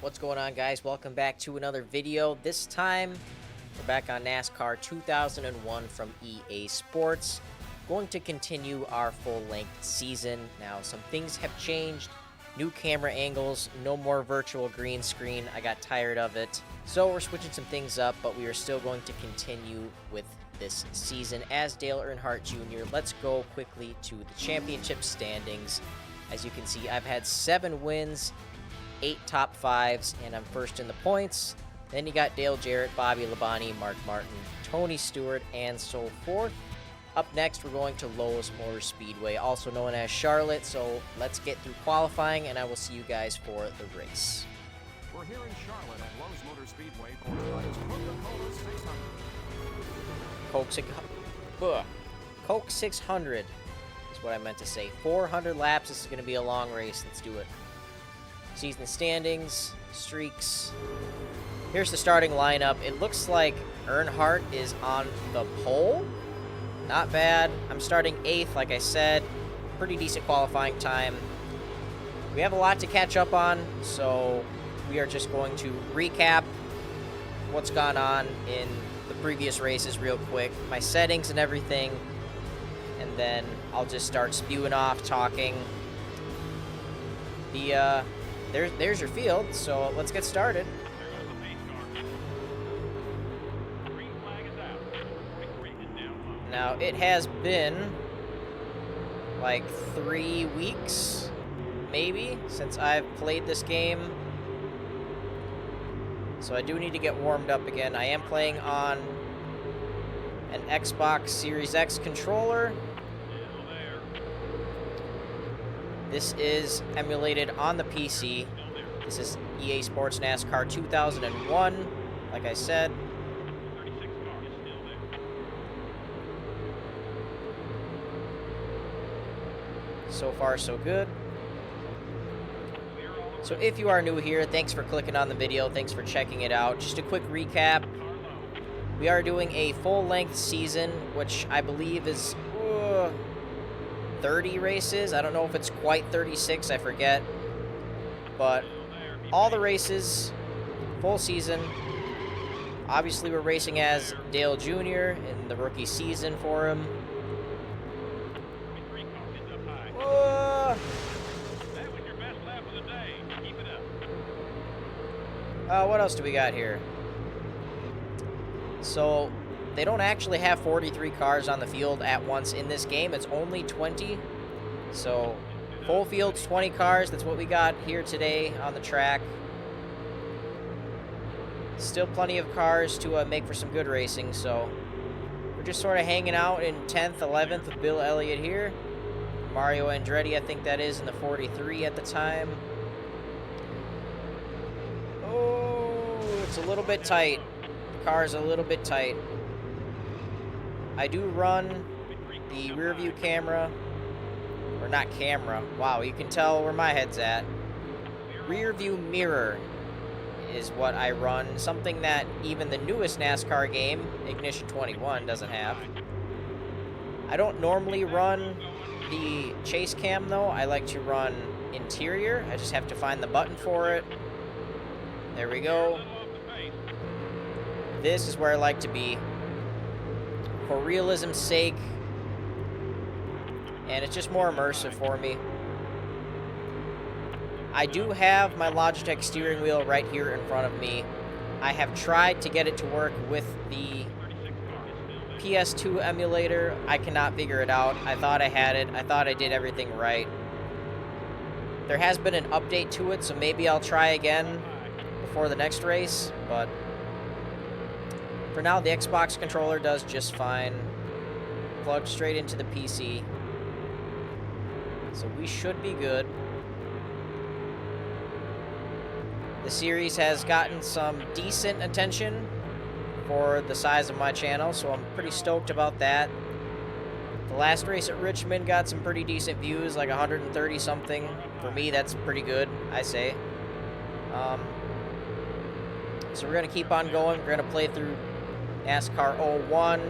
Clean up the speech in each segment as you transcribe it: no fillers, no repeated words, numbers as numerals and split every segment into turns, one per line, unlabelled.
What's going on, guys? Welcome back to another video. This time we're back on NASCAR 2001 from EA Sports. Going to continue our full-length season. Now, some things have changed. New camera angles, no more virtual green screen. I got tired of it. So we're switching some things up, but we are still going to continue with this season as Dale Earnhardt Jr. Let's go quickly to the championship standings. As you can see, I've had 7 wins, 8 top 5s, and I'm first in the points. Then you got Dale Jarrett, Bobby Labonte, Mark Martin, Tony Stewart, and so forth. Up next, we're going to Lowe's Motor Speedway, also known as Charlotte. So let's get through qualifying, and I will see you guys for the race.
We're here in Charlotte at Lowe's Motor Speedway for tonight's Coca-Cola 600.
Coke 600 is what I meant to say. 400 laps. This is going to be a long race. Let's do it. Season standings, streaks. Here's the starting lineup. It looks like Earnhardt is on the pole. Not bad. I'm starting 8th, like I said. Pretty decent qualifying time. We have a lot to catch up on, so we are just going to recap what's gone on in the previous races real quick, my settings and everything, and then I'll just start spewing off, talking. There's your field, so let's get started. Now, it has been like 3 weeks, maybe, since I've played this game. So I do need to get warmed up again. I am playing on an Xbox Series X controller. This is emulated on the PC. This is EA Sports NASCAR 2001, like I said. So far, so good. So if you are new here, thanks for clicking on the video. Thanks for checking it out. Just a quick recap. We are doing a full-length season, which I believe is 30 races. I don't know if it's quite 36. I forget. But all the races, full season. Obviously, we're racing as Dale Jr. in the rookie season for him. What else do we got here? So, they don't actually have 43 cars on the field at once in this game. It's only 20. So, full field's 20 cars. That's what we got here today on the track. Still plenty of cars to make for some good racing. So, we're just sort of hanging out in 10th, 11th with Bill Elliott here. Mario Andretti, I think that is, in the 43 at the time. It's a little bit tight. The car's a little bit tight. I do run the rear view camera. Or not camera. Wow, you can tell where my head's at. Rear view mirror is what I run. Something that even the newest NASCAR game, Ignition 21, doesn't have. I don't normally run the chase cam, though. I like to run interior. I just have to find the button for it. There we go. This is where I like to be, for realism's sake, and it's just more immersive for me. I do have my Logitech steering wheel right here in front of me. I have tried to get it to work with the PS2 emulator. I cannot figure it out. I thought I had it. I thought I did everything right. There has been an update to it, so maybe I'll try again before the next race, but for now, the Xbox controller does just fine. Plugged straight into the PC. So we should be good. The series has gotten some decent attention for the size of my channel, so I'm pretty stoked about that. The last race at Richmond got some pretty decent views, like 130 something. For me, that's pretty good, I say. So we're going to keep on going. We're going to play through NASCAR 01,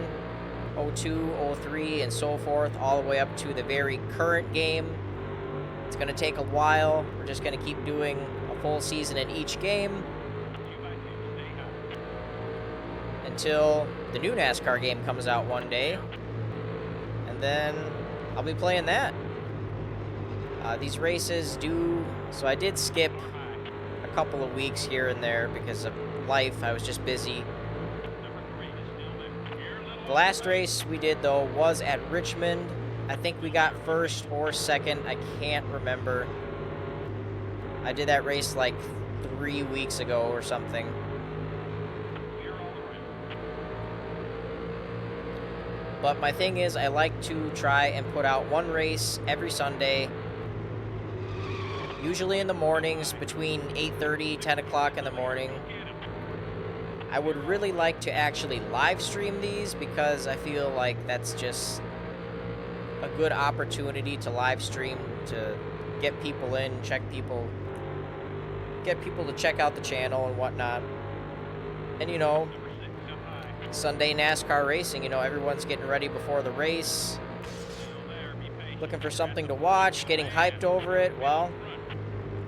02, 03, and so forth, all the way up to the very current game. It's going to take a while. We're just going to keep doing a full season in each game until the new NASCAR game comes out one day, and then I'll be playing that. These races so I did skip a couple of weeks here and there because of life. I was just busy. The last race we did, though, was at Richmond. I think we got first or second. I can't remember. I did that race like 3 weeks ago or something. But my thing is, I like to try and put out one race every Sunday, usually in the mornings between 8:30, 10 o'clock in the morning. I would really like to actually live stream these because I feel like that's just a good opportunity to live stream, to get people in, get people to check out the channel and whatnot. And, you know, Sunday NASCAR racing, you know, everyone's getting ready before the race, looking for something to watch, getting hyped over it. Well,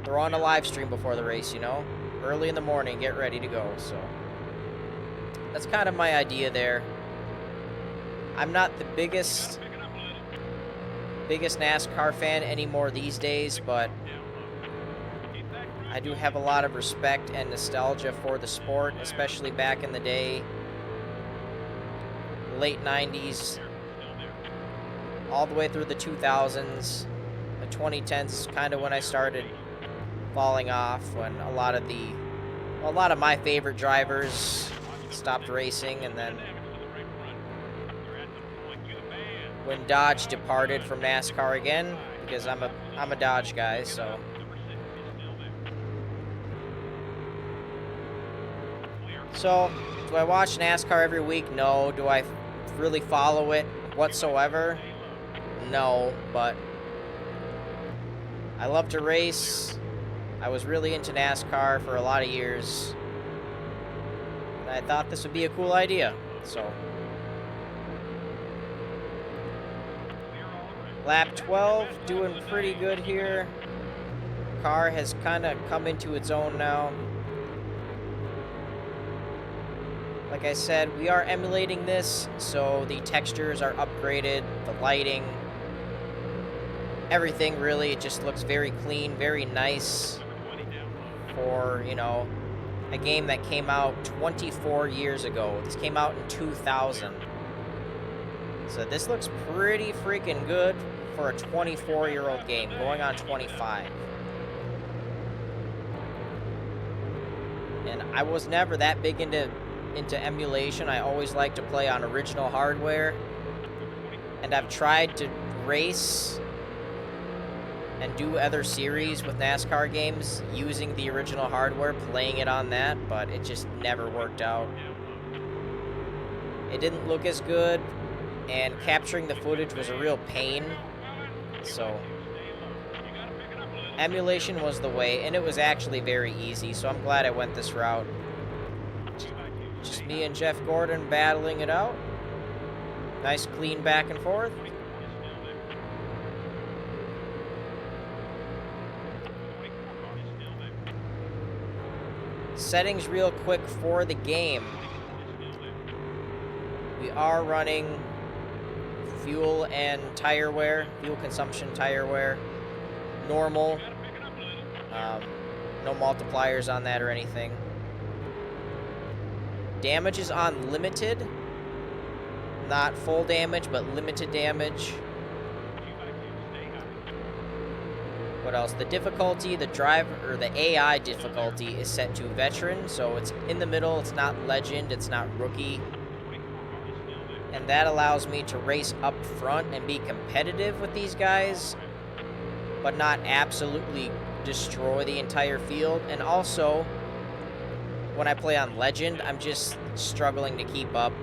they're on a live stream before the race, you know, early in the morning, get ready to go. So that's kind of my idea there. I'm not the biggest NASCAR fan anymore these days, but I do have a lot of respect and nostalgia for the sport, especially back in the day, late 90s, all the way through the 2000s. The 2010s is kind of when I started falling off, when a lot of my favorite drivers stopped racing, and then when Dodge departed from NASCAR again, because I'm a Dodge guy, so. So, do I watch NASCAR every week? No. Do I really follow it whatsoever? No, but I love to race. I was really into NASCAR for a lot of years, and I thought this would be a cool idea, so. Lap 12, doing pretty good here. Car has kind of come into its own now. Like I said, we are emulating this, so the textures are upgraded, the lighting, everything really. It just looks very clean, very nice for, you know, a game that came out 24 years ago. This came out in 2000. So this looks pretty freaking good for a 24-year-old game, going on 25. And I was never that big into emulation. I always like to play on original hardware. And I've tried to race and do other series with NASCAR games using the original hardware, playing it on that, but it just never worked out. It didn't look as good, and capturing the footage was a real pain. So emulation was the way, and it was actually very easy, so I'm glad I went this route. Just me and Jeff Gordon battling it out. Nice clean back and forth. Settings real quick for the game. We are running fuel and tire wear, fuel consumption, tire wear, normal. No multipliers on that or anything. Damage is on limited, not full damage, but limited damage. What else? The difficulty, the AI difficulty is set to veteran, so it's in the middle. It's not legend, it's not rookie. And that allows me to race up front and be competitive with these guys, but not absolutely destroy the entire field. And also, when I play on legend, I'm just struggling to keep up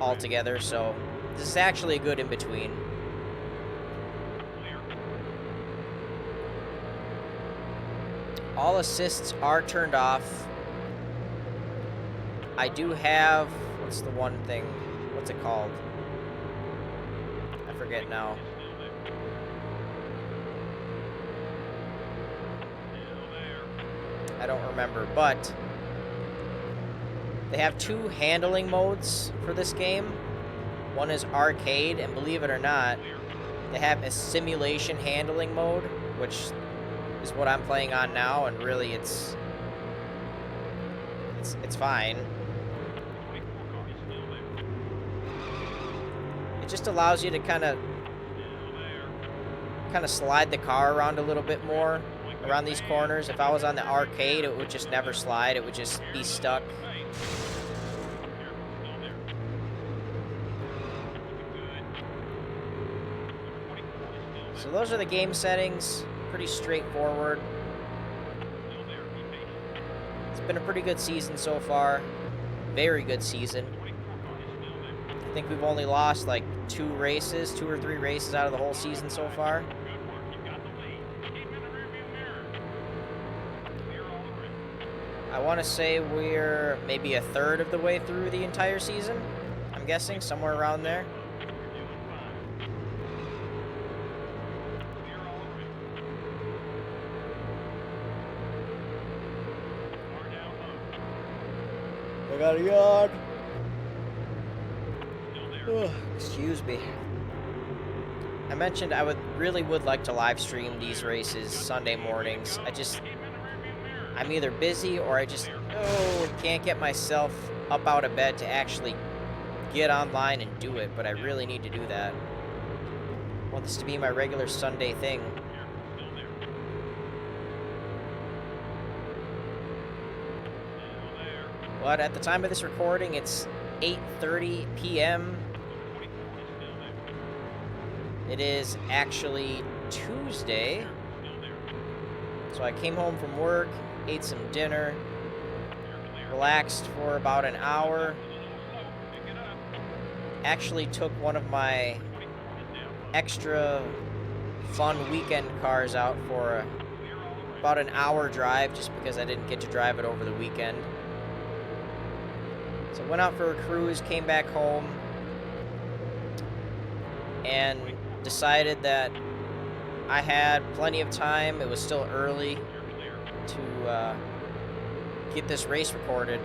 altogether, so this is actually a good in-between. All assists are turned off. I do have, what's the one thing? What's it called? I forget now. I don't remember, but they have 2 handling modes for this game. One is arcade, and believe it or not, they have a simulation handling mode, which is what I'm playing on now, and really it's fine. It just allows you to kind of slide the car around a little bit more around these corners. If I was on the arcade, it would just never slide. It would just be stuck. So those are the game settings. Pretty straightforward. It's been a pretty good season so far. Very good season. I think we've only lost like 2 or 3 races out of the whole season so far. I want to say we're maybe a third of the way through the entire season. I'm guessing somewhere around there. I got a yawn. Excuse me. I mentioned I really would like to live stream these races Sunday mornings. I'm either busy or I just can't get myself up out of bed to actually get online and do it, but I really need to do that. I want this to be my regular Sunday thing. But at the time of this recording, it's 8:30 p.m. It is actually Tuesday. So I came home from work, ate some dinner, relaxed for about an hour. Actually took one of my extra fun weekend cars out for about an hour drive just because I didn't get to drive it over the weekend. So went out for a cruise, came back home, and decided that I had plenty of time. It was still early to get this race recorded.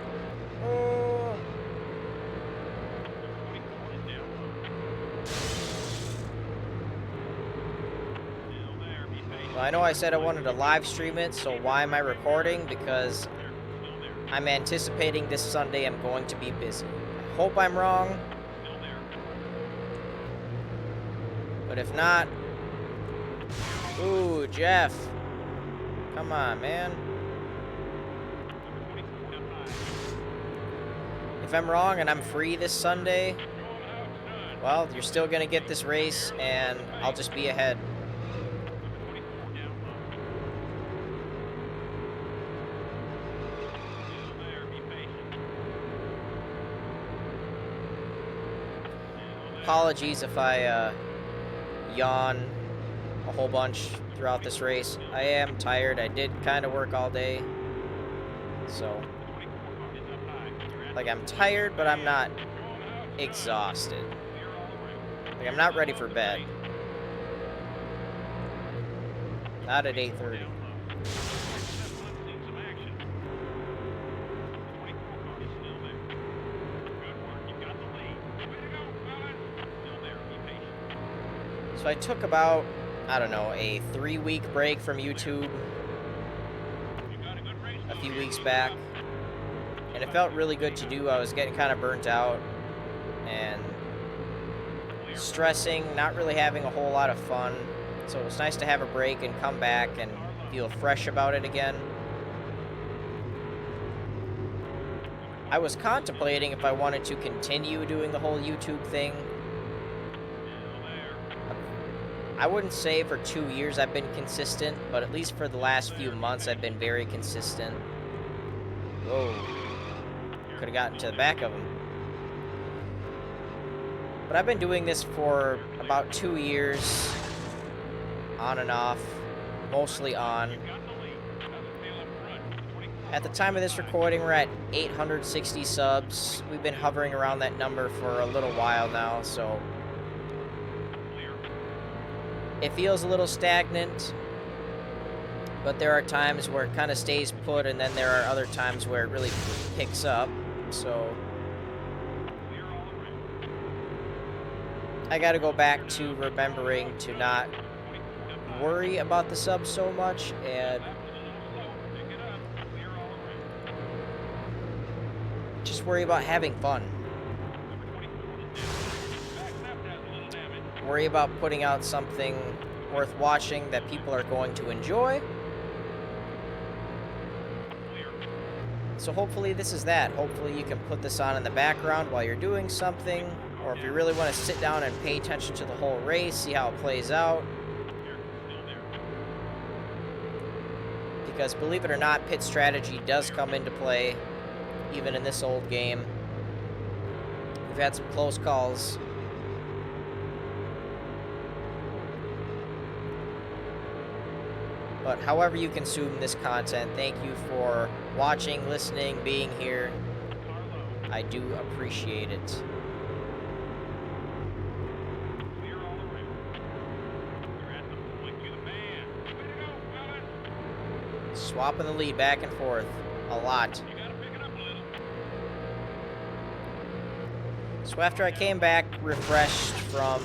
Well, I know I said I wanted to live stream it, so why am I recording? Because I'm anticipating this Sunday I'm going to be busy. I hope I'm wrong. But if not... Ooh, Jeff. Come on, man. If I'm wrong and I'm free this Sunday, well, you're still going to get this race, and I'll just be ahead. Apologies if I yawn a whole bunch throughout this race. I am tired. I did kind of work all day. So, like, I'm tired, but I'm not exhausted. Like, I'm not ready for bed. Not at 8:30. So I took about, I don't know, a 3-week break from YouTube a few weeks back, and it felt really good to do. I was getting kind of burnt out and stressing, not really having a whole lot of fun, so it was nice to have a break and come back and feel fresh about it again. I was contemplating if I wanted to continue doing the whole YouTube thing. I wouldn't say for 2 years I've been consistent, but at least for the last few months I've been very consistent. Whoa. Could have gotten to the back of him. But I've been doing this for about 2 years, on and off, mostly on. At the time of this recording, we're at 860 subs. We've been hovering around that number for a little while now, so it feels a little stagnant, but there are times where it kind of stays put, and then there are other times where it really picks up. So I got to go back to remembering to not worry about the subs so much and just worry about having fun. Worry about putting out something worth watching that people are going to enjoy. So hopefully this is that. Hopefully you can put this on in the background while you're doing something, or if you really want to sit down and pay attention to the whole race, see how it plays out. Because believe it or not, pit strategy does come into play, even in this old game. We've had some close calls. But however you consume this content, thank you for watching, listening, being here. I do appreciate it. Swapping the lead back and forth a lot. So after I came back refreshed from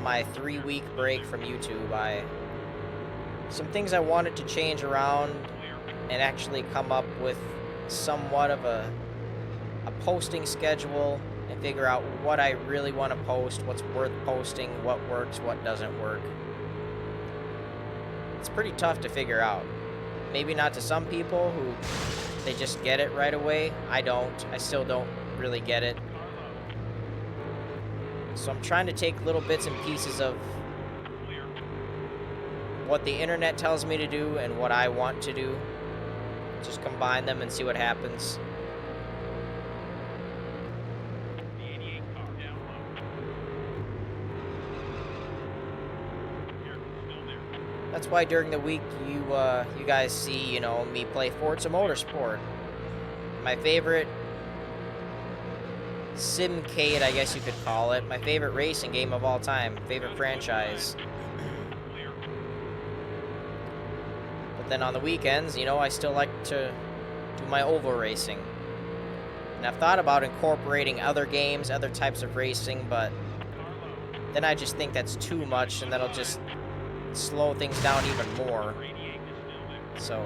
my 3-week break from YouTube, some things I wanted to change around and actually come up with somewhat of a posting schedule and figure out what I really want to post, what's worth posting, what works, what doesn't work. It's pretty tough to figure out. Maybe not to some people who they just get it right away. I don't. I still don't really get it. So I'm trying to take little bits and pieces of what the internet tells me to do and what I want to do. Just combine them and see what happens. That's why during the week you guys see, you know, me play Forza Motorsport. My favorite simcade, I guess you could call it. My favorite racing game of all time. Favorite franchise. But then on the weekends, you know, I still like to do my oval racing. And I've thought about incorporating other games, other types of racing, but then I just think that's too much, and that'll just slow things down even more. So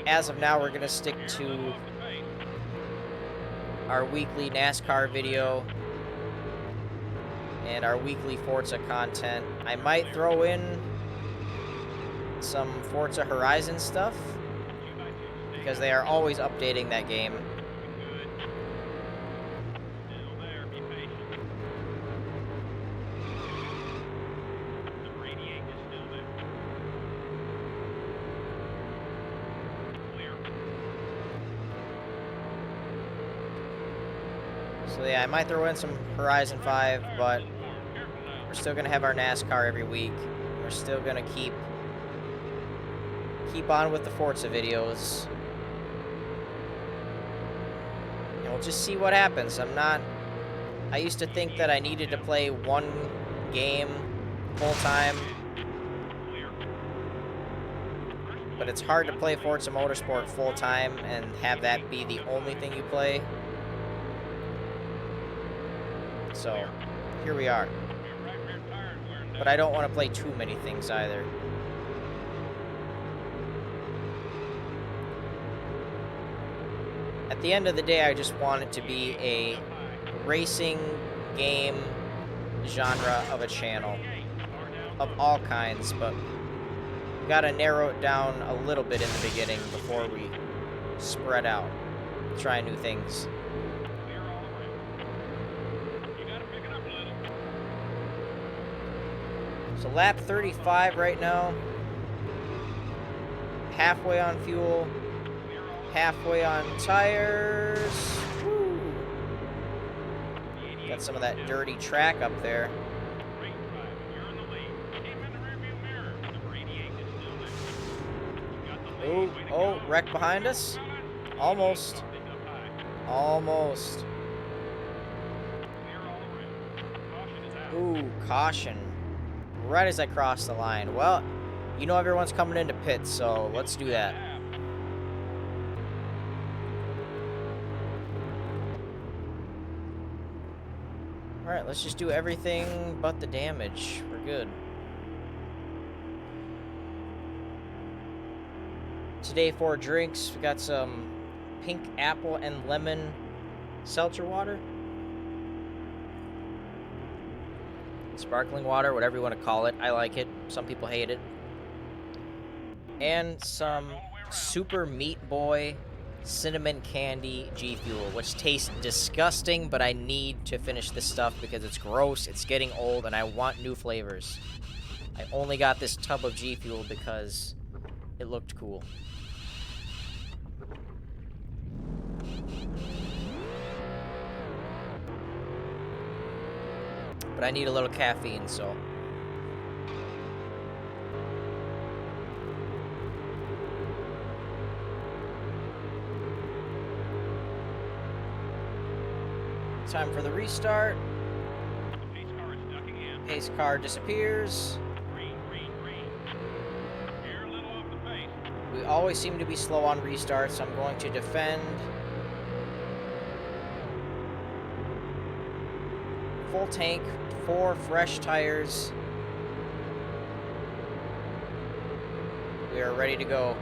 as of now, we're gonna stick to our weekly NASCAR video and our weekly Forza content. I might throw in some Forza Horizon stuff because they are always updating that game. So yeah, I might throw in some Horizon 5, but we're still gonna have our NASCAR every week. We're still gonna keep on with the Forza videos. And we'll just see what happens. I used to think that I needed to play one game full time, but it's hard to play Forza Motorsport full time and have that be the only thing you play. So, here we are. But I don't want to play too many things either. At the end of the day, I just want it to be a racing game genre of a channel. Of all kinds, but we gotta narrow it down a little bit in the beginning before we spread out. Try new things. So lap 35 right now. Halfway on fuel. Halfway on tires. Woo. Got some of that dirty track up there. Oh, wreck behind us. Almost. Almost. Ooh, caution. Right as I cross the line. Well, you know everyone's coming into pits, so let's do that. Alright, let's just do everything but the damage. We're good. Today for drinks, we got some pink apple and lemon seltzer water. Sparkling water, whatever you want to call it. I like it. Some people hate it. And some Super Meat Boy cinnamon candy G Fuel, which tastes disgusting, but I need to finish this stuff because it's gross, it's getting old, and I want new flavors. I only got this tub of G Fuel because it looked cool. But I need a little caffeine, so... Time for the restart.
Pace car is ducking in.
Pace car disappears.
Green, green, green. You're a little off the pace.
We always seem to be slow on restarts, so I'm going to defend. Full tank, 4 fresh tires. We are ready to go.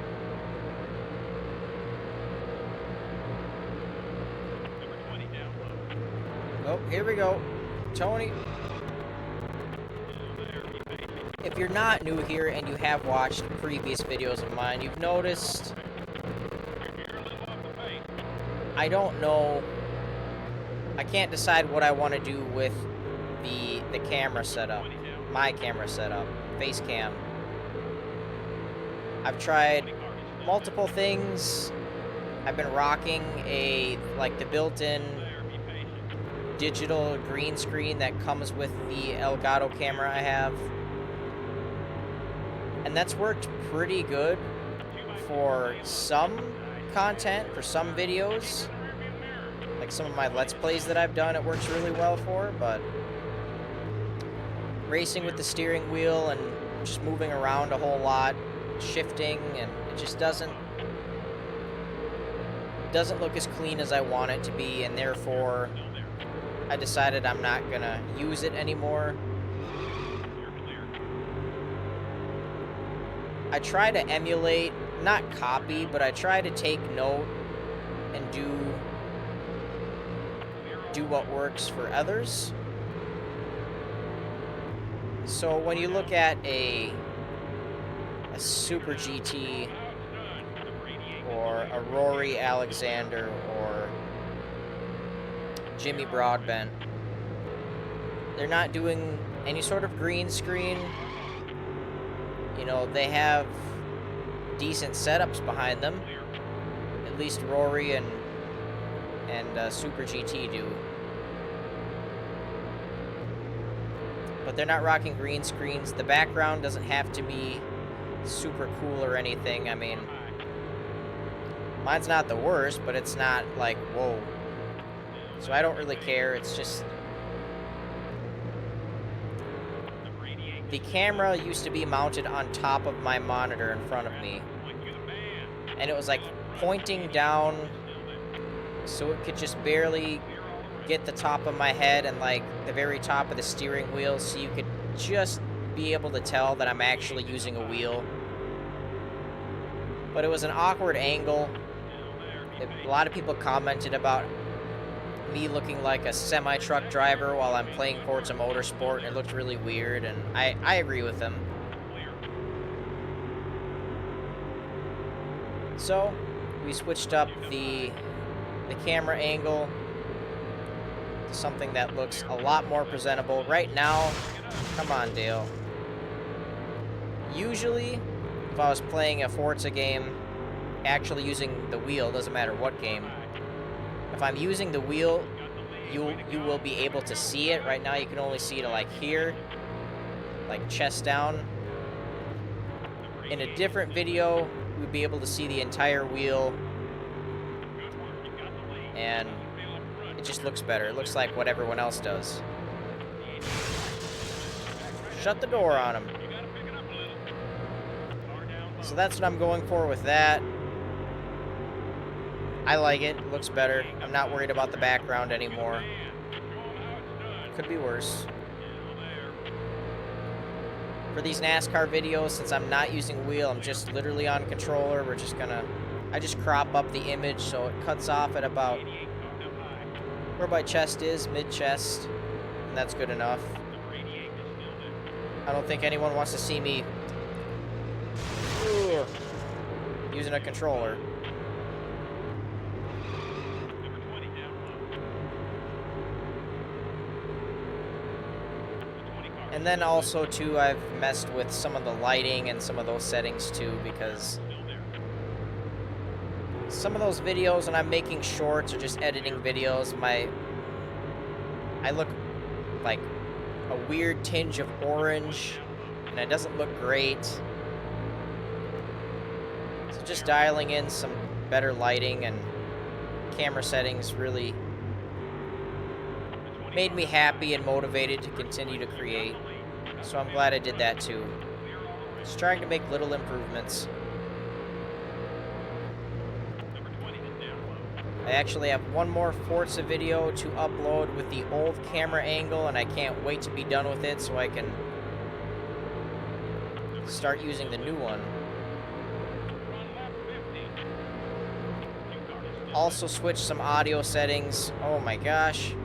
Number 20 down low.
Oh, here we go. Tony. If you're not new here and you have watched previous videos of mine, you've noticed
You're a little off the pace.
I don't know. I can't decide what I want to do with the camera setup. My camera setup. Face cam. I've tried multiple things. I've been rocking like the built-in digital green screen that comes with the Elgato camera I have. And that's worked pretty good for some content, for some videos. Like some of my Let's Plays that I've done, it works really well for, but racing with the steering wheel and just moving around a whole lot, shifting, and it just doesn't look as clean as I want it to be, and therefore I decided I'm not gonna use it anymore. I try to emulate, not copy, but I try to take note and do what works for others. So when you look at a Super GT or a Rory Alexander or Jimmy Broadbent, they're not doing any sort of green screen. You know, they have decent setups behind them. At least Rory and Super GT do. But they're not rocking green screens. The background doesn't have to be super cool or anything. I mean, mine's not the worst, but it's not like, whoa. So I don't really care. It's just... The camera used to be mounted on top of my monitor in front of me. And it was like pointing down, so it could just barely get the top of my head and like the very top of the steering wheel, so you could just be able to tell that I'm actually using a wheel. But it was an awkward angle. A lot of people commented about me looking like a semi-truck driver while I'm playing Forza Motorsport, and it looked really weird, and I agree with them. So we switched up the camera angle to something that looks a lot more presentable. Right now, come on, Dale. Usually, if I was playing a Forza game, actually using the wheel, doesn't matter what game, if I'm using the wheel, you will be able to see it. Right now, you can only see it like here, like chest down. In a different video, we'd be able to see the entire wheel, and it just looks better. It looks like what everyone else does. shut the door on him. So that's what I'm going for with that. I like it. It looks better. I'm not worried about the background anymore. Could be worse. For these NASCAR videos, since I'm not using wheel, I'm just literally on controller. I just crop up the image so it cuts off at about where my chest is, mid-chest, and that's good enough. I don't think anyone wants to see me using a controller. And then also, too, I've messed with some of the lighting and some of those settings, too, because some of those videos when I'm making shorts or just editing videos, I look like a weird tinge of orange, and it doesn't look great. So just dialing in some better lighting and camera settings really made me happy and motivated to continue to create. So I'm glad I did that too. Just trying to make little improvements. I actually have one more Forza video to upload with the old camera angle, and I can't wait to be done with it so I can start using the new one. Also switch some audio settings. Oh my gosh.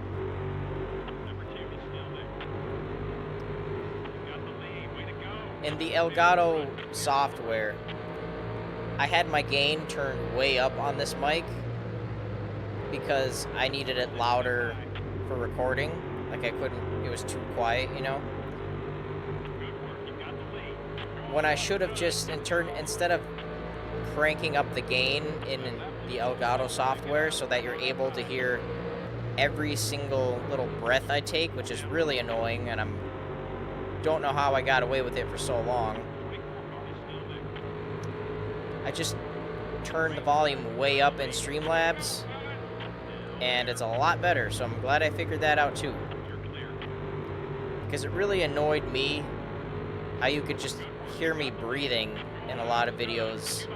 In the Elgato software, I had my gain turned way up on this mic because I needed it louder for recording. Like I couldn't, it was too quiet, you know? When I should have just instead of cranking up the gain in the Elgato software so that you're able to hear every single little breath I take, which is really annoying, and don't know how I got away with it for so long. I just turned the volume way up in Streamlabs, and it's a lot better, so I'm glad I figured that out too. Because it really annoyed me how you could just hear me breathing in a lot of videos.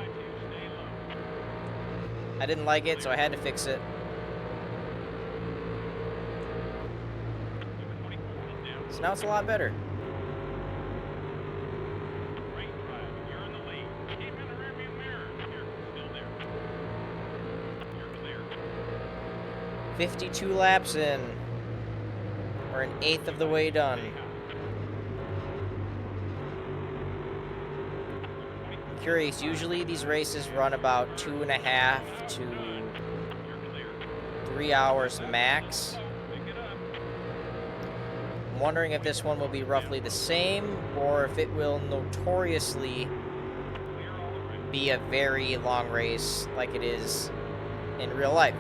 I didn't like it, so I had to fix it. So now it's a lot better. 52 laps in. We're an eighth of the way done. I'm curious, usually these races run about 2.5 to 3 hours max. I'm wondering if this one will be roughly the same, or if it will notoriously be a very long race like it is in real life.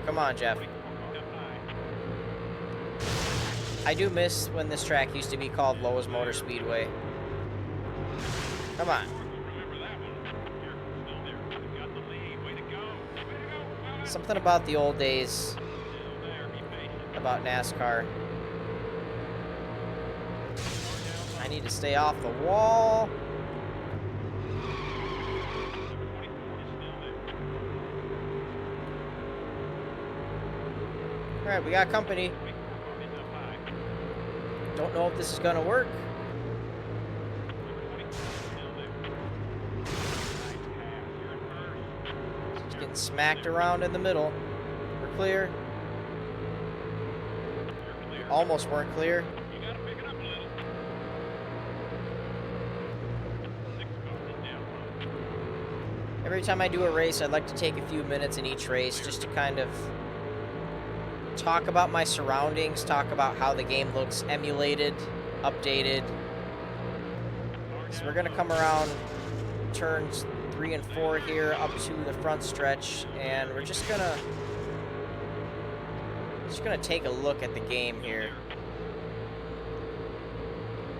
Come on, Jeff. I do miss when this track used to be called Lowe's Motor Speedway. Come on. Something about the old days, about NASCAR. I need to stay off the wall. Alright, we got company. Don't know if this is gonna work. Just getting smacked around in the middle. We're clear. Almost weren't clear. Every time I do a race, I'd like to take a few minutes in each race just to kind of talk about my surroundings, talk about how the game looks emulated, updated. So we're gonna come around turns 3 and 4 here up to the front stretch, and we're just gonna take a look at the game here.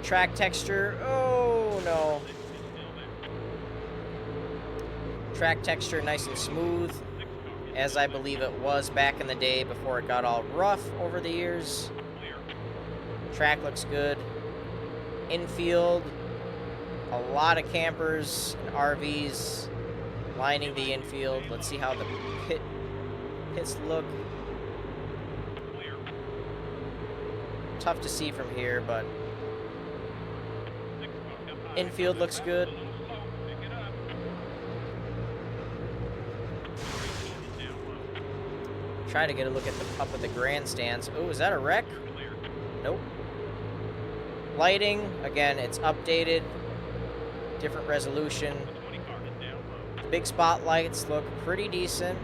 Track texture, oh no. Track texture nice and smooth, as I believe it was back in the day before it got all rough over the years. Track looks good. Infield, a lot of campers and RVs lining the infield. Let's see how the pits look. Tough to see from here, but infield looks good. Try to get a look at up at the grandstands. Oh, is that a wreck? Nope. Lighting, again, it's updated. Different resolution. The big spotlights look pretty decent.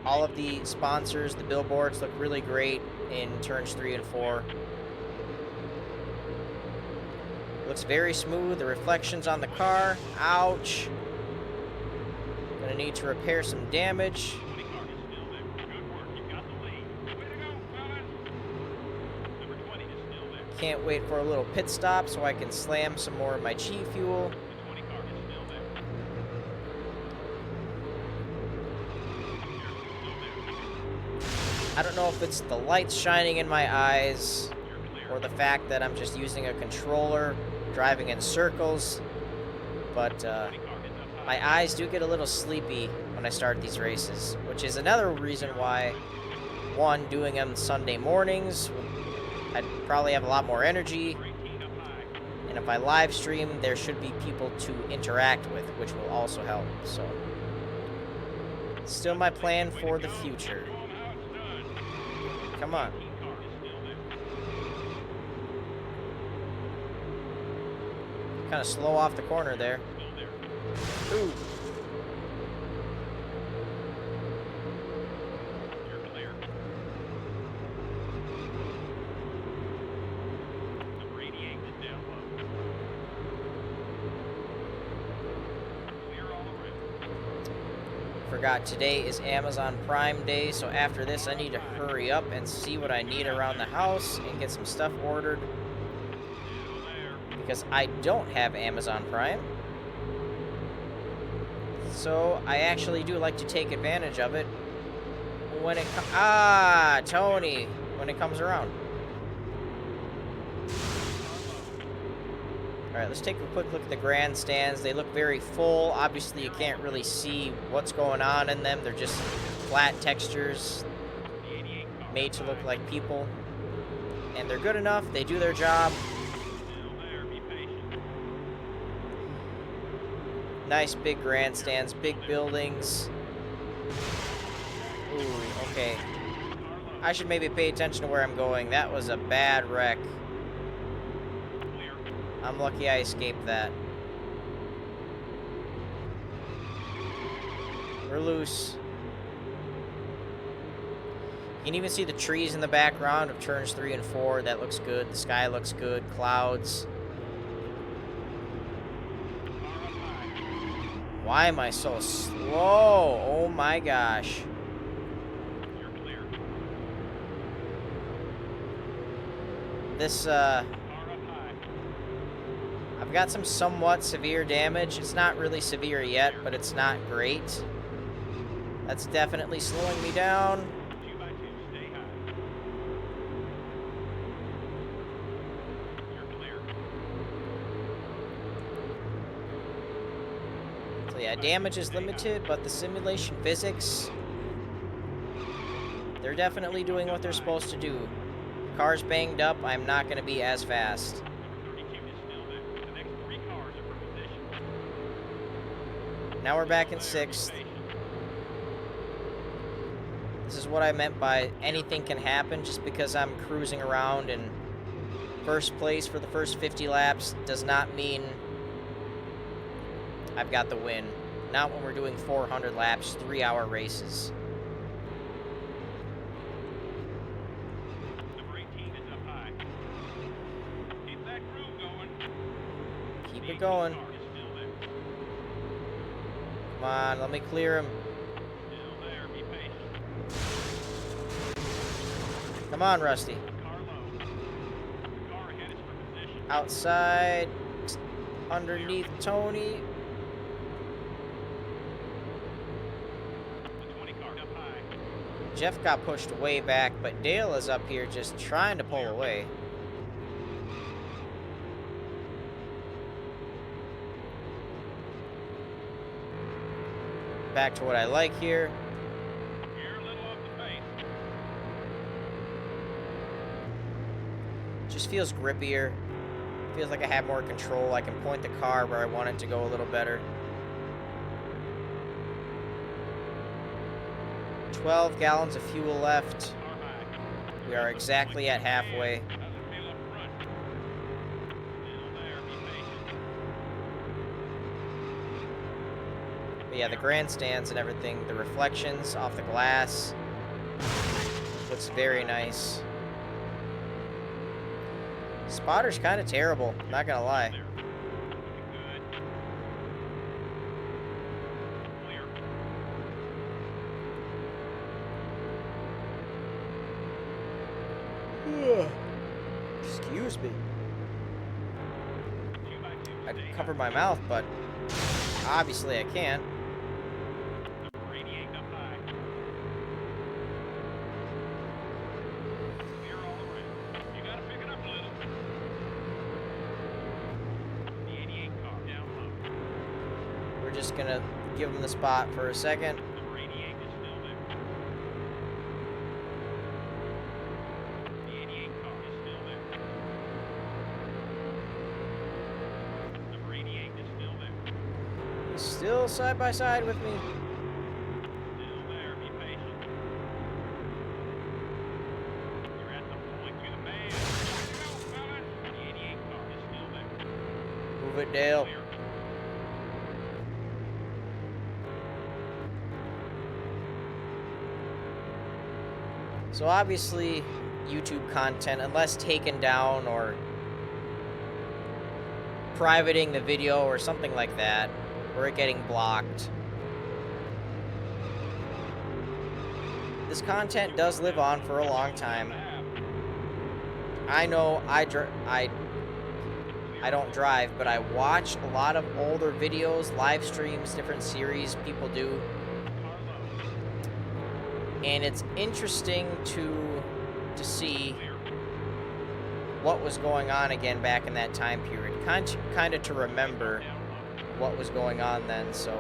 All of the sponsors, the billboards look really great in turns 3 and 4. Looks very smooth. The reflections on the car. Ouch. Gonna need to repair some damage. Can't wait for a little pit stop so I can slam some more of my G Fuel. I don't know if it's the lights shining in my eyes or the fact that I'm just using a controller driving in circles, but my eyes do get a little sleepy when I start these races, which is another reason why, one, doing them Sunday mornings, I'd probably have a lot more energy, and if I live stream, there should be people to interact with, which will also help. So, still my plan for the future. Come on. Kind of slow off the corner there. Ooh. Forgot today is Amazon Prime Day, so after this I need to hurry up and see what I need around the house and get some stuff ordered, because I don't have Amazon Prime. So I actually do like to take advantage of it when it Tony, when it comes around. Alright, let's take a quick look at the grandstands. They look very full. Obviously, you can't really see what's going on in them. They're just flat textures made to look like people. And they're good enough. They do their job. Nice big grandstands, big buildings. Ooh, okay. I should maybe pay attention to where I'm going. That was a bad wreck. I'm lucky I escaped that. We're loose. You can even see the trees in the background of turns 3 and 4. That looks good. The sky looks good. Clouds. Why am I so slow? Oh my gosh. This, I've got some somewhat severe damage. It's not really severe yet, but it's not great. That's definitely slowing me down. So yeah, damage is limited, but the simulation physics, they're definitely doing what they're supposed to do. Car's banged up, I'm not going to be as fast. Now we're back in 6th. This is what I meant by anything can happen. Just because I'm cruising around in first place for the first 50 laps does not mean I've got the win. Not when we're doing 400 laps, 3-hour races. Keep it going. Come on, let me clear him. Come on, Rusty. Outside, underneath Tony. Jeff got pushed way back, but Dale is up here just trying to pull away. back to what I like here.
You're a little off the pace.
Just feels grippier. Feels like I have more control. I can point the car where I want it to go a little better. 12 gallons of fuel left. We are exactly at halfway.
How's it feel up front? Still there, be patient.
But yeah, the grandstands and everything, the reflections off the glass, looks very nice. Spotter's kind of terrible, not gonna lie.
There. Good. Clear.
Excuse me.
2x2.
I'd cover my mouth, but obviously I can't.
Radiate up high. Clear all around. You gotta pick it up a little. The 88 car down low.
We're just gonna give him the spot for a second.
The radiate is still there. The 88 car is still there. The radiate is still there.
He's still side by side with me.
Still there, be patient. You're at the point, you're the man. Go, fellas. The 88 car is still there.
Move it, Dale.
Clear.
So obviously, YouTube content, unless taken down or privating the video or something like that, or it getting blocked, this content does live on for a long time. I know I don't drive, but I watch a lot of older videos, live streams, different series people do. And it's interesting to see what was going on again back in that time period. Kind of to remember what was going on then. So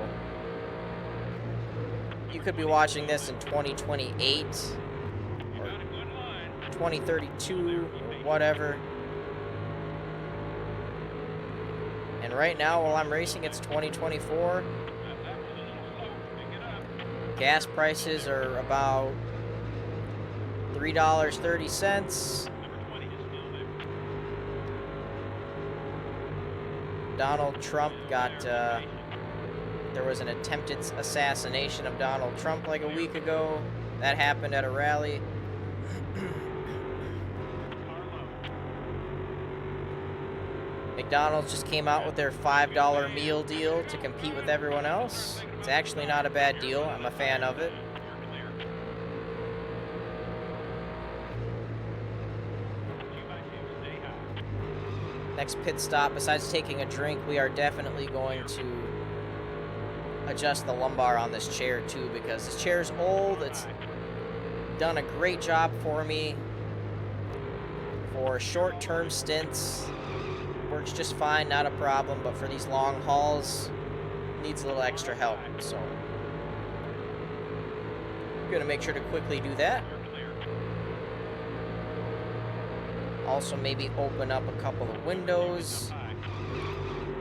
you could be watching this in 2028 or 2032 or whatever. And right now, while I'm racing, it's 2024. Gas prices are about $3.30. Donald Trump got, there was an attempted assassination of Donald Trump like a week ago. That happened at a rally. McDonald's just came out with their $5 meal deal to compete with everyone else. It's actually not a bad deal. I'm a fan of it. Next pit stop, besides taking a drink, we are definitely going to adjust the lumbar on this chair too, because this chair's old. It's done a great job for me for short-term stints. Works just fine, not a problem, but for these long hauls, needs a little extra help. So I'm gonna make sure to quickly do that. Also, maybe open up a couple of windows.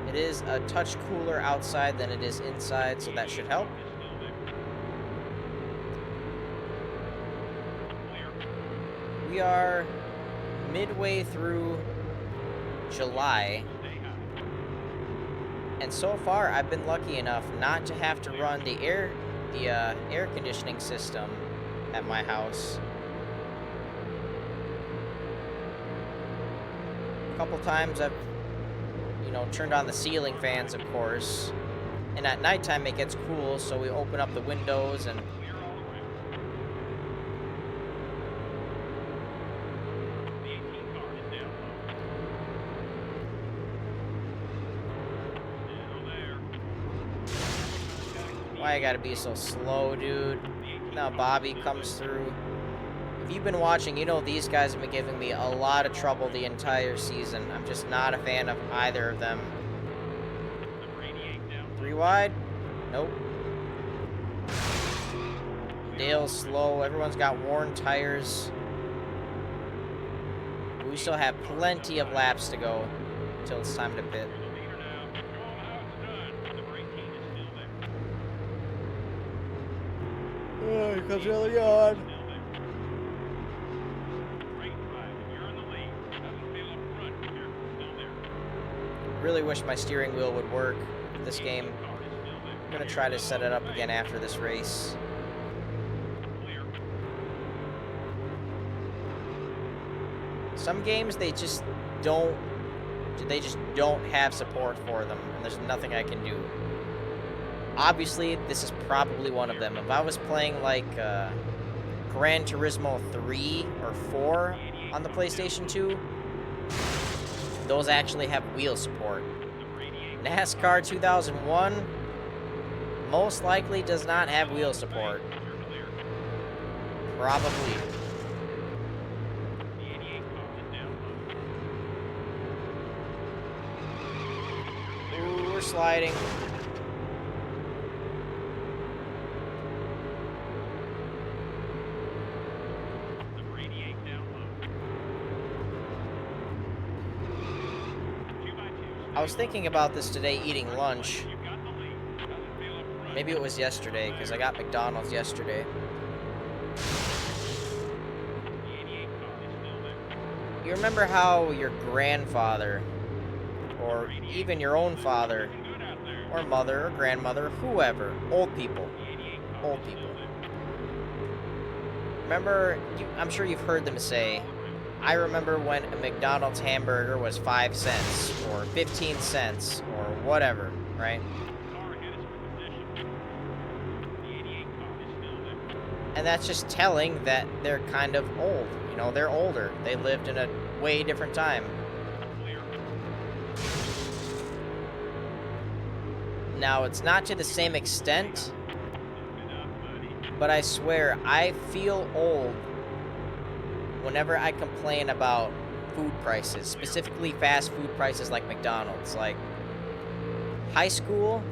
It is a touch cooler outside than it is inside, so that should help. We are midway through July, and so far I've been lucky enough not to have to run the air conditioning system at my house. A couple times I've, turned on the ceiling fans, of course, and at nighttime it gets cool, so we open up the windows and why I gotta be so slow, dude? Now Bobby comes through. If you've been watching, you know these guys have been giving me a lot of trouble the entire season. I'm just not a fan of either of them. 3 wide? Nope. Dale's slow. Everyone's got worn tires. We still have plenty of laps to go until it's time to pit. Oh, here comes Elion. Really wish my steering wheel would work this game. I'm gonna try to set it up again after this race. Some games they just don't have support for them, and there's nothing I can do. Obviously, this is probably one of them. If I was playing like Gran Turismo 3 or 4 on the PlayStation 2, those actually have wheel support. NASCAR 2001 most likely does not have wheel support. Probably. Ooh, we're sliding. I was thinking about this today eating lunch. Maybe it was yesterday, because I got McDonald's yesterday. You remember how your grandfather, or even your own father, or mother, or grandmother, whoever, old people. Remember, I'm sure you've heard them say, I remember when a McDonald's hamburger was 5 cents, or 15 cents, or whatever, right? And that's just telling that they're kind of old. You know, they're older. They lived in a way different time. Now, it's not to the same extent, but I swear, I feel old whenever I complain about food prices, specifically fast food prices like McDonald's. Like, high school,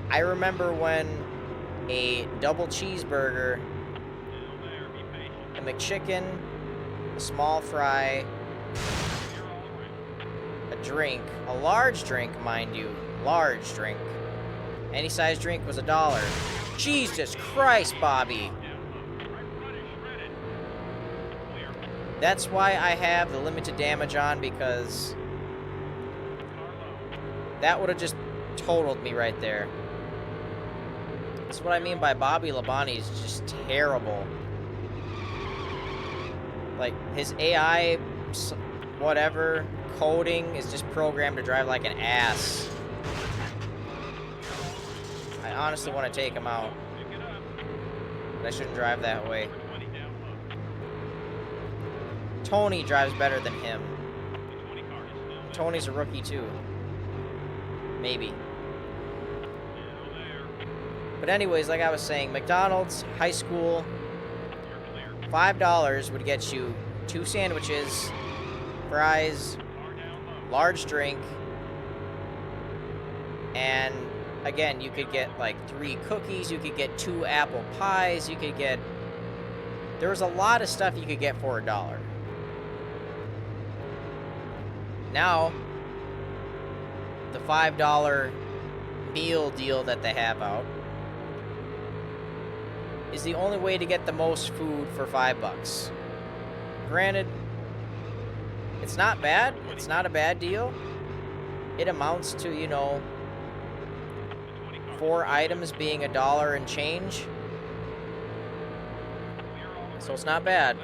I remember when a double cheeseburger, a McChicken, a small fry, a drink, a large drink, mind you, large drink, any size drink was $1. Jesus Christ, Bobby. That's why I have the limited damage on, because that would have just totaled me right there. That's what I mean by Bobby Labonte is just terrible. Like, his AI, whatever, coding is just programmed to drive like an ass. I honestly want to take him out, but I shouldn't drive that way. Tony drives better than him. Tony's a rookie too. Maybe. But anyways, like I was saying, McDonald's, high school, $5 would get you 2 sandwiches, fries, large drink, and again, you could get like 3 cookies, you could get 2 apple pies, you could get... There was a lot of stuff you could get for $1. Now, the $5 meal deal that they have out is the only way to get the most food for $5. Granted, it's not bad. It's not a bad deal. It amounts to, you know, 4 items being $1 and change. So it's not bad.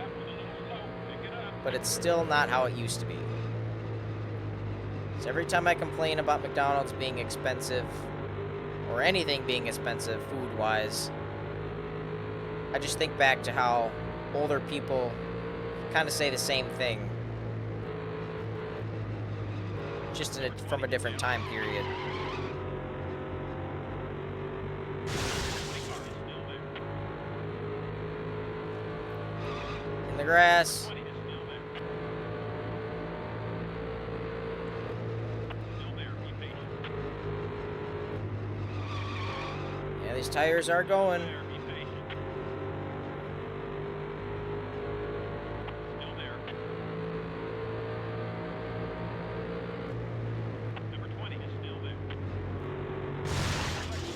But it's still not how it used to be. So every time I complain about McDonald's being expensive, or anything being expensive food-wise, I just think back to how older people kind of say the same thing, just from a different time period. In the grass. Yeah, these tires are going.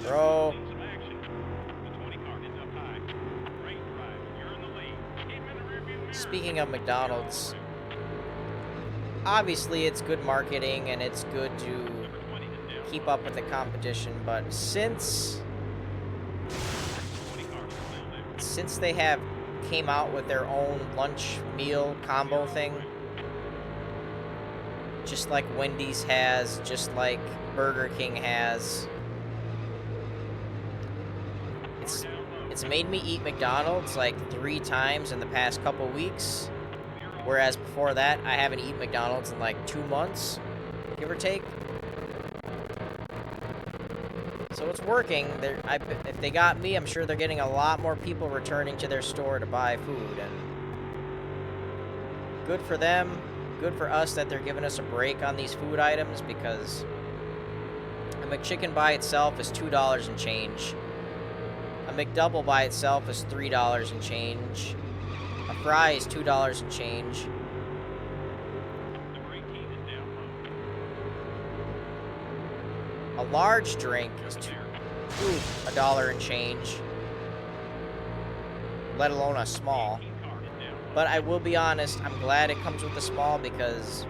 Bro.
Seen some action. The 20 car is up high. Great drive. You're in the lead. Keep in the rearview mirror.
Speaking of McDonald's, obviously it's good marketing and it's good to
Number 20 is down.
keep up with the competition, but since
20 car is still there.
they have came out with their own lunch meal combo thing, just like Wendy's has, just like Burger King has, it's made me eat McDonald's like 3 times in the past couple weeks, whereas before that I haven't eaten McDonald's in like 2 months, give or take. So it's working. If they got me, I'm sure they're getting a lot more people returning to their store to buy food, and good for them. Good for us that they're giving us a break on these food items, because a McChicken by itself is $2 and change. A McDouble by itself is $3 and change. A fry is $2 and change.
Number 18 is down low.
A large drink is $1 and change, let alone a small.
18 car is down low.
But I will be honest, I'm glad it comes with a small, because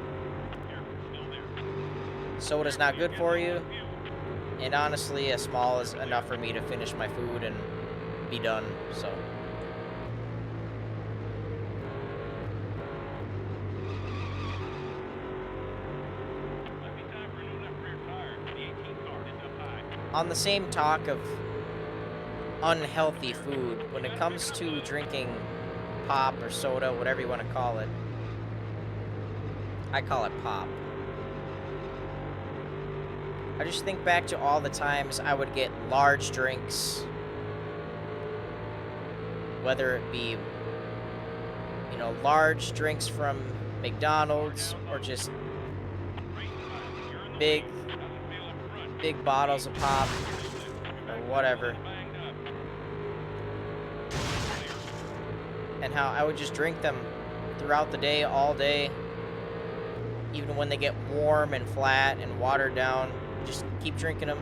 Still there.
soda's not good for you. And honestly, a small is enough for me to finish my food and be done, so.
Might be time for a new left rear tire. The 18 car is up high.
On the same talk of unhealthy food, when it comes to drinking pop or soda, whatever you want to call it, I call it pop. I just think back to all the times I would get large drinks, whether it be, large drinks from McDonald's or just big bottles of pop or whatever, and how I would just drink them throughout the day, all day, even when they get warm and flat and watered down. Just keep drinking them.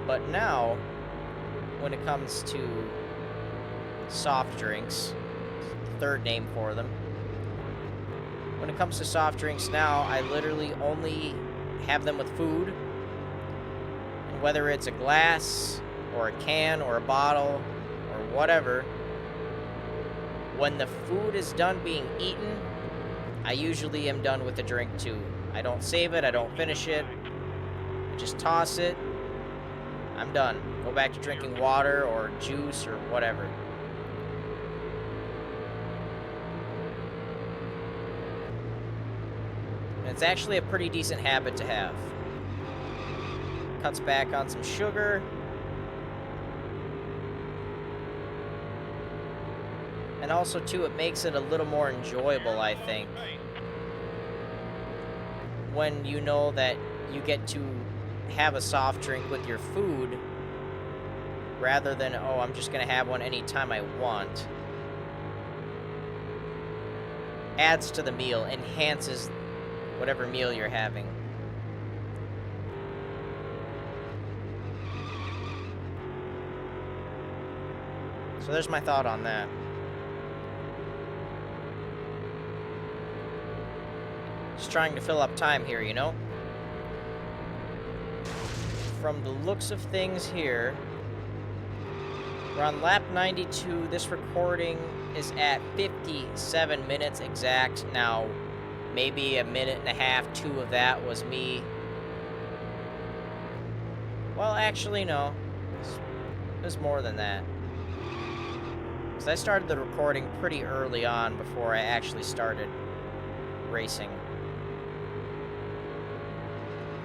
But now, when it comes to soft drinks, third name for them, when it comes to soft drinks now, I literally only have them with food. And whether it's a glass or a can or a bottle or whatever, when the food is done being eaten, I usually am done with the drink too. I don't save it, I don't finish it, I just toss it, I'm done. Go back to drinking water or juice or whatever. And it's actually a pretty decent habit to have. Cuts back on some sugar. And also, too, it makes it a little more enjoyable, I think. When you know that you get to have a soft drink with your food, rather than, oh, I'm just going to have one anytime I want. Adds to the meal, enhances whatever meal you're having. So there's my thought on that. Just trying to fill up time here, you know? From the looks of things here, we're on lap 92. This recording is at 57 minutes exact. Now, maybe a minute and a half, 2 of that was me. Well, actually, no. It was more than that. Because I started the recording pretty early on before I actually started racing.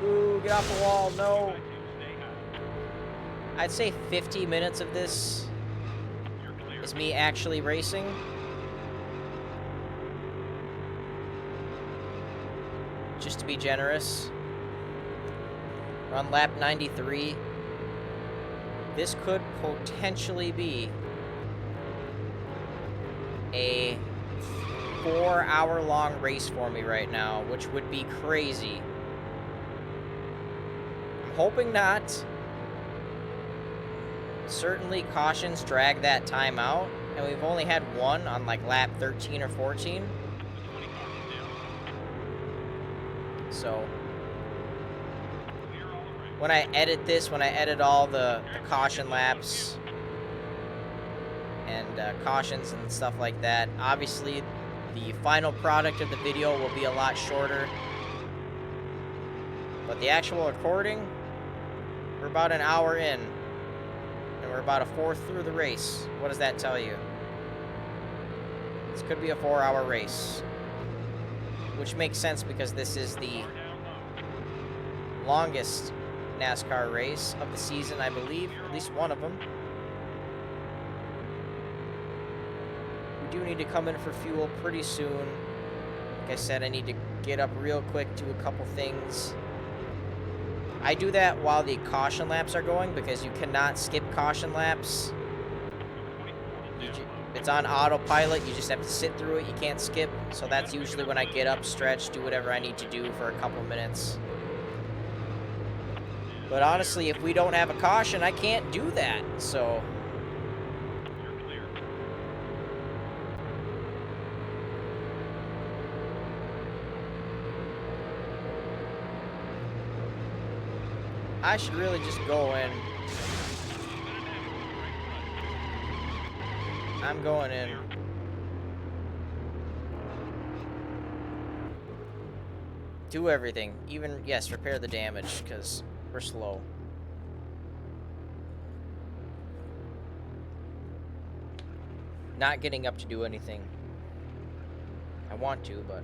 Ooh, get off the wall, no. I'd say 50 minutes of this is me actually racing. Just to be generous. We're on lap 93. This could potentially be a 4-hour-long race for me right now, which would be crazy. I'm hoping not. Certainly cautions drag that time out, and we've only had one on like lap 13 or 14. So when I edit this, when I edit all the caution laps and cautions and stuff like that, obviously the final product of the video will be a lot shorter. But the actual recording, we're about an hour in. And we're about a fourth through the race. What does that tell you? This could be a 4-hour race. Which makes sense because this is the longest NASCAR race of the season, I believe. At least one of them. We do need to come in for fuel pretty soon. Like I said, I need to get up real quick, do a couple things. I do that while the caution laps are going because you cannot skip caution laps. It's on autopilot. You just have to sit through it. You can't skip. So that's usually when I get up, stretch, do whatever I need to do for a couple minutes. But honestly, if we don't have a caution, I can't do that. So I should really just go in. I'm going in. Do everything. Even, yes, repair the damage, because we're slow. Not getting up to do anything. I want to, but...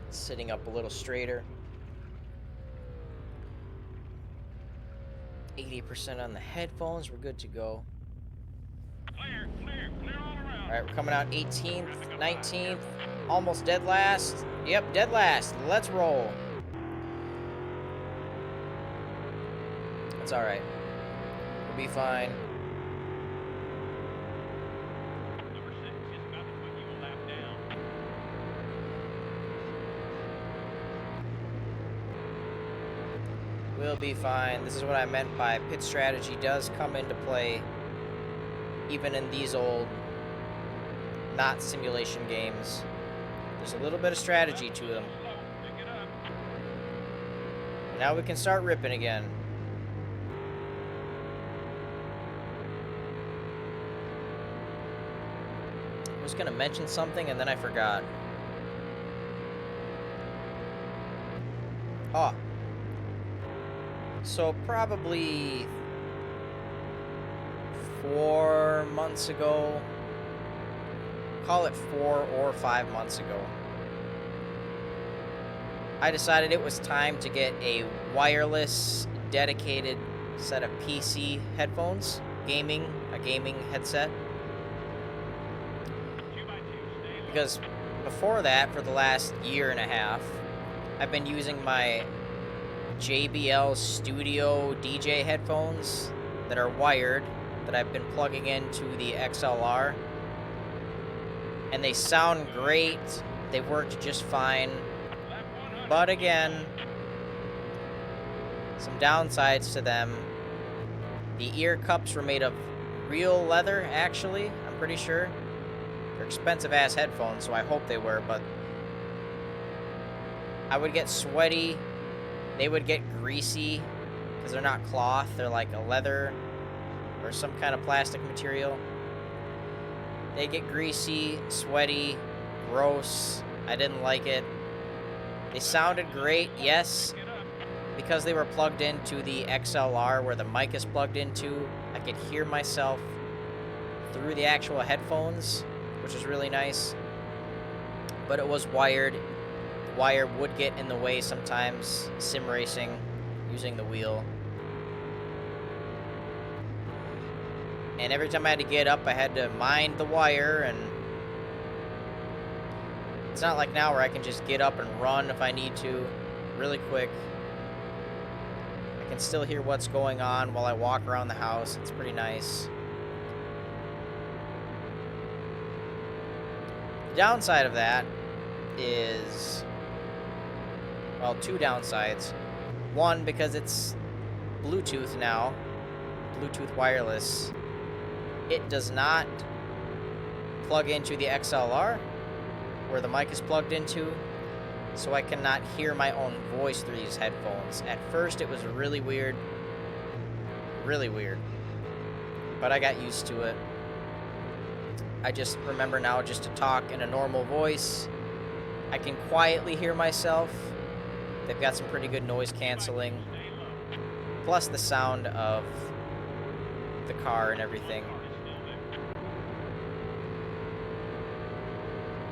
Sitting up a little straighter. 80% on the headphones. We're good to go.
Clear all around.
All right, we're coming out 18th, 19th, almost dead last. Yep, dead last. Let's roll. It's all right. We'll be fine.
Number 6 is about to put you a lap down.
We'll be fine. This is what I meant by pit strategy does come into play even in these old, not simulation games. There's a little bit of strategy to them.
Pick it up.
Now we can start ripping again. I was gonna mention something and then I forgot. Oh. So probably 4 months ago, call it 4 or 5 months ago, I decided it was time to get a wireless, dedicated set of PC headphones, a gaming headset.
2x2, stay low.
Because before that, for the last year and a half, I've been using my JBL Studio DJ headphones that are wired, that I've been plugging into the XLR. And they sound great. They worked just fine.
Lap 100.
But again, some downsides to them. The ear cups were made of real leather, actually, I'm pretty sure. They're expensive ass headphones, so I hope they were, but I would get sweaty. They would get greasy because they're not cloth, they're like a leather or some kind of plastic material. They get greasy, sweaty, gross. I didn't like it. They sounded great, yes,
Pick it up.
because they were plugged into the XLR where the mic is plugged into. I could hear myself through the actual headphones, which is really nice. But it was wired. The wire would get in the way sometimes, sim racing, using the wheel. And every time I had to get up, I had to mind the wire and It's not like now where I can just get up and run if I need to really quick. I can still hear what's going on while I walk around the house. It's pretty nice. The downside of that is, well, two downsides. One, because it's Bluetooth now, Bluetooth wireless, it does not plug into the XLR where the mic is plugged into, so I cannot hear my own voice through these headphones. At first it was really weird, but I got used to it. I just remember now just to talk in a normal voice. I can quietly hear myself. They've got some pretty good noise canceling, plus the sound of the car and everything.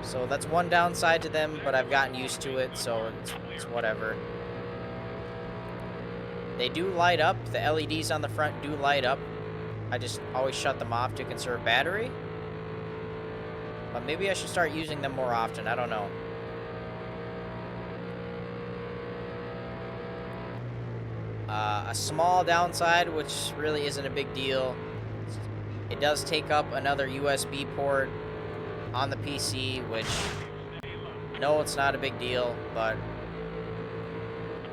So that's one downside to them, but I've gotten used to it, so it's whatever. They do light up. The LEDs on the front do light up. I just always shut them off to conserve battery. But maybe I should start using them more often. I don't know. A small downside, which really isn't a big deal, it does take up another USB port on the PC, which, no, it's not a big deal, but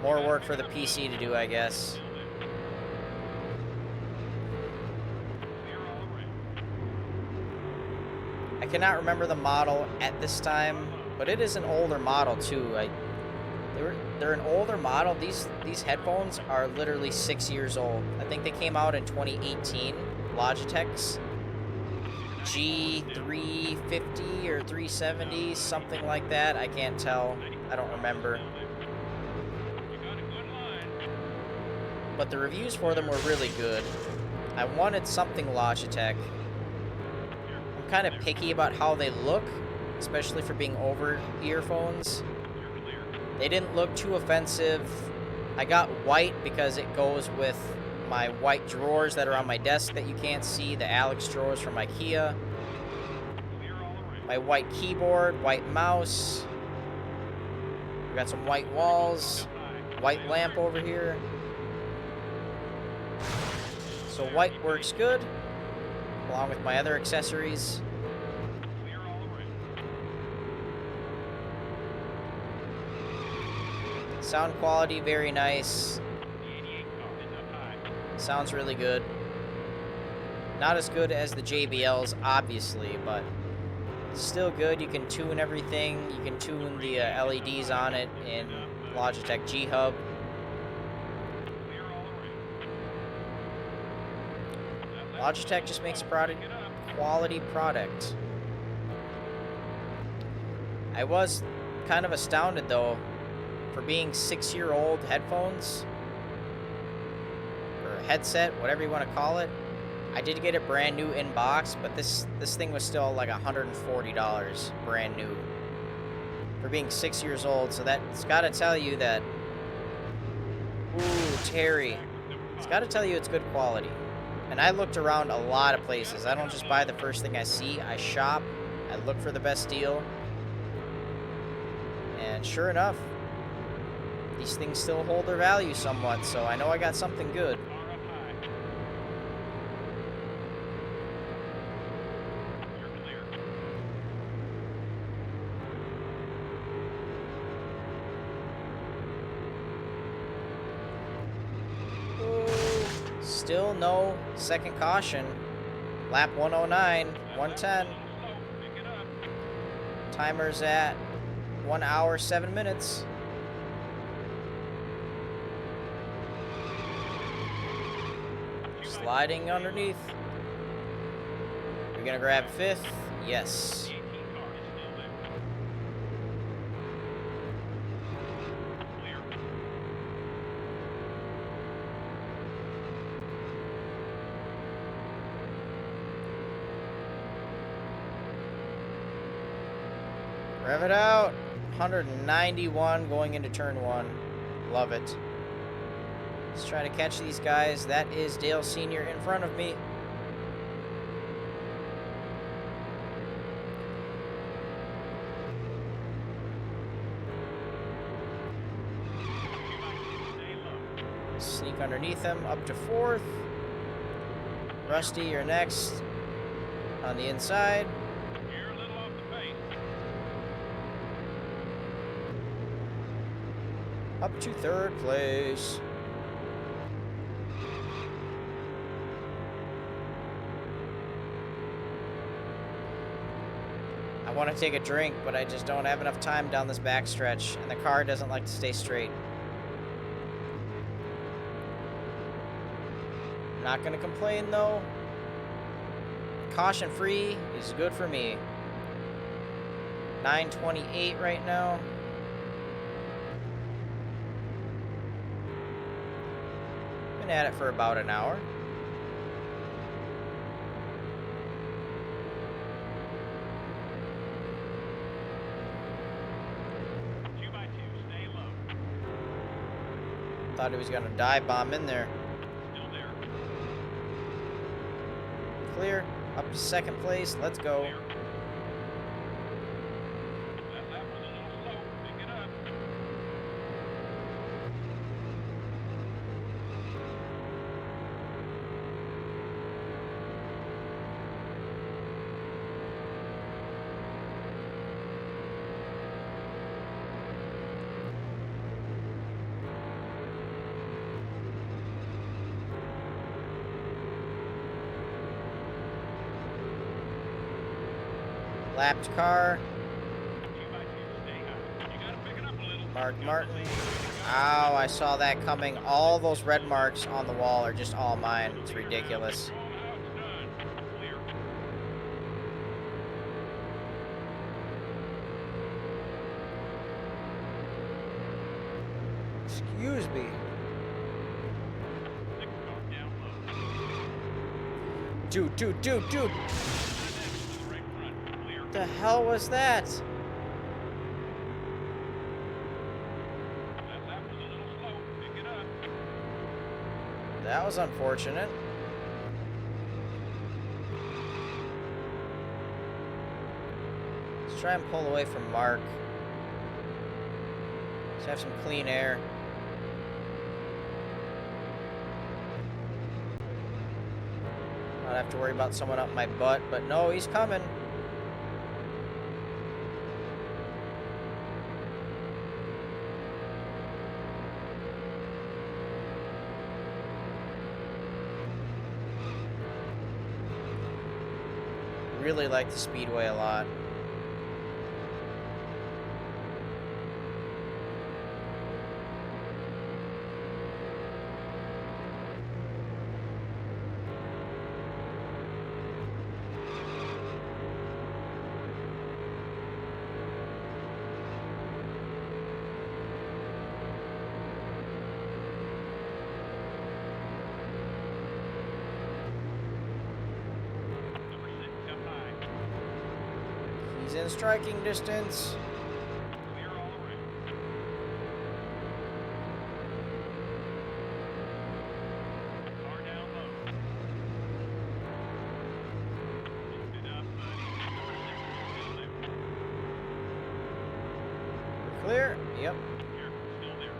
more work for the PC to do, I guess. I cannot remember the model at this time, but it is an older model too. They're an older model. These headphones are literally 6 years old. I think they came out in 2018. Logitech's G350 or 370, something like that. I can't tell. I don't remember. But the reviews for them were really good. I wanted something Logitech. I'm kind of picky about how they look, especially for being over earphones. They didn't look too offensive. I got white because it goes with my white drawers that are on my desk that you can't see, the Alex drawers from IKEA. My white keyboard, white mouse. We got some white walls, white lamp over here. So white works good, along with my other accessories. Sound quality, very nice. Sounds really good. Not as good as the JBLs, obviously, but still good. You can tune everything. You can tune the LEDs on it in Logitech G Hub. Logitech just makes a quality product. I was kind of astounded, though, for being 6-year-old headphones, or headset, whatever you want to call it. I did get it brand new in box, but this thing was still like $140 brand new for being 6 years old. So that's got to tell you that, ooh, Terry, it's got to tell you it's good quality. And I looked around a lot of places. I don't just buy the first thing I see. I shop. I look for the best deal. And sure enough, these things still hold their value somewhat, so I know I got something good. Still no second caution. Lap 109, 110. Timer's at 1 hour, 7 minutes. Sliding underneath. We're gonna grab fifth. Yes. Rev it out. 191 going into turn 1. Love it. Let's try to catch these guys. That is Dale Sr. in front of me. underneath him, up to 4th. Rusty, you're next. On the inside.
You're a little off the pace.
Up to 3rd place. I want to take a drink, but I just don't have enough time down this backstretch, and the car doesn't like to stay straight. Not going to complain, though. Caution free is good for me. 9:28 right now. Been at it for about an hour. Thought he was going to dive bomb in there.
Still there.
Clear. Up to 2nd place. Let's go.
Clear. That lap was a little slow. Pick it up.
Lapped car.
2x2, stay high. You gotta pick it up a little.
Mark Martin. Ow, I saw that coming. All those red marks on the wall are just all mine. It's ridiculous.
Now it's done. Clear.
Excuse me.
6 car down low.
Dude.
Right front. Clear.
What the hell was that?
That lap was a little slow. Pick it up.
That was unfortunate. Let's try and pull away from Mark. Let's have some clean air. Not have to worry about someone up my butt, but no, he's coming. Really like the speedway a lot.
Number 6 up high.
He's in striking distance.
Clear all around. Car down low. Lift it up, buddy. Number 6 still there.
We're clear? Yep.
Here, still there.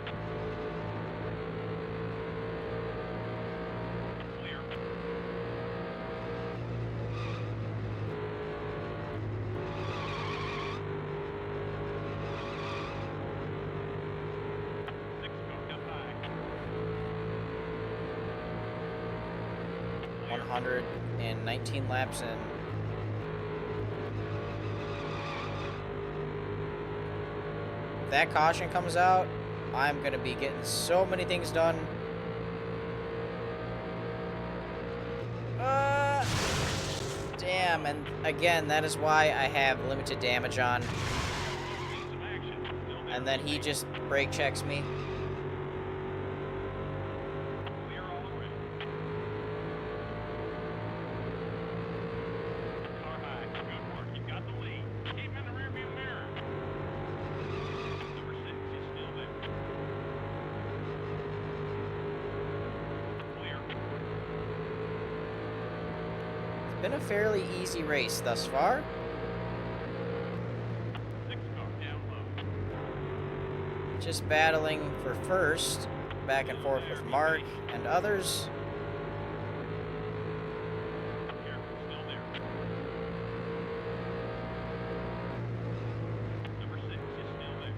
Clear. Six car up high.
119 laps in. If that caution comes out, I'm going to be getting so many things done. Damn, and again, that is why I have limited damage on.
Some action. Still there.
And then he just brake checks me.
Clear all around. Car high. Good work. You got the lead. Keep in the rearview mirror. Number 6 is still there. Clear.
It's been a fairly easy race thus far.
6 car down low.
Just battling for first. back and forth with Mark and others.
Careful, still there. Number 6 is still there.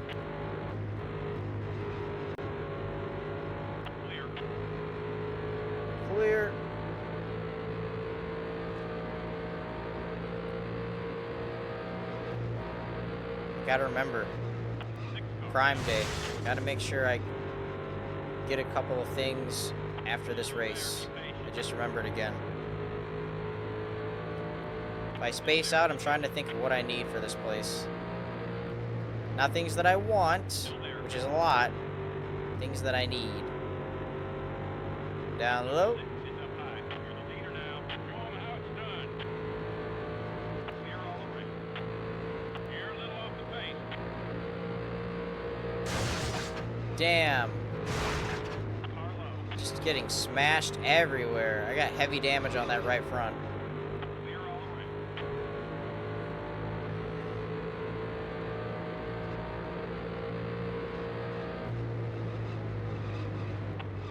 Clear.
Clear. Gotta remember,
6 car.
Prime Day. Gotta make sure I get a couple of things after this race. I just remembered again. If I space out, I'm trying to think of what I need for this place. Not things that I want, which is a lot. Things that I need. Down low.
6 is up high. You're the leader now. Show 'em how it's done. Clear all around. You're a little off the pace.
Damn.
Car low.
Just getting smashed everywhere. I got heavy damage on that right front.
Clear all around.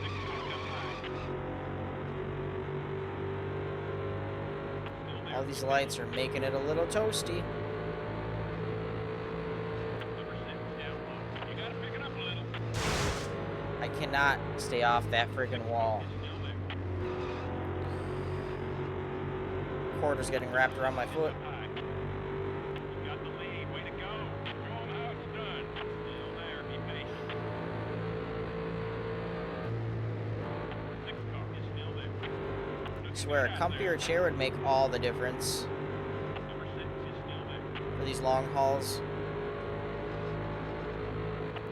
6 is up high. Still there.
All these lights are making it a little toasty.
Number 6 down low. You gotta pick it up a little.
I cannot stay off that freaking wall.
It's still there.
Quarter's getting wrapped around my foot.
Up high. You got the lead. Way to go. Show 'em how it's done. Still there. Be patient. 6 car is still there.
I swear, a comfier chair would make all the difference
Number 6 is still there.
for these long hauls.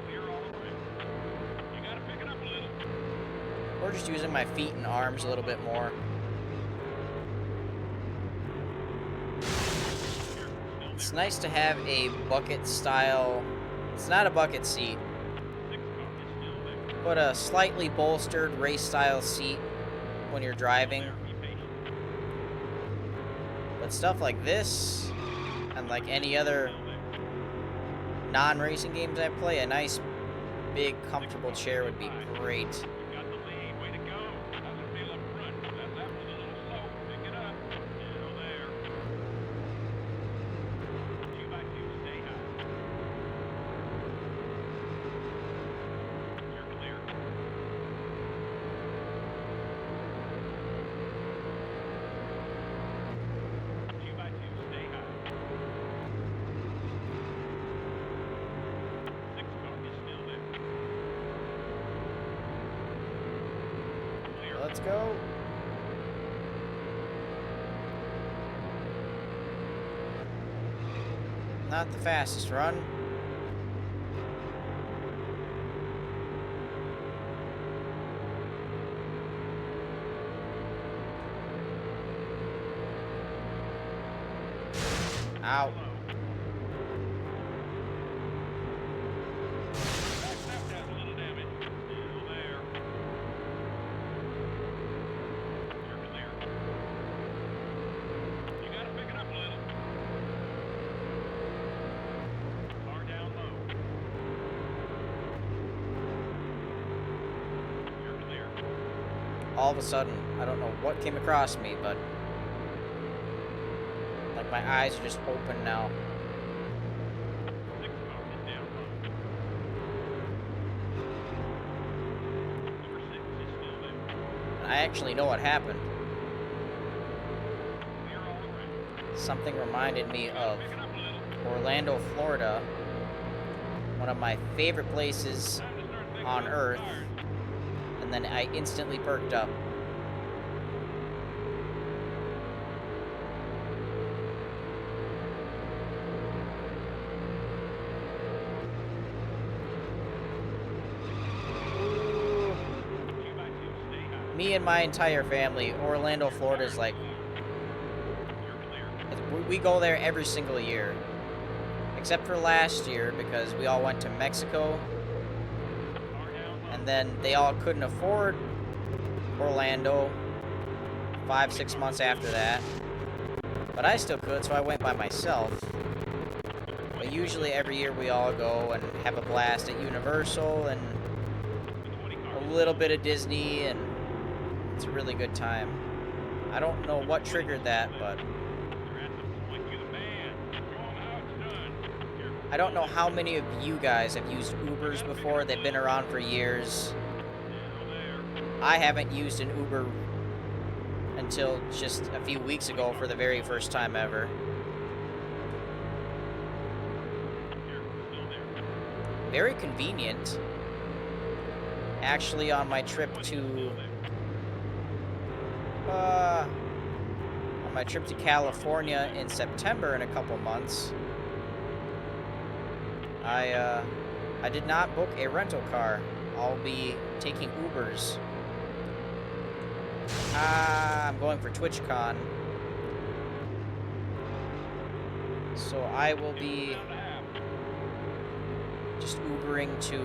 Clear all around. You gotta pick it up a little.
Or just using my feet and arms a little bit more.
Still
It's
there.
nice to have a bucket style. It's not a bucket seat,
6 car is still there.
but a slightly bolstered race style seat when you're driving.
Be patient.
But stuff like this, and like any other
Still there.
non-racing games I play, a nice, big, comfortable chair would be great.
You got the lead. Way to go. How's it feel up front? That was a little slow. Pick it up. Still there. 2 by 2. Stay high. You're clear. Two by 2. Stay high. 6 car is still there. Clear.
Let's go. Not the fastest run. Ow.
That has a little damage. Still there. You're clear. You gotta pick it up a little. Car down low. You're clear.
All of a sudden, I don't know what came across me, but like my eyes are just open now.
6 car is down low. Number 6 is still there.
And I actually know what happened.
Clear all around.
Something reminded me of
Pick it up a little.
Orlando, Florida, one of my favorite places
Time to start thinking
on
about
Earth,
tires.
and then I instantly perked up. Ooh.
2 by 2. Stay high.
Me and my entire family, Orlando, Florida is like,
You're clear.
we go there every single year. Except for last year, because we all went to Mexico,
Car down low.
and then they all couldn't afford Orlando 5-6 months after that. But I still could, so I went by myself. But usually every year we all go and have a blast at Universal and
The 20 car.
a little bit of Disney, and it's a really good time. I don't know what triggered that, but I don't know how many of you guys have used Ubers before. They've been around for years. I haven't used an Uber until just a few weeks ago for the very first time ever. Very convenient. Actually, on my trip to California in September in a couple months, I did not book a rental car. I'll be taking Ubers. I'm going for TwitchCon, so I will be just Ubering to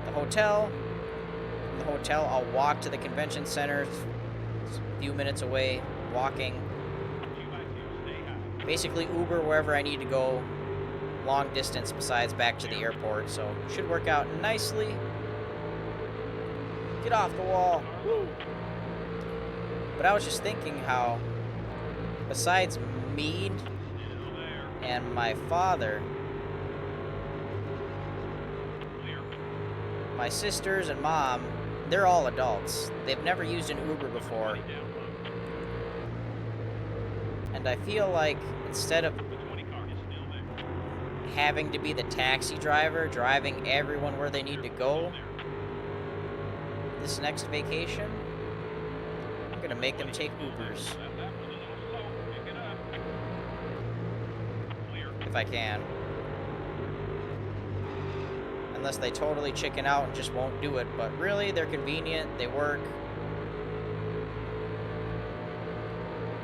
the hotel. From the hotel, I'll walk to the convention center. It's a few minutes away, walking. Basically, Uber wherever I need to go, long distance besides back to the airport. So should work out nicely. Get off the wall. Woo. But I was just thinking how, besides me and my father, my sisters and mom, they're all adults. They've never used an Uber before. And I feel like instead of having to be the taxi driver, driving everyone where they need to go, this next vacation, I'm gonna make them take Ubers. If I can. Unless they totally chicken out and just won't do it. But really, they're convenient, they work.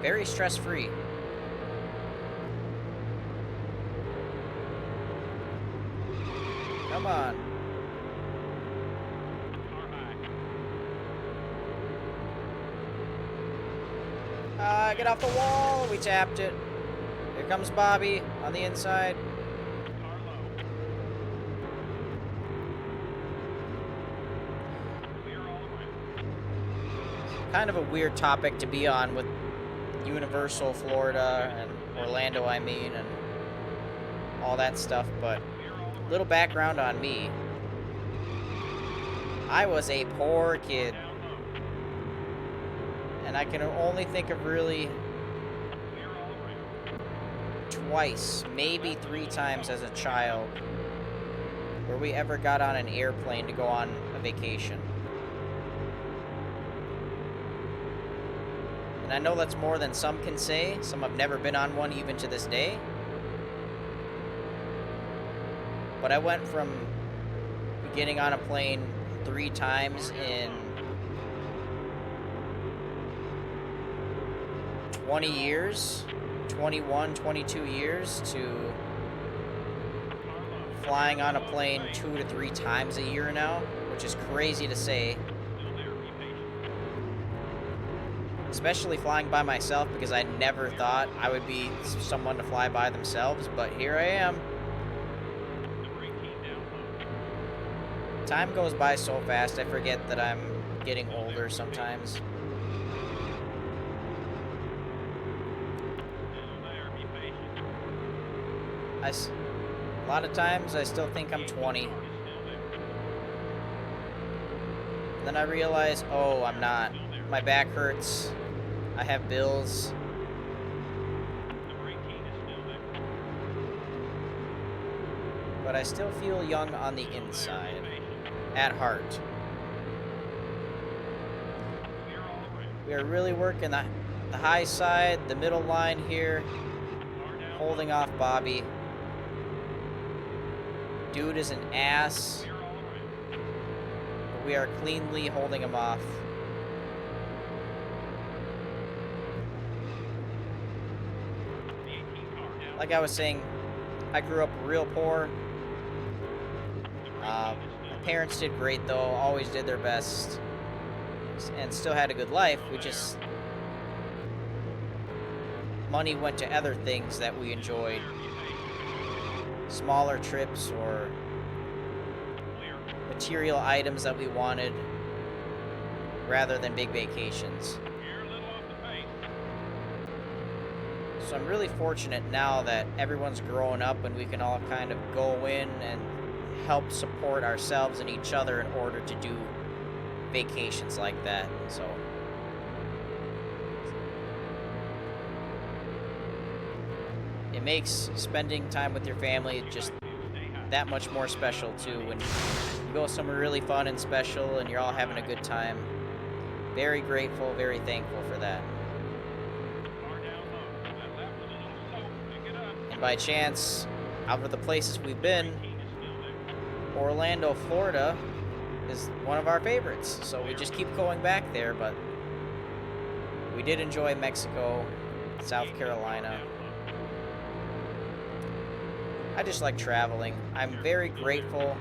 Very stress-free. Come on. Get off the wall. We tapped it. Here comes Bobby on the inside. Kind of a weird topic to be on with Universal, Florida, and Orlando, I mean, and all that stuff, but a little background on me. I was a poor kid. And I can only think of really twice, maybe 3 times as a child, where we ever got on an airplane to go on a vacation. And I know that's more than some can say. Some have never been on one even to this day. But I went from getting on a plane 3 times in 20 years, 21, 22 years, to flying on a plane 2 to 3 times a year now, which is crazy to say. Especially flying by myself, because I never thought I would be someone to fly by themselves, but here I am. Time goes by so fast, I forget that I'm getting older sometimes. A lot of times I still think I'm 20. Then I realize, oh, I'm not. My back hurts. I have bills. But I still feel young on the inside, at heart. We are really working the high side, the middle line here, holding off Bobby. Dude is an ass, but we are cleanly holding him off. Like I was saying, I grew up real poor. My parents did great though, always did their best, and still had a good life. We just, money went to other things that we enjoyed. Smaller trips or material items that we wanted rather than big vacations.
You're a little off the pace.
So I'm really fortunate now that everyone's growing up and we can all kind of go in and help support ourselves and each other in order to do vacations like that. So it makes spending time with your family just that much more special too when you go somewhere really fun and special and you're all having a good time. Very grateful, very thankful for that.
Far down low. That left was a little slow. Pick it up.
And by chance, out of the places we've been,
18 is still there.
Orlando, Florida is one of our favorites. So we just keep going back there, but we did enjoy Mexico, South Carolina. I just like traveling. I'm very grateful.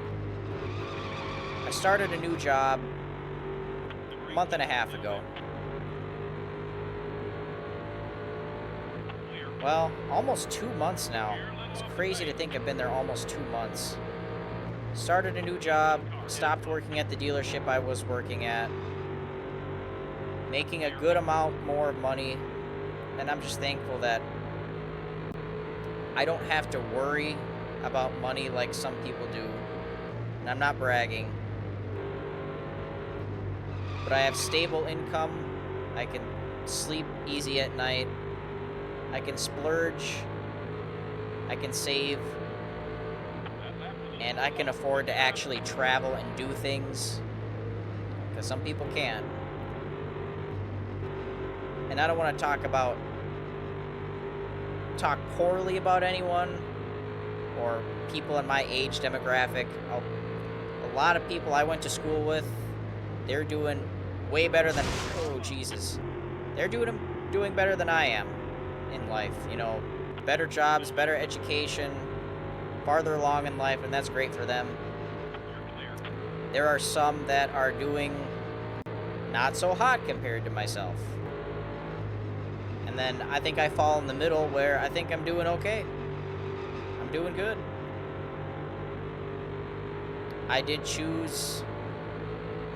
I started a new job a month and a half ago. Well, almost 2 months now. It's crazy to think I've been there almost 2 months. Started a new job, stopped working at the dealership I was working at, making a good amount more money, and I'm just thankful that I don't have to worry about money like some people do. And I'm not bragging. But I have stable income. I can sleep easy at night. I can splurge. I can save. And I can afford to actually travel and do things. Because some people can't. And I don't want to talk poorly about anyone or people in my age demographic. A lot of people I went to school with, they're doing way better than, oh Jesus, they're doing better than I am in life. You know, better jobs, better education, farther along in life, and that's great for them. There are some that are doing not so hot compared to myself. And then I think I fall in the middle where I think I'm doing okay. I'm doing good. I did choose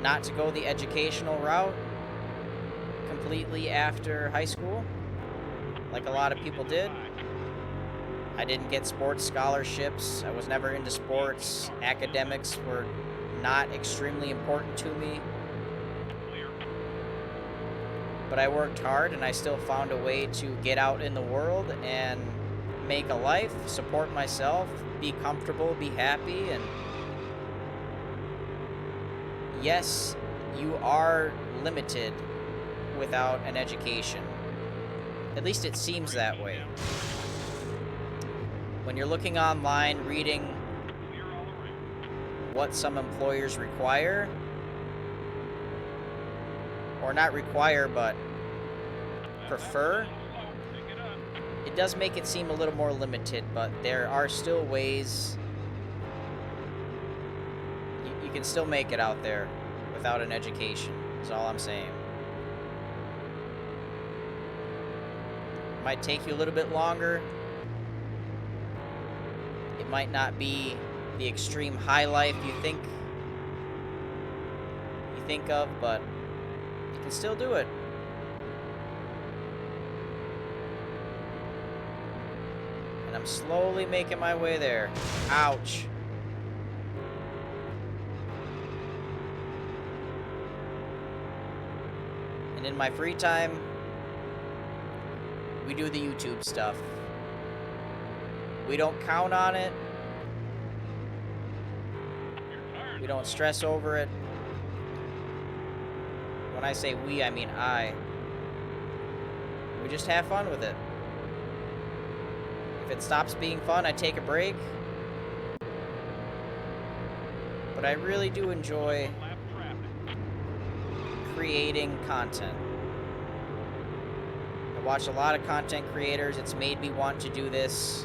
not to go the educational route completely after high school, like a lot of people did. I didn't get sports scholarships. I was never into sports. Academics were not extremely important to me. But I worked hard and I still found a way to get out in the world and make a life, support myself, be comfortable, be happy. And yes, you are limited without an education. At least it seems that way. When you're looking online, reading what some employers require, or not require, but prefer, it does make it seem a little more limited, but there are still ways you can still make it out there without an education, is all I'm saying. It might take you a little bit longer. It might not be the extreme high life you think of, but you can still do it. And I'm slowly making my way there. Ouch. And in my free time, we do the YouTube stuff. We don't count on it. We don't stress over it. When I say we, I mean I. We just have fun with it. If it stops being fun, I take a break. But I really do enjoy creating content. I watch a lot of content creators. It's made me want to do this.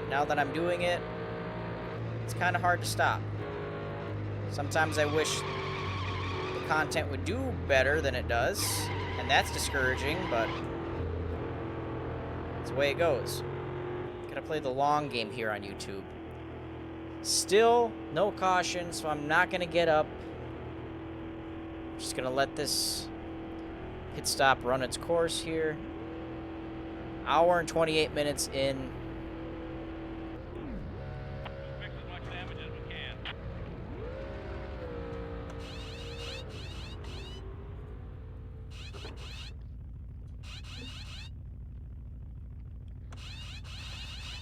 Now that I'm doing it, it's kind of hard to stop. Sometimes I wish the content would do better than it does, and that's discouraging, but it's the way it goes. Gotta play the long game here on YouTube. Still, no caution, so I'm not going to get up. Just going to let this pit stop run its course here. Hour and 28 minutes in.
Fix as much damage as we can.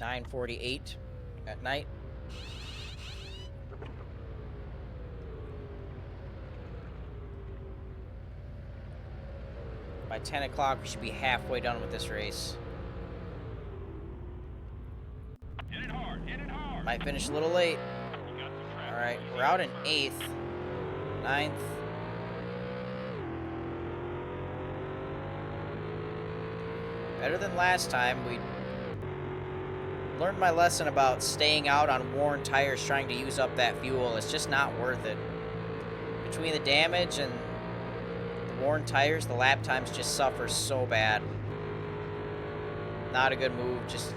(9:48) at night. By 10 o'clock, we should be halfway done with this race.
Hit it hard, hit it hard.
Might finish a little late.
You got some track.
All right, we're out in 8th, 9th. Better than last time. We learned my lesson about staying out on worn tires, trying to use up that fuel. It's just not worth it. Between the damage and the worn tires, the lap times just suffer so bad. Not a good move. Just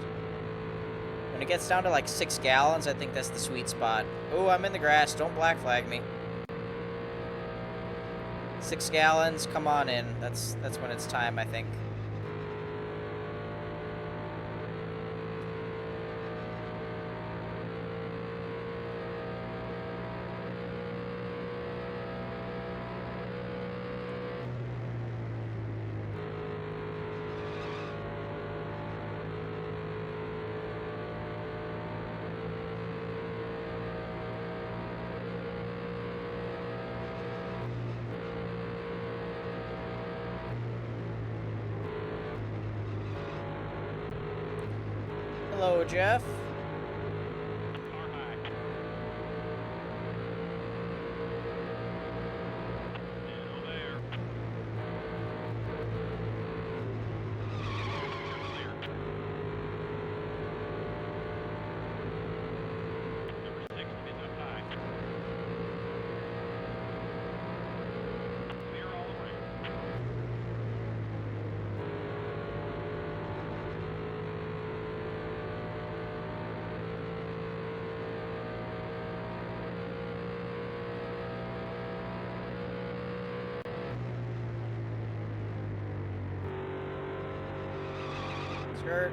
when it gets down to like 6 gallons, I think that's the sweet spot. Oh, I'm in the grass. Don't black flag me. 6 gallons, come on in. That's when it's time, I think. Hello, Jeff.
Car high. Still there. Clear. Number 6 is up high. Clear all the way.
Skirt.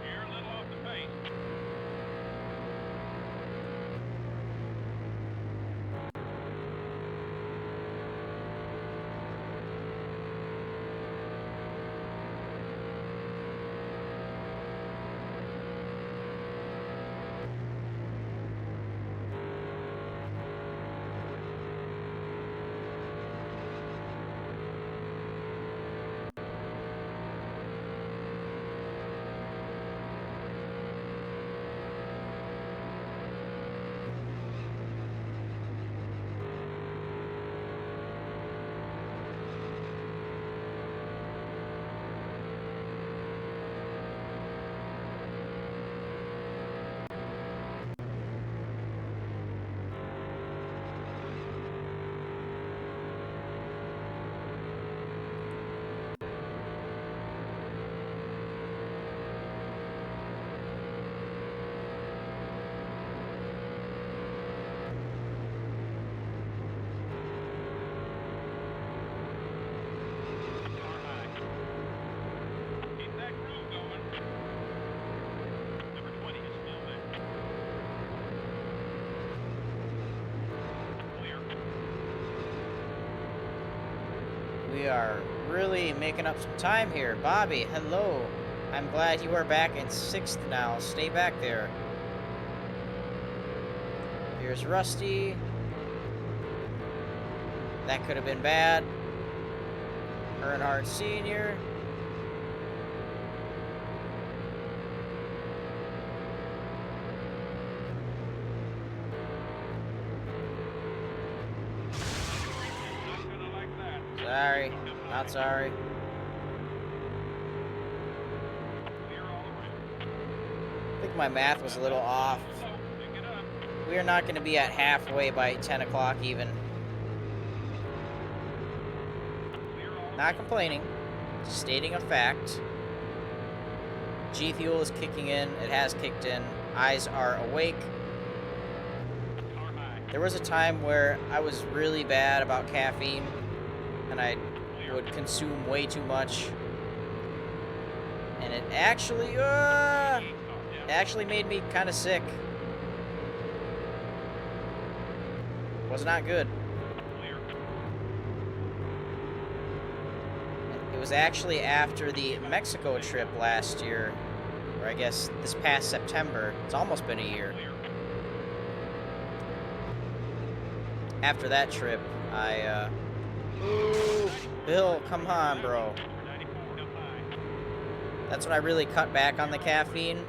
You're a little off the pace. Car high. Keep that groove going. Number 20 is still there. Clear.
We are really making up some time here. Bobby, hello. I'm glad you are back in 6th now. Stay back there. Here's Rusty. That could have been bad. Earnhardt Sr.
Not gonna like that.
Sorry. Not sorry.
Clear all the way.
I think my math was a little off.
Slow. Pick it up.
We are not going to be at halfway by 10 o'clock even.
Clear all the
Not complaining.
way.
Stating a fact. G Fuel is kicking in. It has kicked in. Eyes are awake.
Car high.
There was a time where I was really bad about caffeine, and I
Clear.
would consume way too much. And it actually made me kind of sick. Was not good.
Clear.
It was actually after the Mexico trip last year, or I guess this past September. It's almost been a year.
Clear.
After that trip, ooh, Bill, come on, bro.
94 up high.
That's when I really cut back on the caffeine,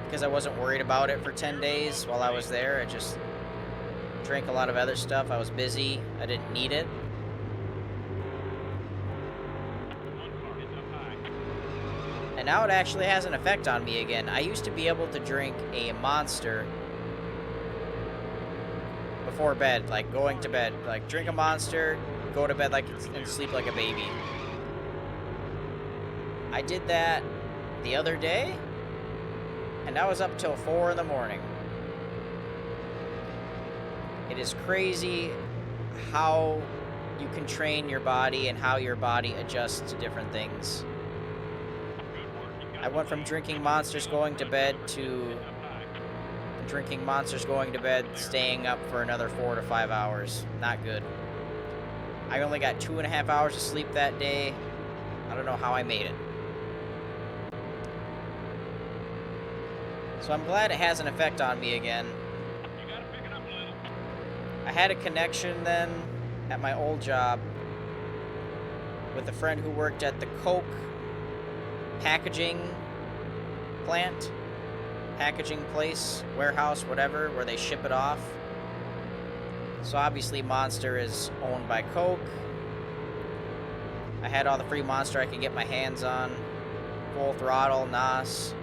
because I wasn't worried about it for 10 days while I was there. I just drank a lot of other stuff. I was busy. I didn't need it.
One car is up high.
And now it actually has an effect on me again. I used to be able to drink a Monster before bed, like going to bed. Like, drink a Monster, go to bed like and sleep like a baby. I did that the other day, and I was up till 4 in the morning. It is crazy how you can train your body and how your body adjusts to different things.
Good work. You got
I went from drinking Monsters going to bed to
up high.
drinking Monsters going to bed, staying up for another 4 to 5 hours. Not good. I only got 2.5 hours of sleep that day. I don't know how I made it. So I'm glad it has an effect on me again.
You gotta pick it up a little.
I had a connection then at my old job with a friend who worked at the Coke packaging plant, packaging place, warehouse, whatever, where they ship it off. So obviously Monster is owned by Coke. I had all the free Monster I could get my hands on. Full throttle, NOS.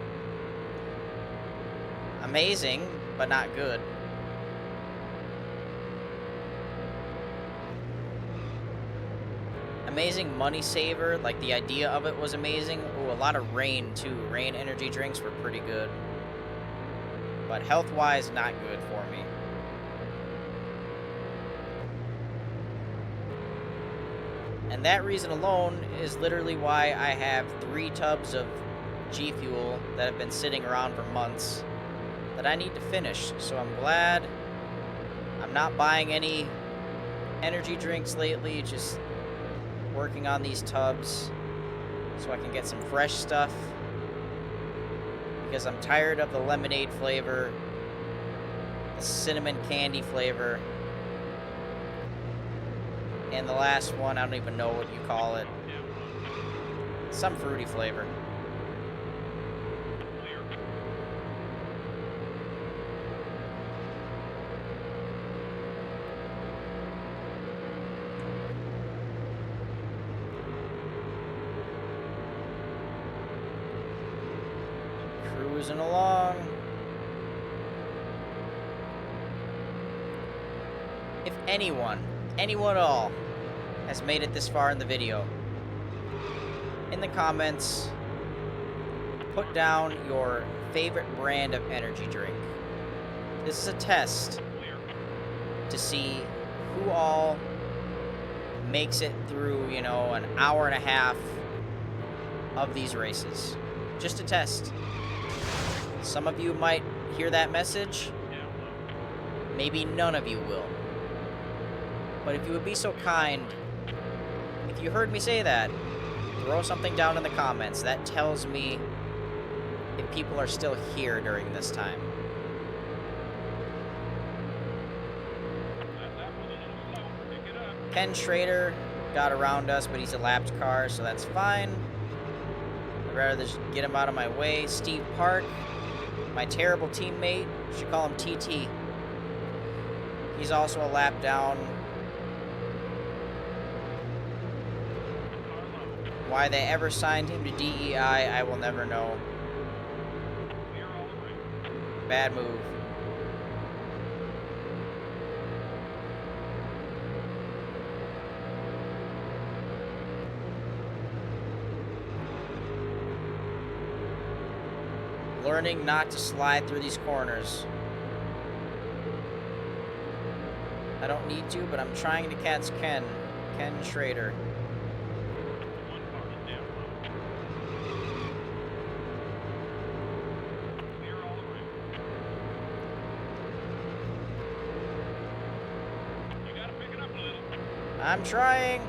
Amazing, but not good. Amazing money saver, like the idea of it was amazing. Ooh, a lot of Rain too. Rain energy drinks were pretty good. But health-wise, not good for me. And that reason alone is literally why I have 3 tubs of G Fuel that have been sitting around for months that I need to finish. So I'm glad I'm not buying any energy drinks lately, just working on these tubs so I can get some fresh stuff, because I'm tired of the lemonade flavor, the cinnamon candy flavor, and the last one, I don't even know what you call it. Some fruity flavor.
Clear.
Cruising along. If anyone at all, has made it this far in the video, in the comments, put down your favorite brand of energy drink. This is a test
Clear.
to see who all makes it through, you know, an hour and a half of these races. Just a test. Some of you might hear that message.
Down low.
Maybe none of you will. But if you would be so kind, if you heard me say that, throw something down in the comments. That tells me if people are still here during this time.
That was a little slow. Pick it up.
Ken Schrader got around us, but he's a lapped car, so that's fine. I'd rather just get him out of my way. Steve Park, my terrible teammate, should call him TT. He's also a lap down.
Car low.
Why they ever signed him to DEI, I will never know.
Clear all the way.
Bad move. learning not to slide through these corners. I don't need to, but I'm trying to catch Ken Schrader.
One car is down low. Clear all around. You gotta pick it up a little.
I'm trying.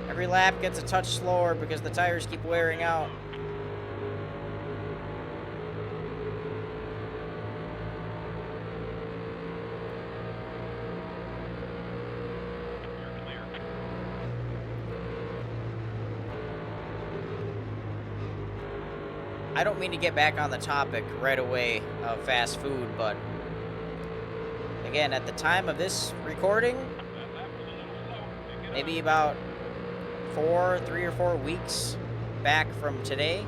Every lap gets a touch slower because the tires keep wearing out.
You're clear.
I don't mean to get back on the topic right away of fast food, but again, at the time of this recording,
That lap was a little slow. Pick it
maybe
up.
about 3 or 4 weeks back from today,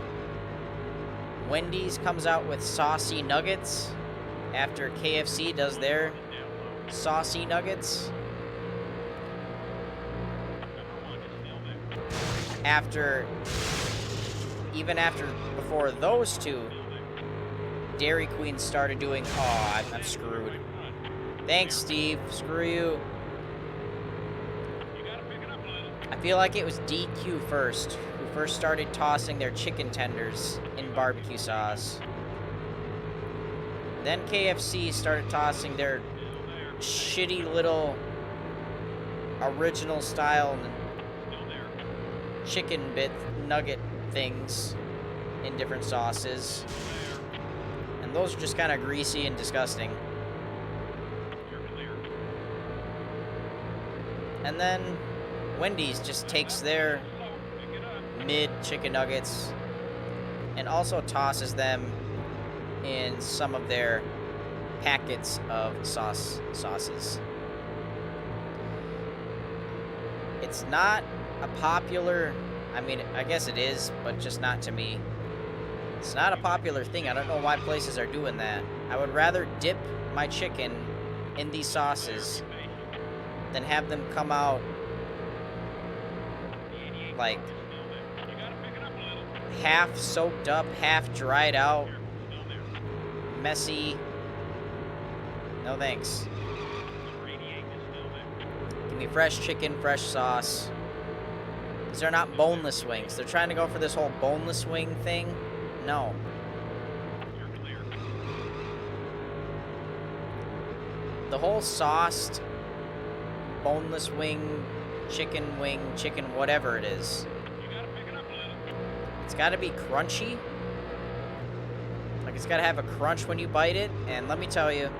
Wendy's comes out with saucy nuggets after KFC does their
Down low.
saucy nuggets.
Number one is still there.
Before those two,
Still there.
Dairy Queen started doing, oh, I'm screwed. Thanks, Steve. Screw you.
You gotta pick it up a little.
I feel like it was DQ first, who first started tossing their chicken tenders in barbecue sauce. Then KFC started tossing their
Still there.
shitty little original style
Still there.
chicken bit nugget things in different sauces.
Still there.
And those are just kind of greasy and disgusting.
You're clear.
And then Wendy's just takes their
Slow. Pick it up.
mid chicken nuggets and also tosses them in some of their packets of sauces. It's not a popular, I mean, I guess it is, but just not to me. It's not a popular thing. I don't know why places are doing that. I would rather dip my chicken in these sauces than have them come out like
You gotta pick it up a little.
half soaked up, half dried out,
Still there.
messy. No thanks.
Number 88 is still there.
Give me fresh chicken, fresh sauce. These are not boneless wings. They're trying to go for this whole boneless wing thing. No.
You're clear.
The whole sauced boneless wing, chicken, whatever it is.
You gotta pick it up a little.
It's got to be crunchy. Like, it's got to have a crunch when you bite it. And let me tell you,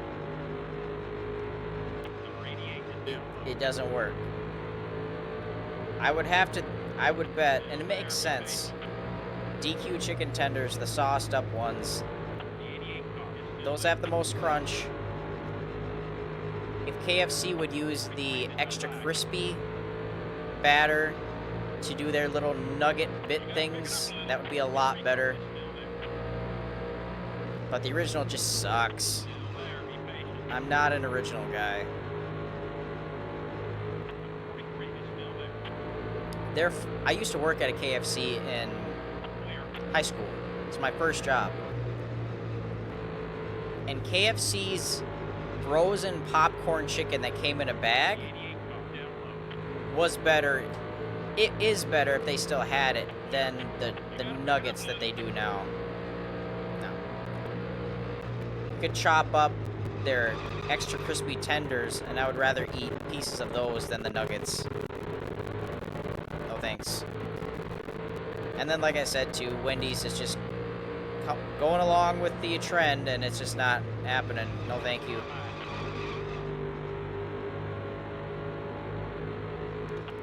Number 88 is down.
it doesn't work. I would bet, and it makes sense, DQ chicken tenders, the sauced up ones,
The 88 car is still
those have the most crunch. If KFC would use the extra crispy batter to do their little nugget bit things, that would be a lot better. But the original just sucks.
there. Be patient.
I'm not an original guy.
Number 43 is still there.
I used to work at a KFC in
Clear.
high school. It's my first job. And KFC's frozen popcorn chicken that came in a bag
88 car down low.
was better. It is better if they still had it than the nuggets that they do now. No. You could chop up their extra crispy tenders, and I would rather eat pieces of those than the nuggets. No thanks. And then, like I said, too, Wendy's is just going along with the trend, and it's just not happening. No thank you.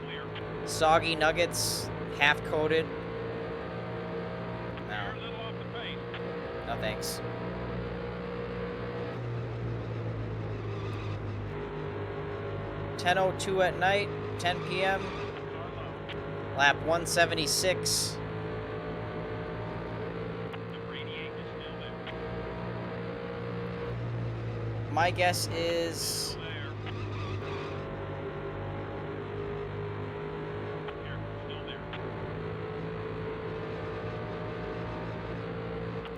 Clear.
Soggy nuggets, half coated. No,
You're a little off the pace.
no thanks. (10:02 at night, 10 p.m.
Car low.
Lap 176.
Number 88 is still there.
My guess is
Still there. Here. Still there.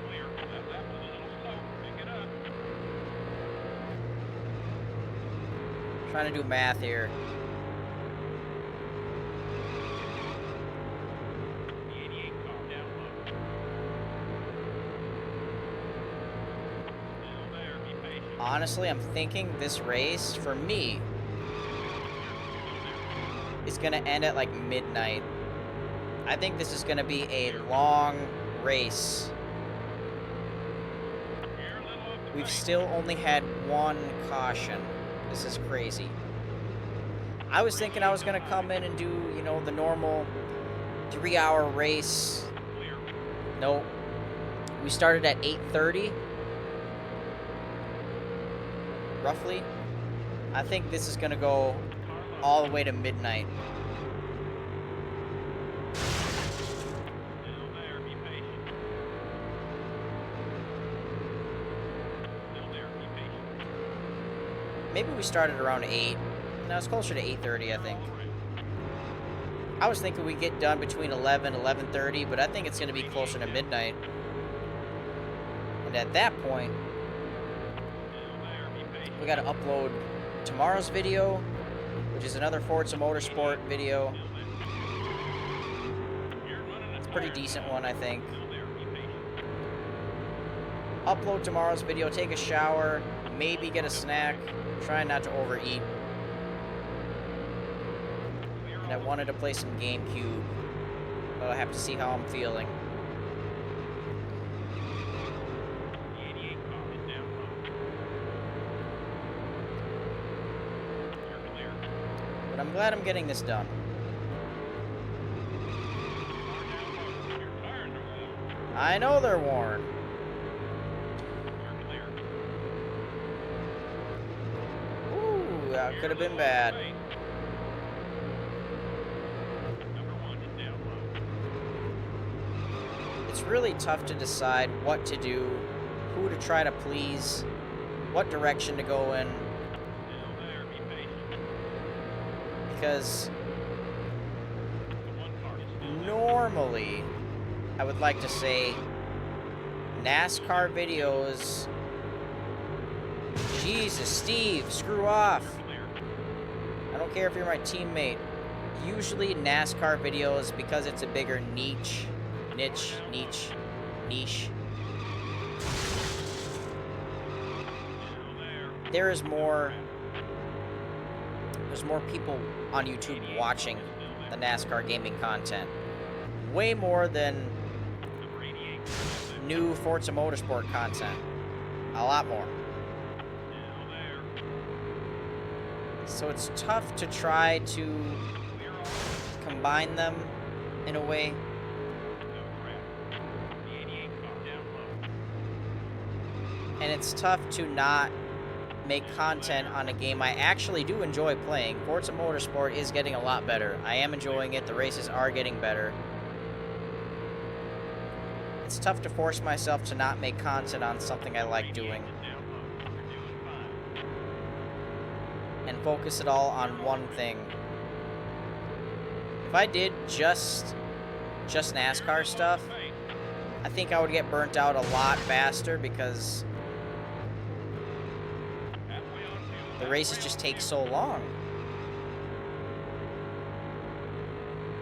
Clear. That lap
Trying to do math here.
The 88 car down low. Still there, be patient.
Honestly, I'm thinking this race, for me, is going to end at like midnight. I think this is going to be a long race.
You're a little off the
We've
pace.
still only had one caution. This is crazy. I was thinking I was going to come in and do, you know, the normal 3-hour race.
Clear.
Nope. We started at 8:30. Roughly. I think this is going to go
Car low.
all the way to midnight.
Still there, be patient. Still there, be patient.
Maybe we started around 8. No, it's closer to 8:30, I think. I was thinking we'd get done between 11, 11:30, but I think it's going to be closer to midnight. And at that point,
Still there, be patient.
we got to upload tomorrow's video, which is another Forza Motorsport video.
Still there. You're running
It's a pretty decent one, I think.
Still there, be patient.
Upload tomorrow's video, take a shower, maybe get a snack, try not to overeat. And I wanted to play some GameCube, but I'll have to see how I'm feeling.
The 88 car is down low. You're clear.
But I'm glad I'm getting this done.
Car down low. Your tires are warm.
I know they're worn.
You're clear.
Ooh, that could have been
You're
bad.
late. Number 1 is down low.
It's really tough to decide what to do, who to try to please, what direction to go in,
Still there, be patient.
because
The 1 car is still there.
normally I would like to say NASCAR videos. Jesus, Steve, screw off.
Clear.
I don't care if you're my teammate. Usually NASCAR videos, because it's a bigger niche.
Still there.
There's more people on YouTube watching the NASCAR gaming content. Way more than
Number 88 is still there.
new Forza Motorsport content. A lot more.
Still there.
So it's tough to try to
Clear off.
combine them in a way.
No crash. The 88 car down low.
And it's tough to not make content on a game I actually do enjoy playing. Forza Motorsport is getting a lot better. I am enjoying it. The races are getting better. It's tough to force myself to not make content on something I like doing and focus it all on one thing. If I did just NASCAR stuff, I think I would get burnt out a lot faster because the races just take so long.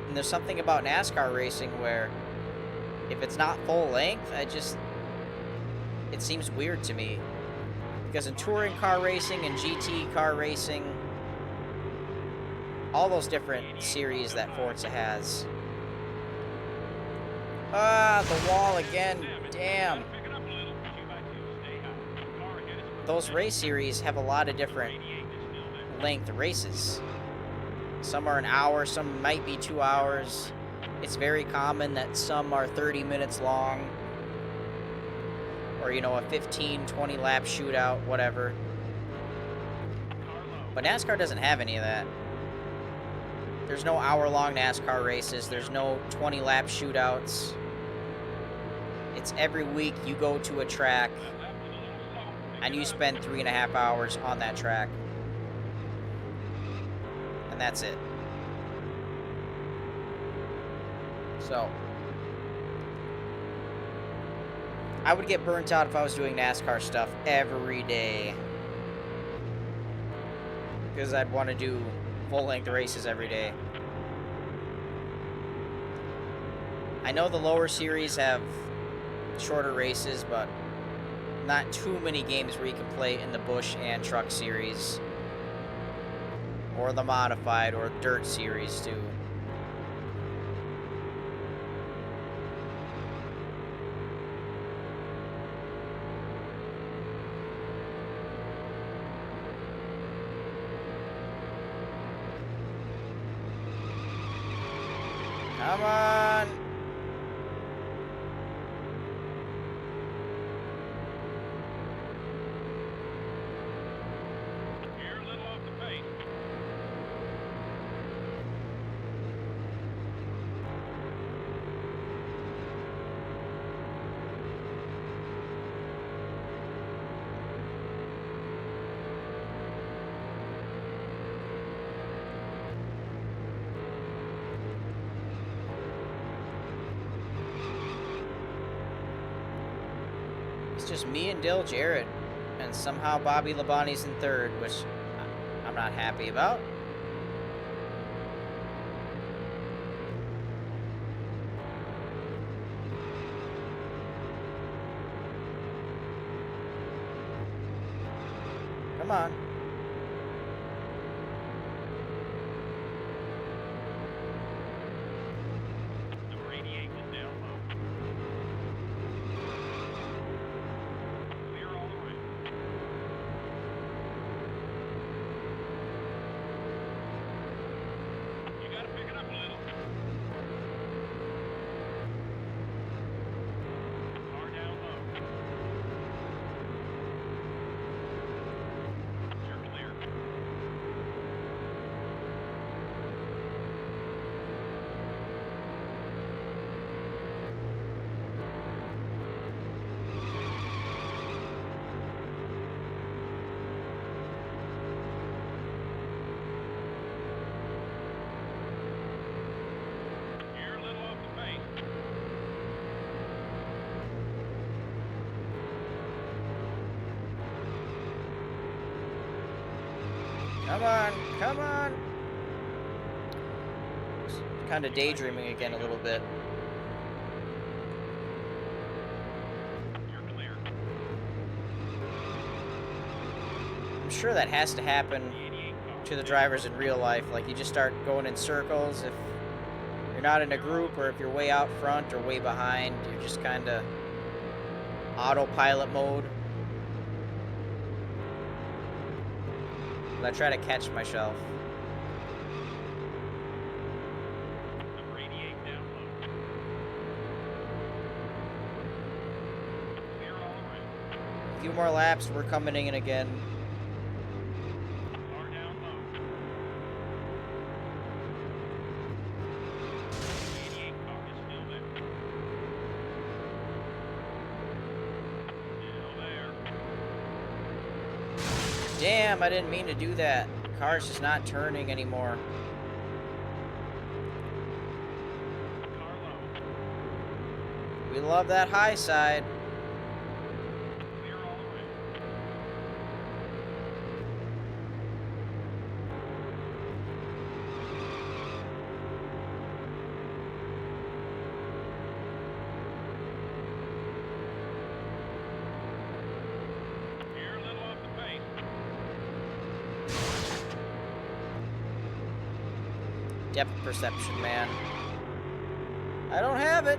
And there's something about NASCAR racing where if it's not full length, it seems weird to me. Because in touring car racing and GT car racing, all those different series that Forza has. Ah, the wall again. Damn. Those race series have a lot of different length races. Some are an hour, some might be 2 hours. It's very common that some are 30 minutes long. Or, you know, a 15, 20 lap shootout, whatever. But NASCAR doesn't have any of that. There's no hour-long NASCAR races. There's no 20 lap shootouts. It's every week you go to a track and you spend 3.5 hours on that track. And that's it. So, I would get burnt out if I was doing NASCAR stuff every day. because I'd want to do full-length races every day. I know the lower series have shorter races, but not too many games where you can play in the Busch and Truck series, or the Modified, or Dirt series too. Come on!
You're a little off the pace.
It's just me and Dale Jarrett, and somehow Bobby Labonte's in third, which I'm not happy about. Come on.
Number 88 is down low. Clear all the way. You gotta pick it up a little. Car down low. You're clear. You're a little off the pace.
Come on, come on. Kind of daydreaming again a little bit.
You're clear.
I'm sure that has to happen
The 88 car.
to the drivers in real life. Like, you just start going in circles. If you're not in a group, or if you're way out front or way behind, you're just kind of autopilot mode. But I try to catch myself.
Number 88 down low. Clear all the way.
A few more laps, we're coming in again.
Car down low. The 88 car is still there. Still there.
Damn, I didn't mean to do that. The car's just not turning anymore.
Car low.
We love that high side.
Clear all the way. You're a little off the pace.
Depth perception, man. I don't have it.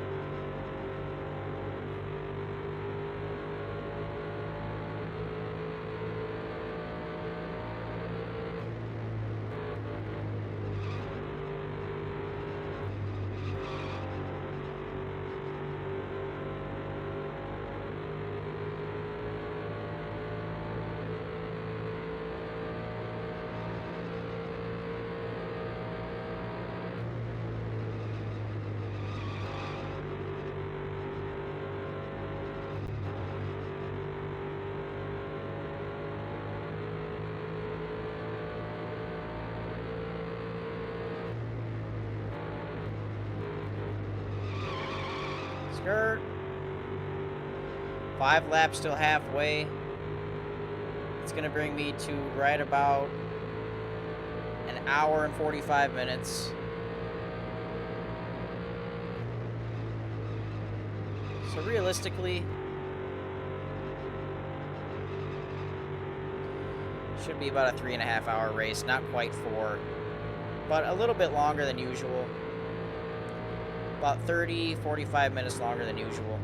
Skirt. 5 laps till halfway. It's gonna bring me to right about an hour and 45 minutes. So realistically, should be about a 3.5 hour race. Not quite 4, but a little bit longer than usual. About 30, 45 minutes longer than usual.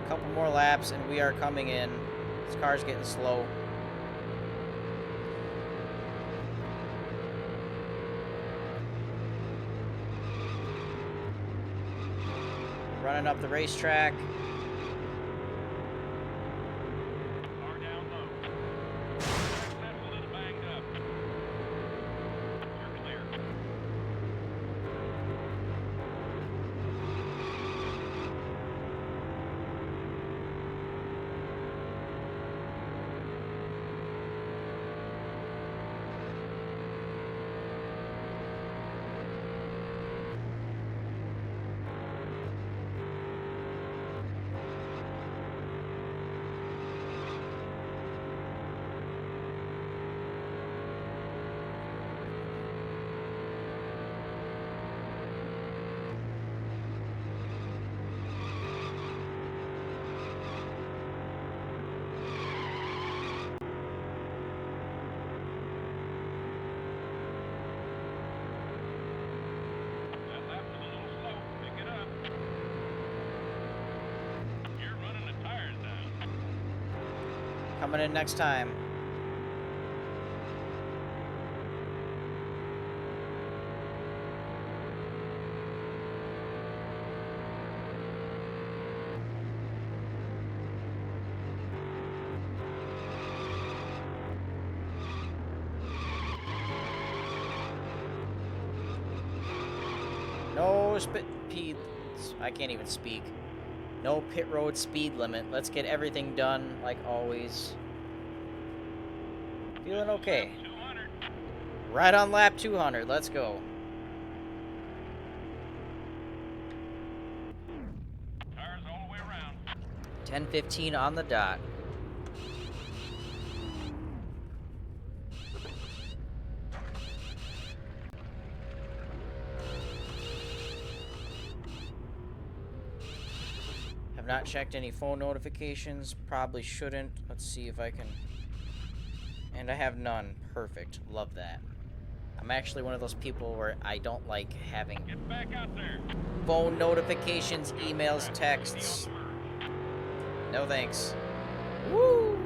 A couple more laps and we are coming in. This car's getting slow. Running up the racetrack.
Car down low. That's a little banged up. You're clear. That lap was a little slow. Pick it up. You're running the tires down.
Coming in next time. No speed. I can't even speak. No pit road speed limit. Let's get everything done like always. Feeling okay.
200.
Right on lap 200. Let's go.
Tires all the way around.
10:15 on the dot. Have not checked any phone notifications. Probably shouldn't. Let's see if I can. And I have none. Perfect. Love that. I'm actually one of those people where I don't like having
Get back out there.
phone notifications, emails, texts. No thanks. Woo!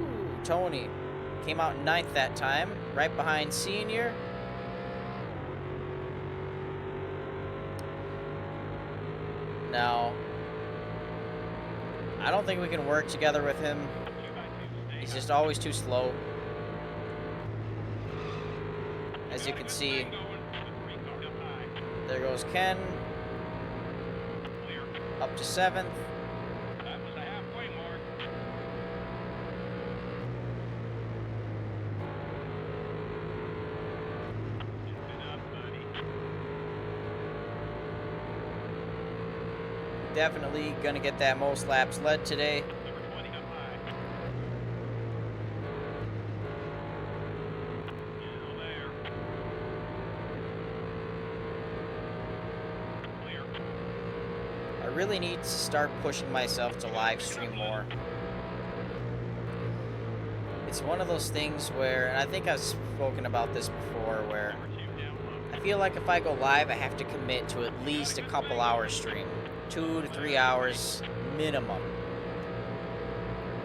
Tony came out 9th that time, right behind Senior. Now, I don't think we can work together with him. He's just always too slow. As you can see, there goes Ken. Up to 7th.
That was a halfway mark. Listen up, buddy.
Definitely gonna get that most laps led today.
Number 20 up high. Still there. Clear.
I really need to start pushing myself to live stream more. It's one of those things where, and I think I've spoken about this before, where
Number 2 down low.
I feel like if I go live, I have to commit to at least a couple hours stream. 2 to 3 hours minimum.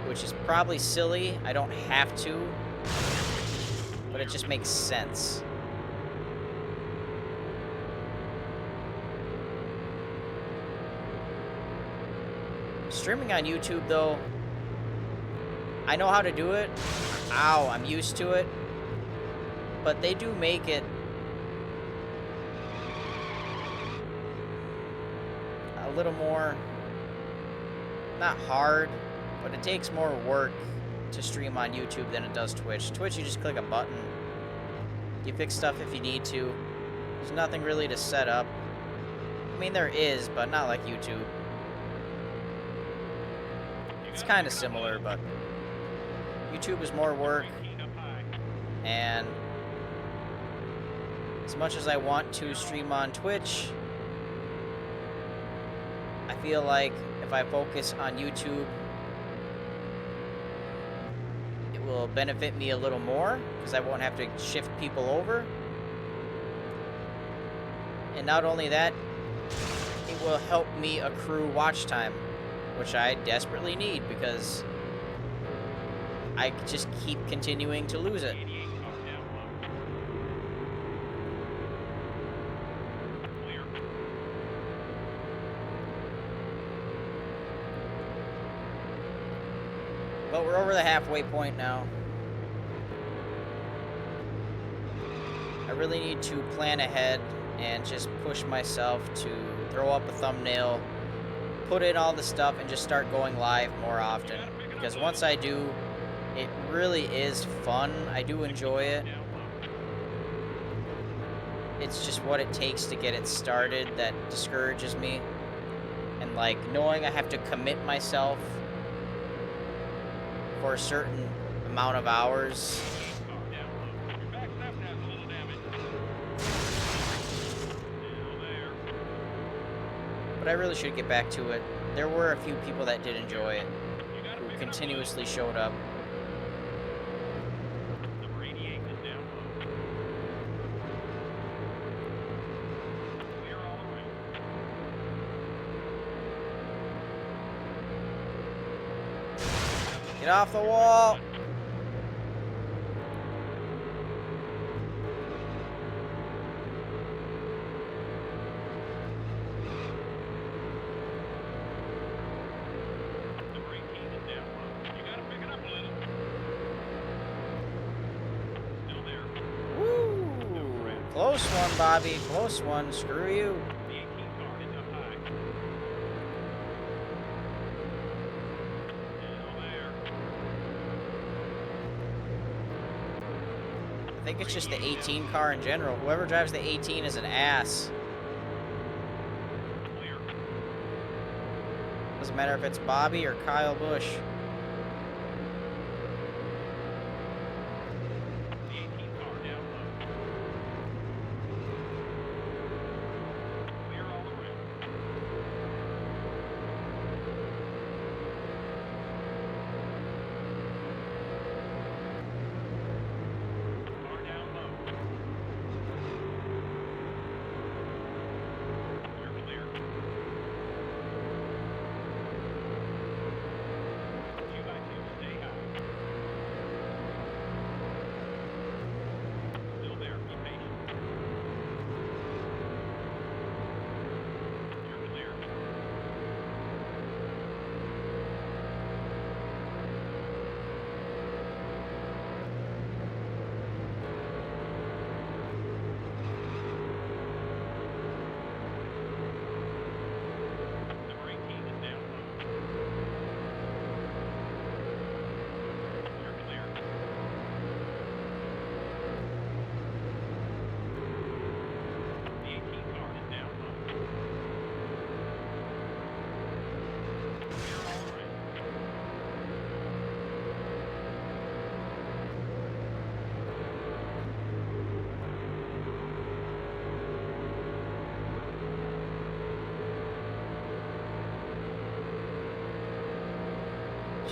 Which is probably silly. I don't have to. But it just makes sense. Streaming on YouTube, though, I know how to do it. Ow, I'm used to it. But they do make it a little more, not hard, but it takes more work to stream on YouTube than it does Twitch. Twitch, you just click a button. You pick stuff if you need to. There's nothing really to set up. I mean, there is, but not like YouTube. It's kind of similar, but YouTube is more work, and as much as I want to stream on Twitch, I feel like if I focus on YouTube, it will benefit me a little more because I won't have to shift people over. And not only that, it will help me accrue watch time, which I desperately need because I just keep continuing to lose it. But we're over the halfway point now. I really need to plan ahead and just push myself to throw up a thumbnail, put in all the stuff, and just start going live more often. Because once I do, it really is fun. I do enjoy it. It's just what it takes to get it started that discourages me. And like knowing I have to commit myself for a certain amount of hours. But I really should get back to it. There were a few people that did enjoy it, who continuously showed up. Get off the wall! Close one, Bobby. Close one. Screw you. I think it's just the 18 car in general. Whoever drives the 18 is an ass. Doesn't matter if it's Bobby or Kyle Busch.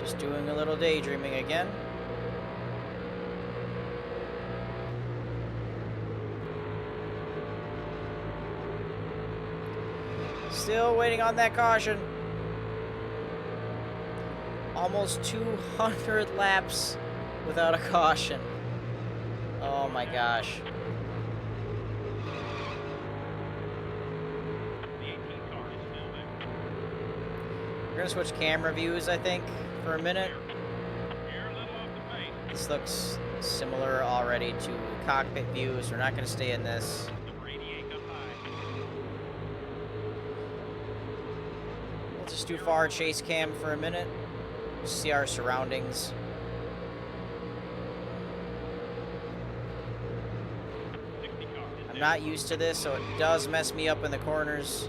Just doing a little daydreaming again. Still waiting on that caution. Almost 200 laps without a caution. Oh my gosh. We're gonna switch camera views, I think, for a minute. This looks similar already to cockpit views. We're not gonna stay in this. We'll just do forward chase cam for a minute. See our surroundings. I'm not used to this, so it does mess me up in the corners.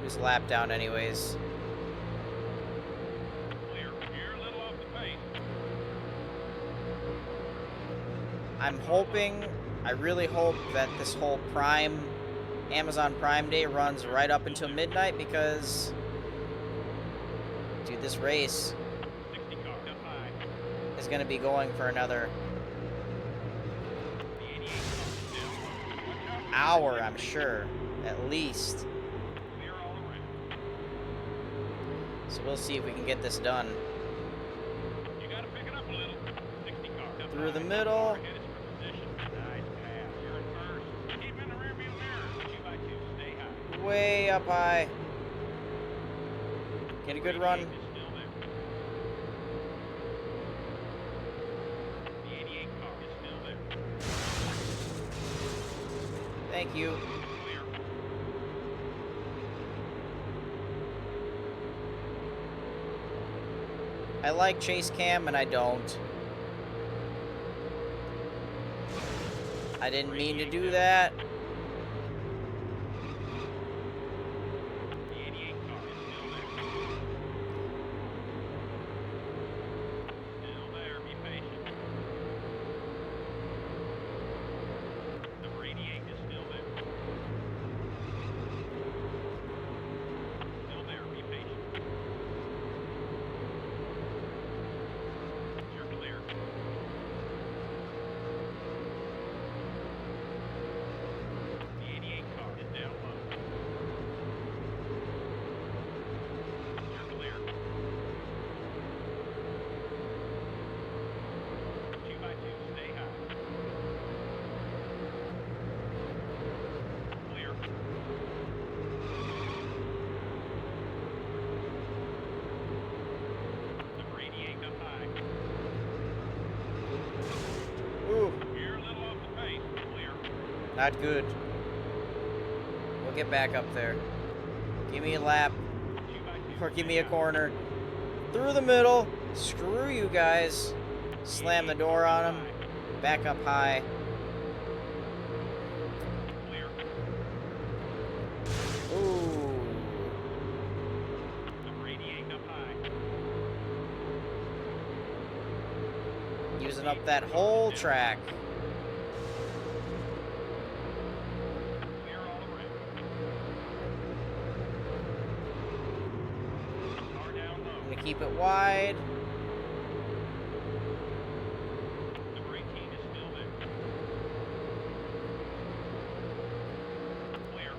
Just lap down anyways. I'm hoping, I really hope that this whole Amazon Prime Day runs right up until midnight because, dude, this race
60 car, up high.
is going to be going for another
The 88 car, down low. Watch out.
hour, I'm sure, at least.
Clear all around.
So we'll see if we can get this done.
You gotta pick it up a little. 60 car, up
Through the
high.
middle.
Head is for position. Nice pass. You're in first. Keep in the rearview mirror. 2x2, stay high.
Way up high. Get a good run.
Is still there. The 88 car is still there.
Thank you.
Clear.
I like chase cam and I don't. I didn't mean to do that.
The 88 car is still there. Still there. Be patient. Number 88 is still there. Still there. Be patient. You're clear. The 88 car is down low. You're clear. 2x2, stay high. Clear. Number 88 up high.
Ooh,
You're a little off the pace. Clear.
not good. We'll get back up there. Give me a lap
2x2.
or give me a corner. Through the middle. Screw you guys. Slam the door on them. Back up high.
Clear.
Ooh.
Number 88 up high.
Using up that whole track.
Clear all around. Car down low.
I'm gonna keep it wide.
Number 18 is still there. Clear.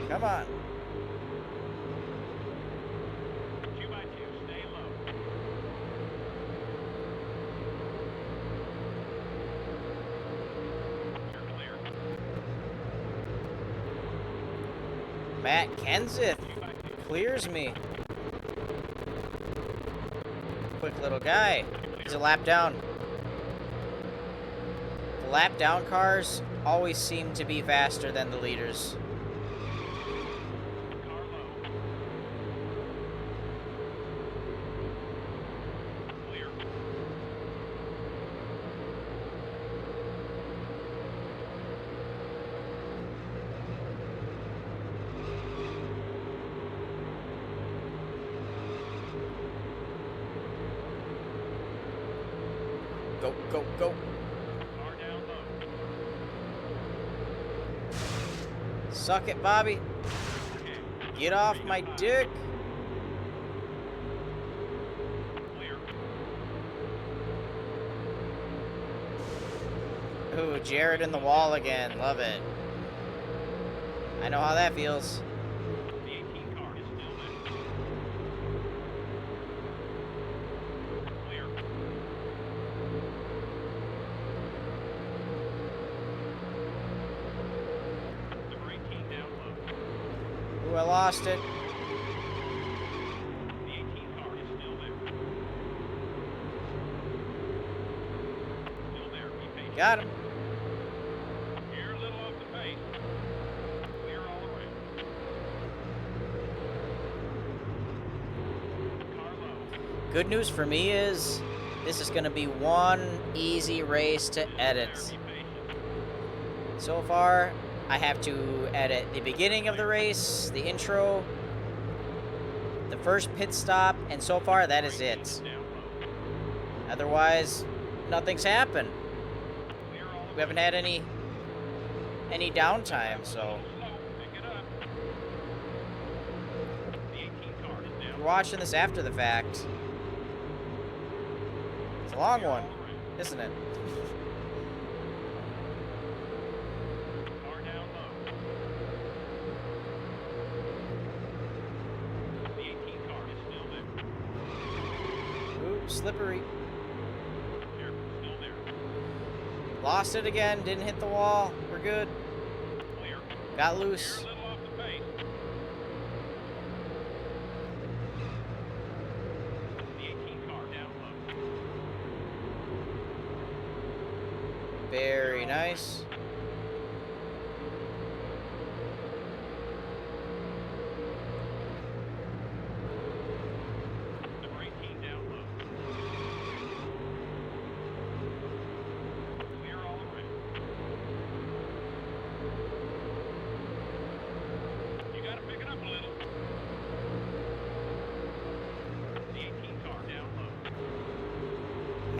Come on.
2x2, stay low. You're clear.
Matt Kenseth
2x2.
clears me. Quick little guy. He's a lap down. The lap down cars always seem to be faster than the leaders.
Car low. Clear.
Go, go, go.
Car down low.
Suck it, Bobby.
Okay.
Get off my dick.
Clear.
Ooh, Jared in the wall again. Love it. I know how that feels.
The 18 car is still there. Clear. Number 18 down low.
Ooh, I lost it.
The 18 car is still there. Still there. Be patient.
Got him.
You're a little off the pace. Clear all around. Car low.
Good news for me is this is going to be one easy race to edit.
Be patient.
So far, I have to edit the beginning of the race, the intro, the first pit stop, and so far that is it.
Down low.
Otherwise, nothing's happened.
Clear all the
We haven't had any downtime, so
slow. Pick it up. The 18 car is
if
down.
you're watching this after the fact, it's a long one, isn't it?
Car down low. The 18 car is still there.
Ooh, slippery.
Here, still there.
Lost it again, didn't hit the wall. We're good.
Clear.
Got
You're
loose.
a little off the pace. The 18 car down low.
Very nice.
Number 18 down low. Clear all around. You gotta pick it up a little. The 18 car down low.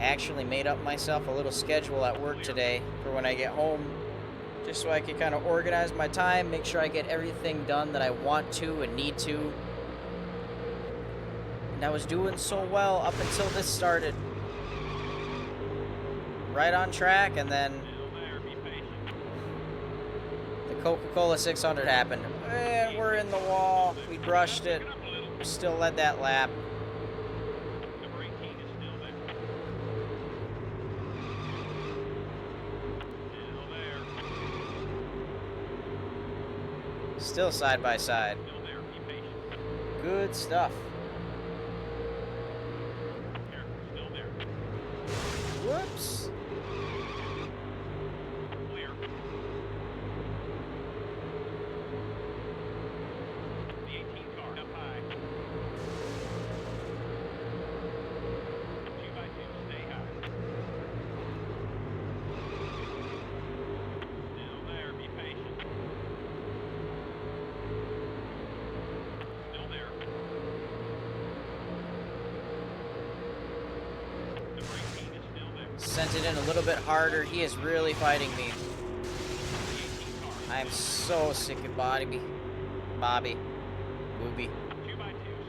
I actually made up myself a little schedule at work today for when I get home, just so I could kind of organize my time, make sure I get everything done that I want to and need to. And I was doing so well up until this started. Right on track, and then
Still there, be patient.
the Coca-Cola 600 happened. And we're in the wall. We brushed it.
Pick it up a little.
Still led that lap.
Number 18 is still there. Still there.
Still side by side.
Still there, be patient.
Good stuff.
Here, still there.
Whoops.
Clear. The 18 car up high. 2x2, stay high. Still there, be patient. Still there. Number 18 is still there.
Sent it in a little bit harder. He is really fighting me.
The 18 car.
I am so sick of Bobby. Bobby. Booby.
2x2,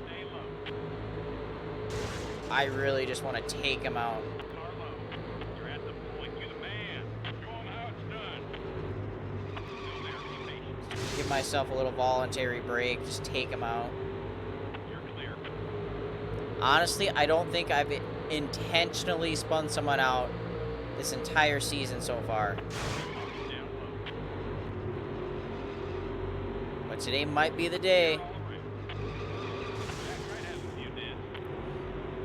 stay low.
I really just want to take him out.
Car low. You're at the point. You're the man. Show 'em how it's done. Still there. Be patient.
Give myself a little voluntary break. Just take him out.
You're clear.
Honestly, I don't think I've intentionally spun someone out this entire season so far.
Down low.
But today might be the day.
All around. Back right at you, Dan.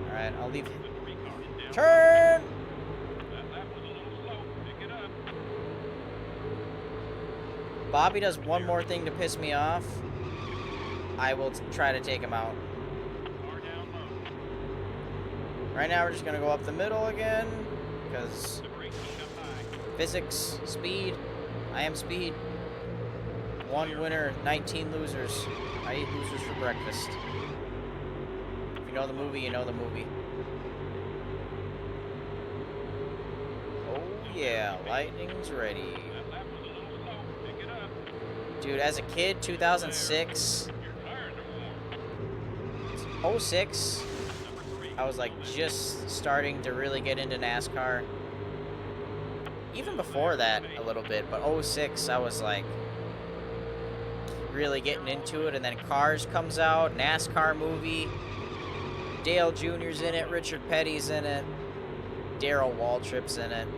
Alright, I'll leave.
The 3 car is down.
Turn!
That lap was a little slow. Pick it up.
Bobby does one more thing to piss me off. I will try to take him out.
Car down low.
Right now, we're just going to go up the middle again. Because
Number 18 up high.
physics, speed. I am speed. 1 winner, 19 losers. I eat losers for breakfast. If you know the movie, you know the movie. Oh yeah, lightning's ready.
That lap was a little slow. Pick it up.
Dude, as a kid, 2006,
Your tires are warm.
06,
Number 3.
I was like just starting to really get into NASCAR. Even before that, a little bit, but 06, I was like really getting into it. And then Cars comes out, NASCAR movie. Dale Jr.'s in it, Richard Petty's in it, Darrell Waltrip's in it.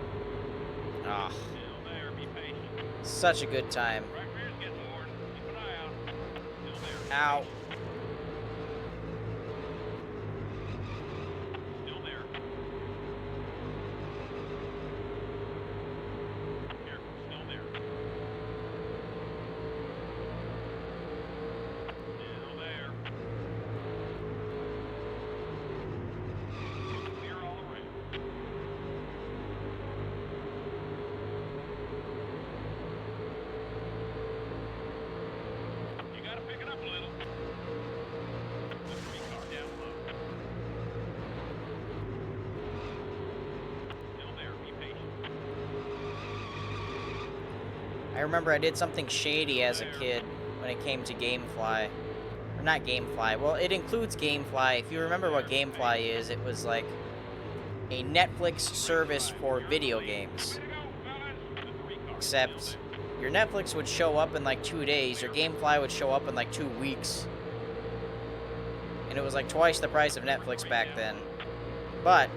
Ah,
Still there. Be patient.
such a good time.
Right rear's getting worn. Keep an eye out. Still there. Be
Ow.
patient. Still there. Here. Still there. Still there. Clear all around. You gotta pick it up a little.
remember I did something shady as a kid when it came to GameFly. Or not GameFly. Well, it includes GameFly. If you remember what GameFly is, it was like a Netflix service for video games. Except your Netflix would show up in like 2 days, your GameFly would show up in like 2 weeks. And it was like twice the price of Netflix back then. But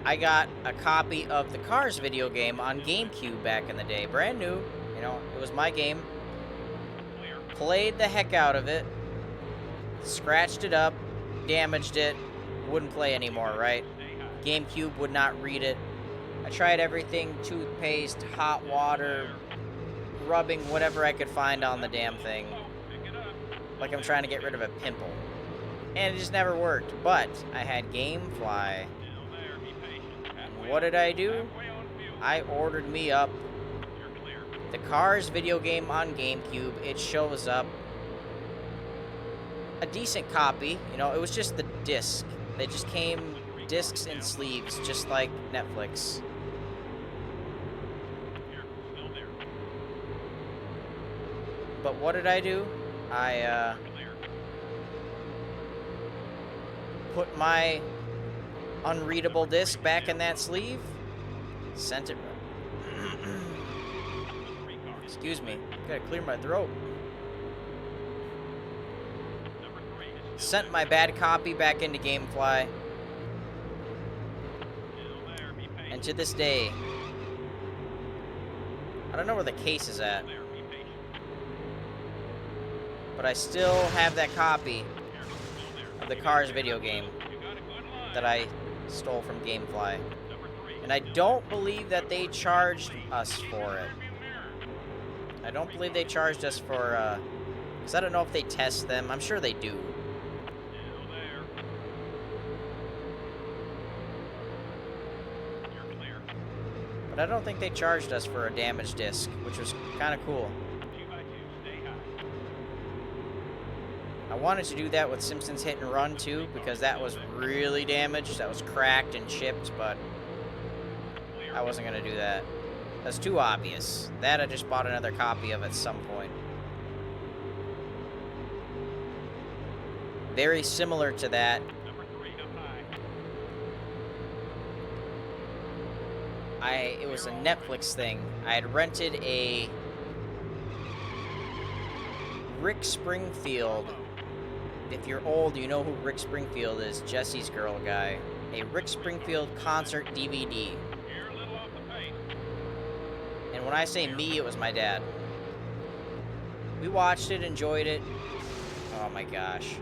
I got a copy of the Cars video game on GameCube back in the day. Brand new. You know, it was my game. Played the heck out of it. Scratched it up. Damaged it. Wouldn't play anymore, right? GameCube would not read it. I tried everything. Toothpaste, hot water, rubbing whatever I could find on the damn thing. Like I'm trying to get rid of a pimple. And it just never worked. But I had GameFly. What did I do? I ordered me up the Cars video game on GameCube. It shows up. A decent copy. You know, it was just the disc. They just came discs and sleeves, just like Netflix. But what did I do? I put my unreadable disc back in that sleeve. Sent it. Excuse me. Gotta clear my throat. Sent my bad copy back into GameFly. And to this day, I don't know where the case is at, but I still have that copy of the Cars video game that I stole from GameFly. And I don't believe that they charged us for it. I don't believe they charged us for, because I don't know if they test them. I'm sure they do. But I don't think they charged us for a damaged disc, which was kind of cool. I wanted to do that with Simpsons Hit and Run too, because that was really damaged. That was cracked and chipped, but I wasn't going to do that. That's too obvious. That I just bought another copy of at some point. Very similar to that. It was a Netflix thing. I had rented a Rick Springfield. If you're old, you know who Rick Springfield is. Jesse's Girl guy. A Rick Springfield concert DVD. And when I say me, it was my dad. We watched it, enjoyed it. Oh my gosh.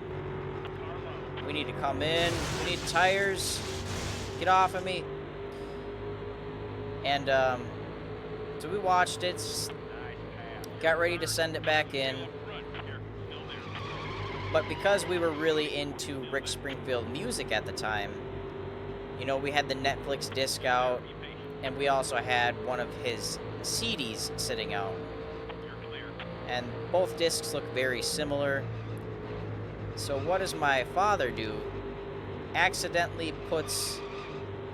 We need to come in. We need tires. Get off of me. And, so we watched it. Got ready to send it back in. But because we were really into Rick Springfield music at the time, you know, we had the Netflix disc out, and we also had one of his CDs sitting out. And both discs look very similar. So what does my father do? Accidentally puts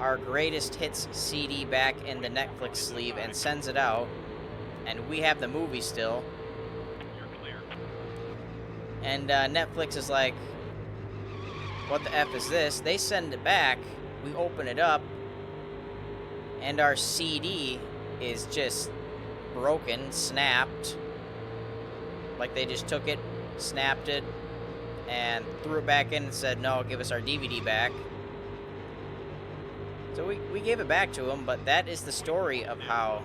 our greatest hits CD back in the Netflix sleeve and sends it out. And we have the movie still. And Netflix is like, what the F is this? They send it back. We open it up. And our CD is just broken, snapped. Like they just took it, snapped it, and threw it back in and said, no, give us our DVD back. So we gave it back to him, but that is the story of how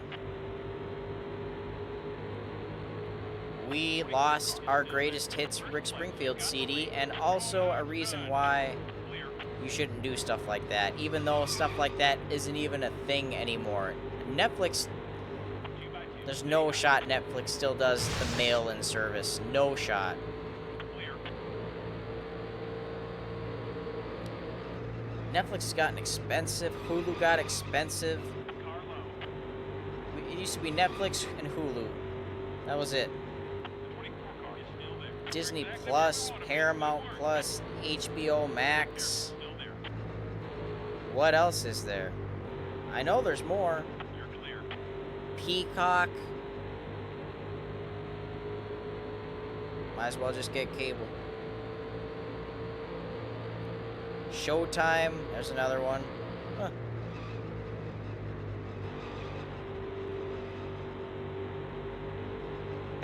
we lost our greatest hits Rick Springfield CD, and also a reason why you shouldn't do stuff like that, even though stuff like that isn't even a thing anymore. Netflix, there's no shot Netflix still does the mail-in service. No shot. Netflix has gotten expensive. Hulu got expensive. It used to be Netflix and Hulu. That was it. Disney Plus, Paramount Plus, HBO Max. What else is there? I know there's more.
You're clear.
Peacock. Might as well just get cable. Showtime. There's another one. Huh.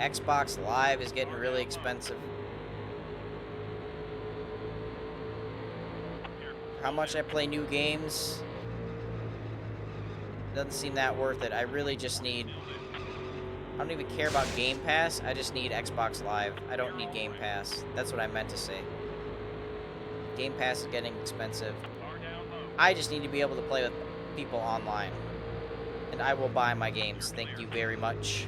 Xbox Live is getting really expensive. How much I play new games doesn't seem that worth it. I really just need... I don't even care about Game Pass. I just need Xbox Live. I don't need Game Pass. That's what I meant to say. Game Pass is getting expensive. I just need to be able to play with people online. And I will buy my games. Thank you very much.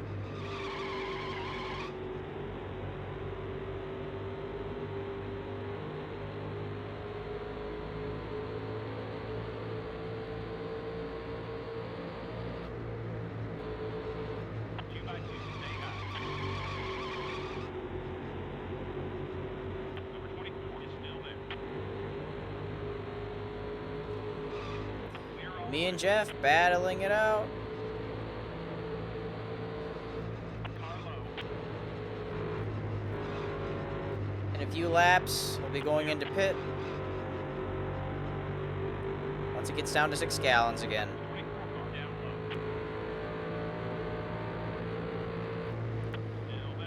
Me and Jeff battling it out. In a few laps, we'll be going into pit. Once it gets down to 6 gallons again.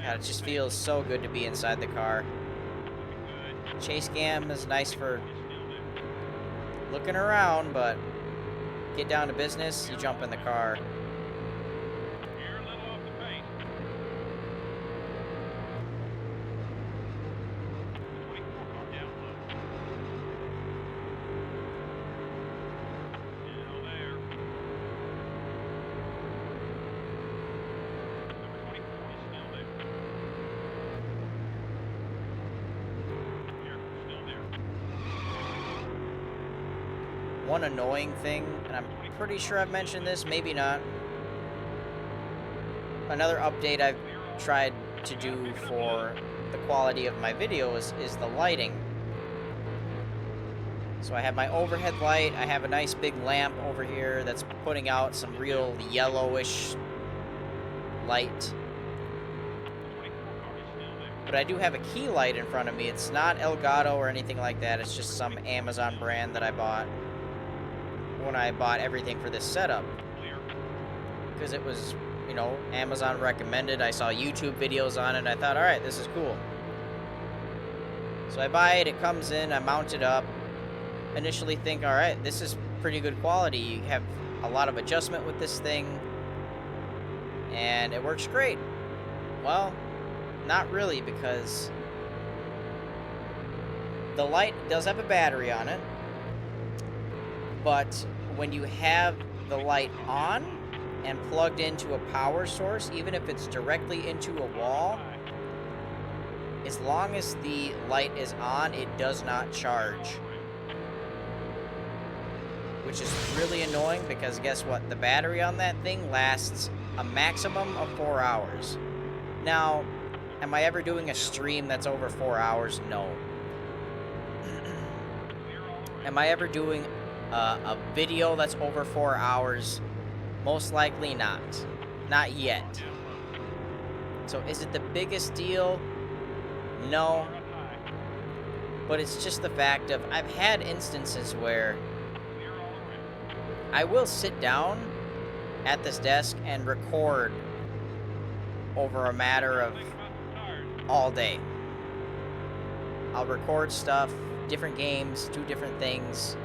God, it just feels so good to be inside the car. Chase cam is nice for looking around, but get down to business, you jump in the car.
You're a little off the pace. 24 car down low. Still there. Number 24 is still there. Here, still there.
One annoying thing, and I'm pretty sure I've mentioned this, maybe not. Another update I've tried to do for the quality of my videos is the lighting. So I have my overhead light, I have a nice big lamp over here that's putting out some real yellowish light. But I do have a key light in front of me. It's not Elgato or anything like that, it's just some Amazon brand that I bought when I bought everything for this setup, because it was, you know, Amazon recommended. I saw YouTube videos on it, and I thought, all right, this is cool. So I buy it, it comes in, I mount it up, initially think, all right, this is pretty good quality. You have a lot of adjustment with this thing, and it works great. Well, not really, because the light does have a battery on it. But when you have the light on and plugged into a power source, even if it's directly into a wall, as long as the light is on, it does not charge. Which is really annoying, because guess what? The battery on that thing lasts a maximum of 4 hours. Now, am I ever doing a stream that's over 4 hours? No. Am I ever doing a video that's over 4 hours? Most likely not. Not yet. So is it the biggest deal? No. But it's just the fact of, I've had instances where I will sit down at this desk and record over a matter of all day. I'll record stuff, different games, do different things,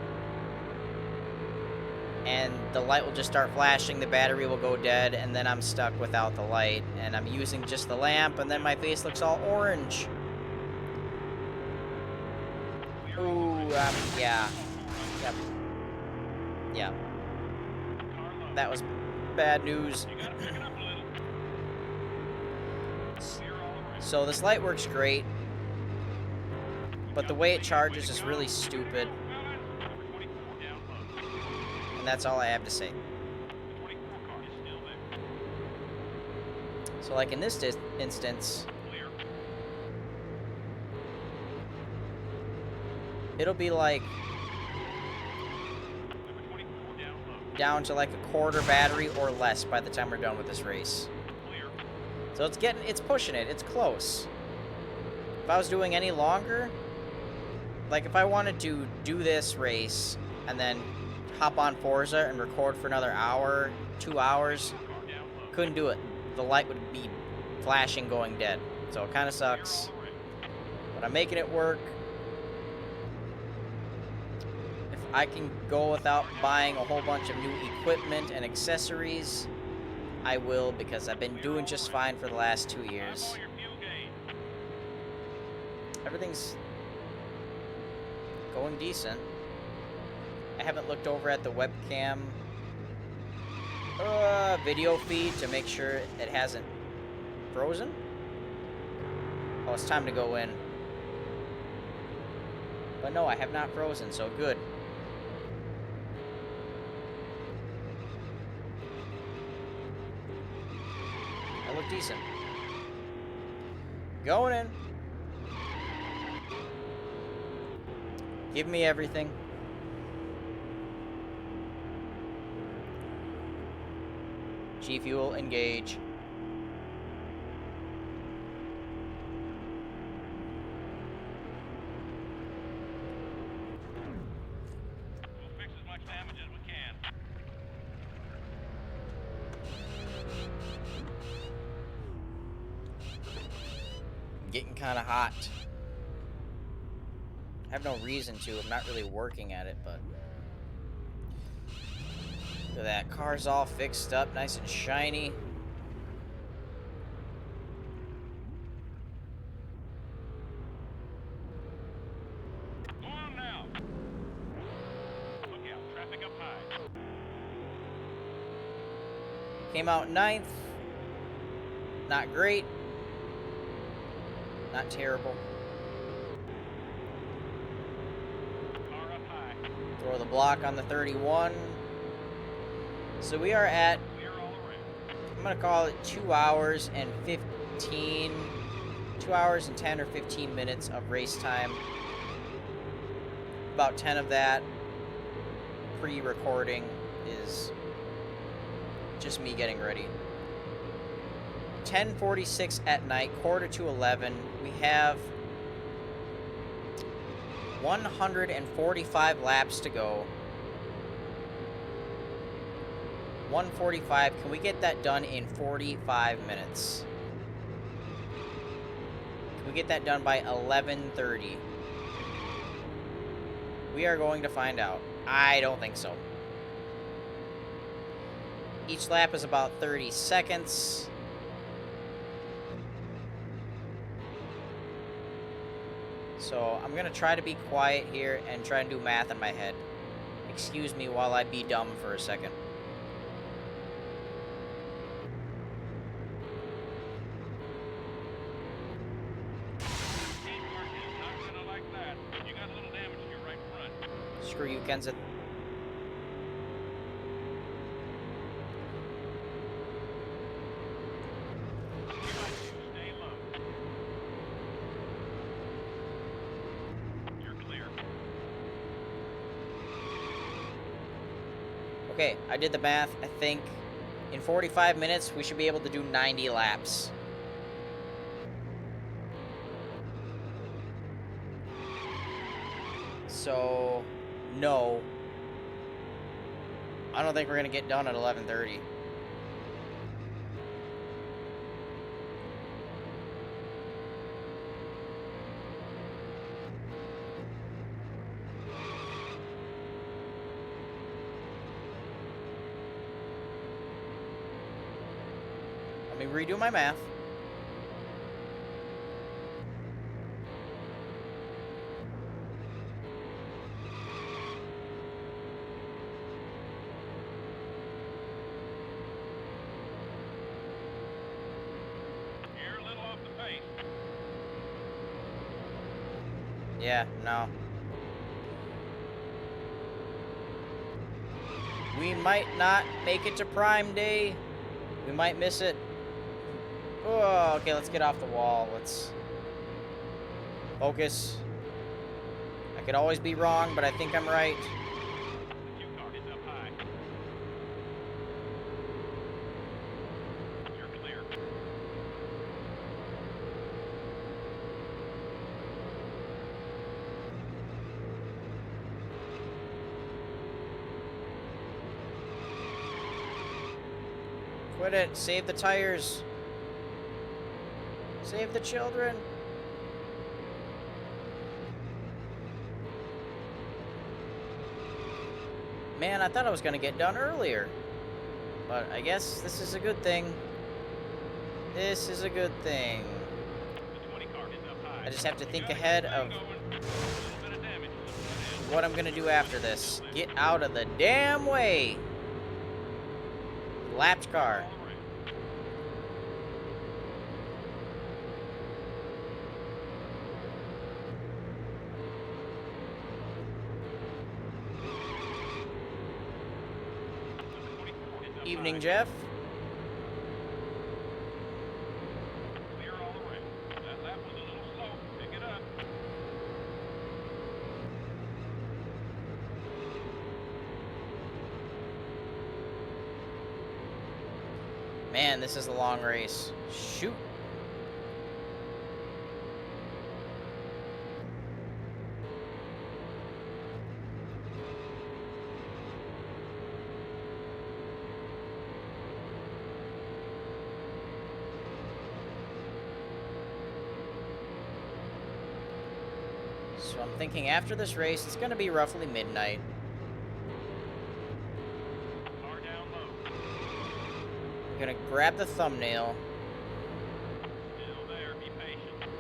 and the light will just start flashing, the battery will go dead, and then I'm stuck without the light, and I'm using just the lamp, and then my face looks all orange. Ooh, yeah. Yep. Yeah. That was bad news. So this light works great, but the way it charges is really stupid. And that's all I have to say. So like in this instance, it'll be like down to like a quarter battery or less by the time we're done with this race.
Clear.
So it's pushing it. It's close. If I was doing any longer, like if I wanted to do this race and then hop on Forza and record for another hour, 2 hours,
Car down low.
couldn't do it. The light would be flashing, going dead. So it kind of
Clear
sucks.
all the way.
But I'm making it work. If I can go without buying a whole bunch of new equipment and accessories, I will, because I've been doing just fine for the last 2 years.
Eyeball your fuel gauge.
Everything's going decent. I haven't looked over at the webcam video feed to make sure it hasn't frozen. Oh, it's time to go in. But no, I have not frozen, so good. I look decent. Going in. Give me everything. G Fuel, engage.
We'll fix as much damage as we can.
Getting kind of hot. I have no reason to. I'm not really working at it, but... Look at that. Car's all fixed up, nice and shiny.
Go on now. Look out, traffic up high.
Came out 9th. Not great. Not terrible.
Car up high.
Throw the block on the 31. So we are at,
Clear all around.
I'm going to call it 2 hours and 15, 2 hours and 10 or 15 minutes of race time. About 10 of that pre-recording is just me getting ready. 10:46 at night, quarter to 11. We have 145 laps to go. 145. Can we get that done in 45 minutes? Can we get that done by 11:30? We are going to find out. I don't think so. Each lap is about 30 seconds. So I'm going to try to be quiet here and try and do math in my head. Excuse me while I be dumb for a second.
Teamwork is not gonna like that. You got a little damage to your right front.
Screw you, Kenza.
Stay low. You're clear.
Okay, I did the math. I think in 45 minutes we should be able to do 90 laps. So, no. I don't think we're going to get done at 11:30. Let me redo my math.
You're a little off the pace.
Yeah, no. We might not make it to Prime Day. We might miss it. Oh, okay, let's get off the wall. Let's focus. I could always be wrong, but I think I'm right.
You car is up high.
Quit it. Save the tires. Save the children. Man, I thought I was going to get done earlier. But I guess this is a good thing. This is a good thing. I just have to think ahead of what I'm going to do after this. Get out of the damn way. Lapped car. Evening, Jeff.
Clear all the way. That lap was a little slow. Pick it up.
Man, this is a long race. Shoot. So I'm thinking after this race, it's going to be roughly midnight.
Car down low.
I'm going to grab the thumbnail.
Still there. Be patient.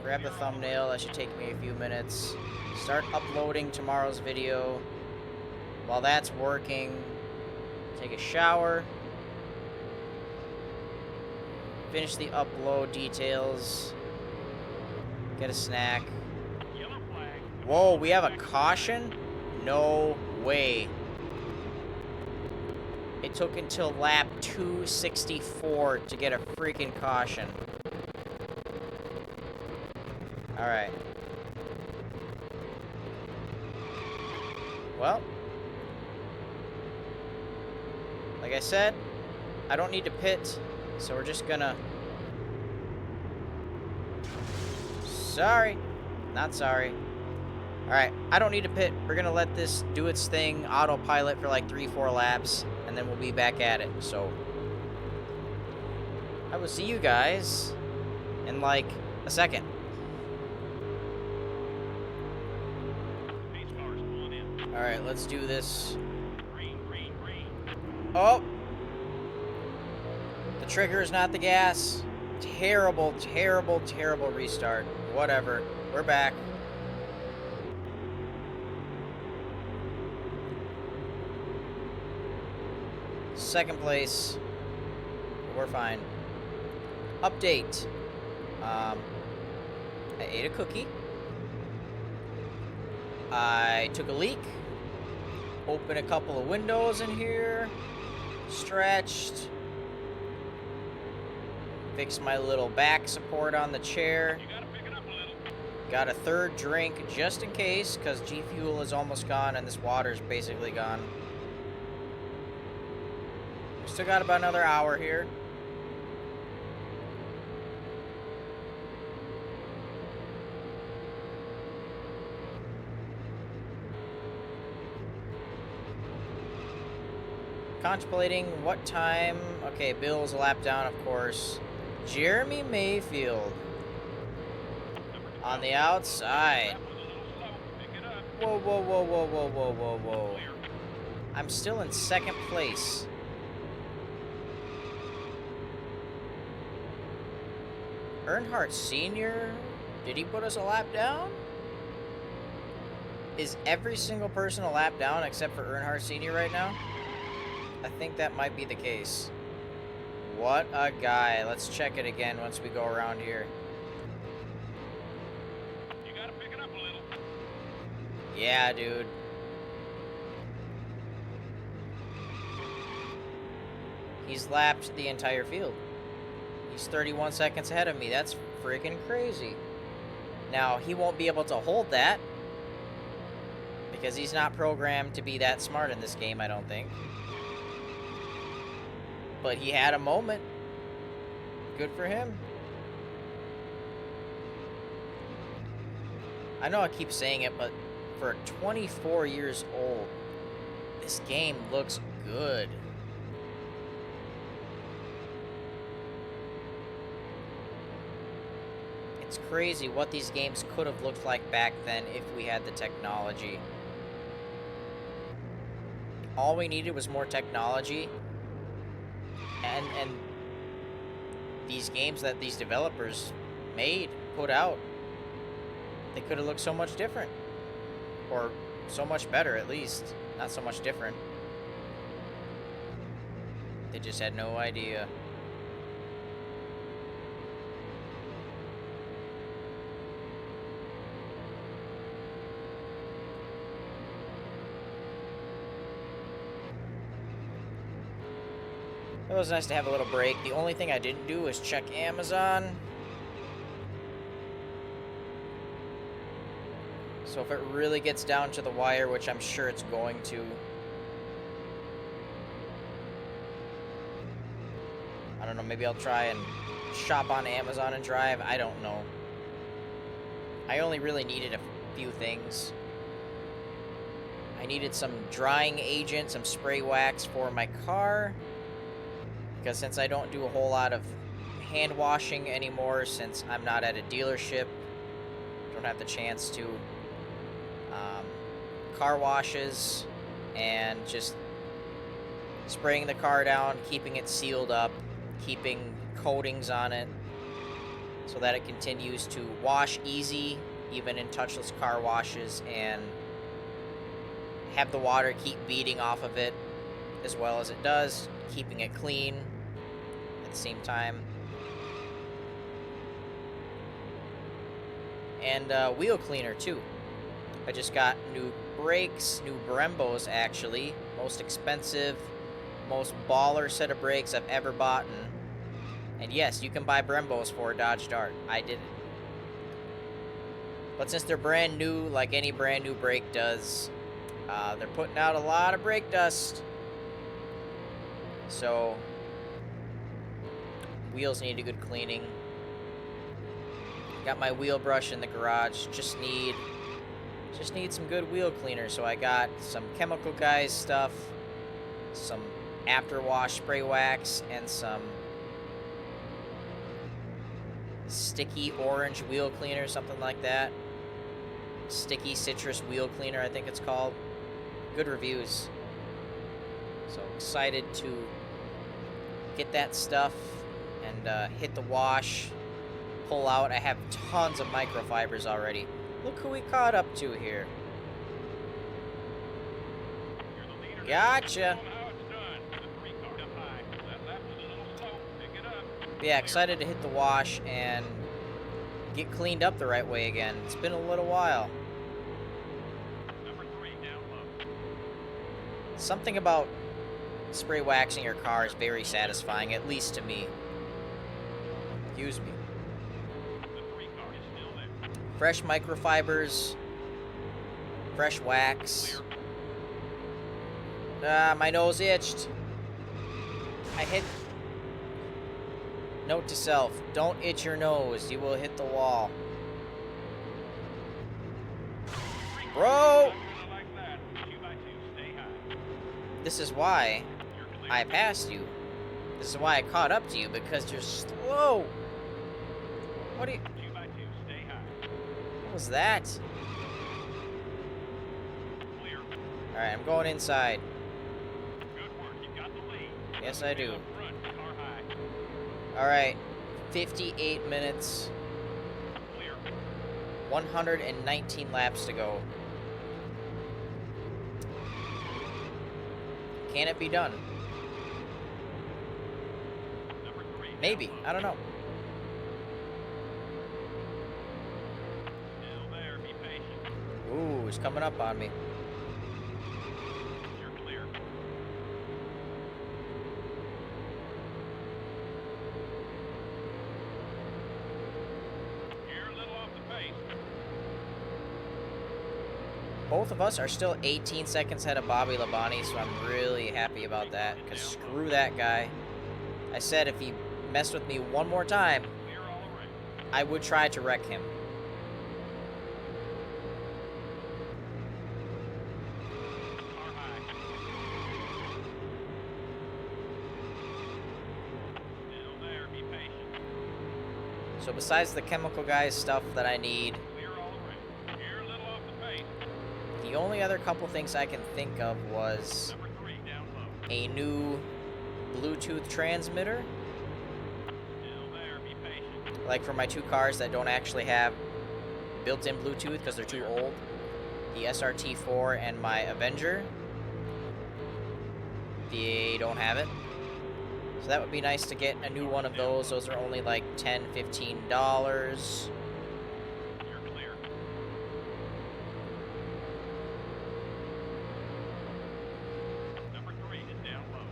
Grab the thumbnail. That should take me a few minutes. Start uploading tomorrow's video. While that's working, take a shower. Finish the upload details. Get a snack.
Yellow flag.
Whoa, we have a caution? No way. It took until lap 264 to get a freaking caution. Alright. Well. Like I said, I don't need to pit, so we're just gonna... Sorry. Not sorry. Alright, I don't need to pit. We're gonna let this do its thing, autopilot for like 3-4 laps, and then we'll be back at it. So, I will see you guys in like a second.
Pace car is pulling in.
Alright, let's do this.
Green, green, green.
Oh! The trigger is not the gas. Terrible, terrible, terrible restart. Whatever. We're back. Second place. We're fine. Update. I ate a cookie. I took a leak. Opened a couple of windows in here. Stretched. Fixed my little back support on the chair.
You gotta pick it up a little.
Got a third drink just in case, because G Fuel is almost gone and this water's basically gone. Still got about another hour here. Contemplating what time. Okay, Bill's a lap down, of course. Jeremy Mayfield on the outside.
Lap was a little slow. Pick it up.
Whoa, whoa, whoa, whoa, whoa, whoa, whoa, whoa.
Clear.
I'm still in second place. Earnhardt Sr., did he put us a lap down? Is every single person a lap down except for Earnhardt Sr. right now? I think that might be the case. What a guy. Let's check it again once we go around here.
You gotta pick it up a little.
Yeah, dude. He's lapped the entire field. He's 31 seconds ahead of me. That's freaking crazy. Now, he won't be able to hold that because he's not programmed to be that smart in this game, I don't think. But he had a moment. Good for him. I know I keep saying it, but for 24 years old, this This game looks good. It's crazy what these games could have looked like back then if we had the technology. All we needed was more technology, and these games that these developers put out, they could have looked so much different. Or so much better, at least. Not so much different. They just had no idea. It was nice to have a little break. The only thing I didn't do was check Amazon. So if it really gets down to the wire, which I'm sure it's going to, I don't know, maybe I'll try and shop on Amazon and drive. I don't know. I only really needed a few things. I needed some drying agent, some spray wax for my car. Because since I don't do a whole lot of hand washing anymore, since I'm not at a dealership, don't have the chance to car washes, and just spraying the car down, keeping it sealed up, keeping coatings on it so that it continues to wash easy, even in touchless car washes, and have the water keep beading off of it as well as it does, keeping it clean at the same time. And wheel cleaner too. I just got new brakes, new Brembos actually. Most expensive, most baller set of brakes I've ever bought. And yes, you can buy Brembos for a Dodge Dart. I did it. But since they're brand new, like any brand new brake does, they're putting out a lot of brake dust. So, wheels need a good cleaning. Got my wheel brush in the garage. Just need some good wheel cleaner. So I got some Chemical Guys stuff, some after wash spray wax, and some sticky orange wheel cleaner, something like that. Sticky citrus wheel cleaner, I think it's called. Good reviews. So excited to get that stuff and hit the wash, pull out. I have tons of microfibers already. Look who we caught up to here. Gotcha. Yeah, excited to hit the wash and get cleaned up the right way again. It's been a little while. Something about spray waxing your car is very satisfying, at least to me. Excuse me. Fresh microfibers, fresh wax. My nose itched. I hit. Note to self, don't itch your nose, you will hit the wall. Bro! This is why I passed you. This is why I caught up to you, because you're slow. What are you... What was that? Alright, I'm going inside. Yes, I do. Alright, 58 minutes. 119 laps to go. Can it be done? Maybe. I don't know. Ooh, he's coming up on me.
You're clear. You're a little off the pace.
Both of us are still 18 seconds ahead of Bobby Labonte, so I'm really happy about that, because screw that guy. I said if he messed with me one more time, I would try to wreck him. So besides the chemical guys stuff that I need,
Clear all the way. You're a little off the pace.
the only other couple things I can think of was
Number 3 down low.
a new Bluetooth transmitter,
Still there. Be patient.
like for my two cars that don't actually have built-in Bluetooth because they're too old, the SRT4 and my Avenger. They don't have it. So that would be nice to get a new one of those. Those are only like $10, $15.
You're clear. Number 3 is down low.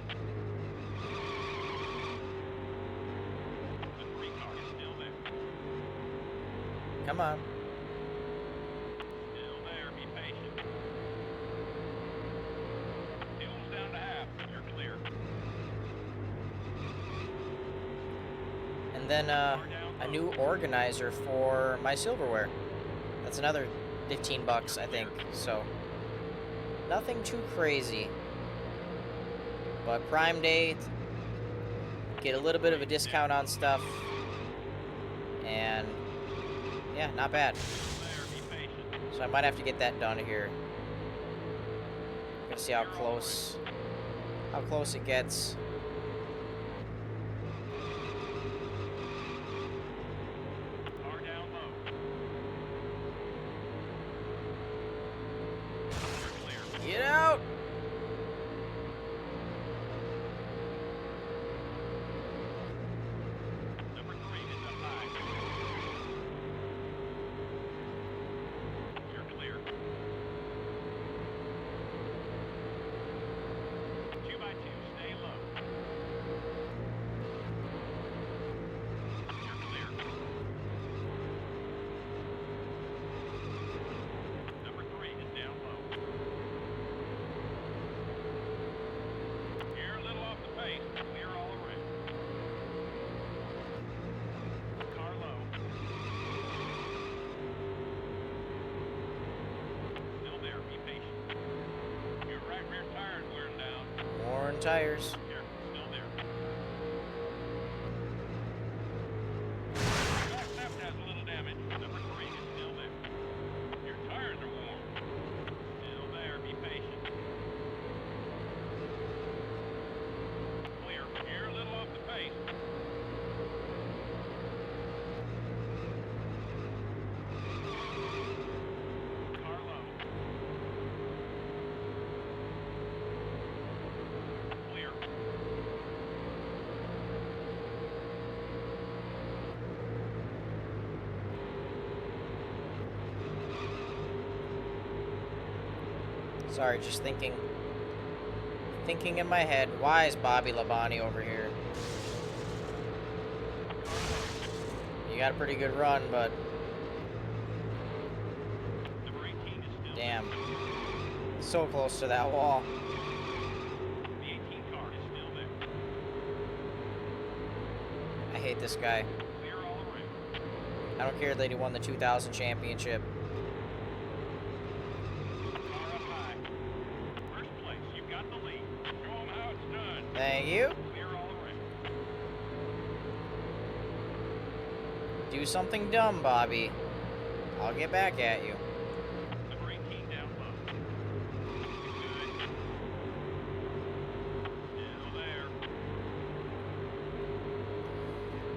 The 3 car is still there.
Come on.
Still there. Be patient. Fuel's down to half. You're clear.
And then a new organizer for my silverware. That's another 15 bucks, I think. So nothing too crazy. But Prime Day, get a little bit of a discount on stuff. And yeah, not bad.
There. Be patient.
So I might have to get that done here. Gonna see how close it gets.
Car down low. You're clear.
Get out!
Number 3 is up high. You're clear. 2 by 2, stay low. You're clear. Number 3 is down low. You're a little off the pace. Clear all around. Car low. Still there. Be patient. Your right rear tire's wearing down.
Worn tires.
Here, still there. Back left has a little damage. Number 3 is still there. Your tires are warm. Still there. Be patient. Clear. You're a little off the pace. Car low. Clear.
Sorry, just thinking in my head, why is Bobby Labonte over here? You got a pretty good run, but
Number 18 is still
damn. So close to that wall.
The 18 car is still there.
I hate this guy.
Clear all around.
I don't care that he won the 2000 championship.
Car up high. First place. You've got the lead. Show 'em how it's done.
Thank you.
Clear all around.
Do something dumb, Bobby. I'll get back at you.
Number 18 down low. Good. Still there.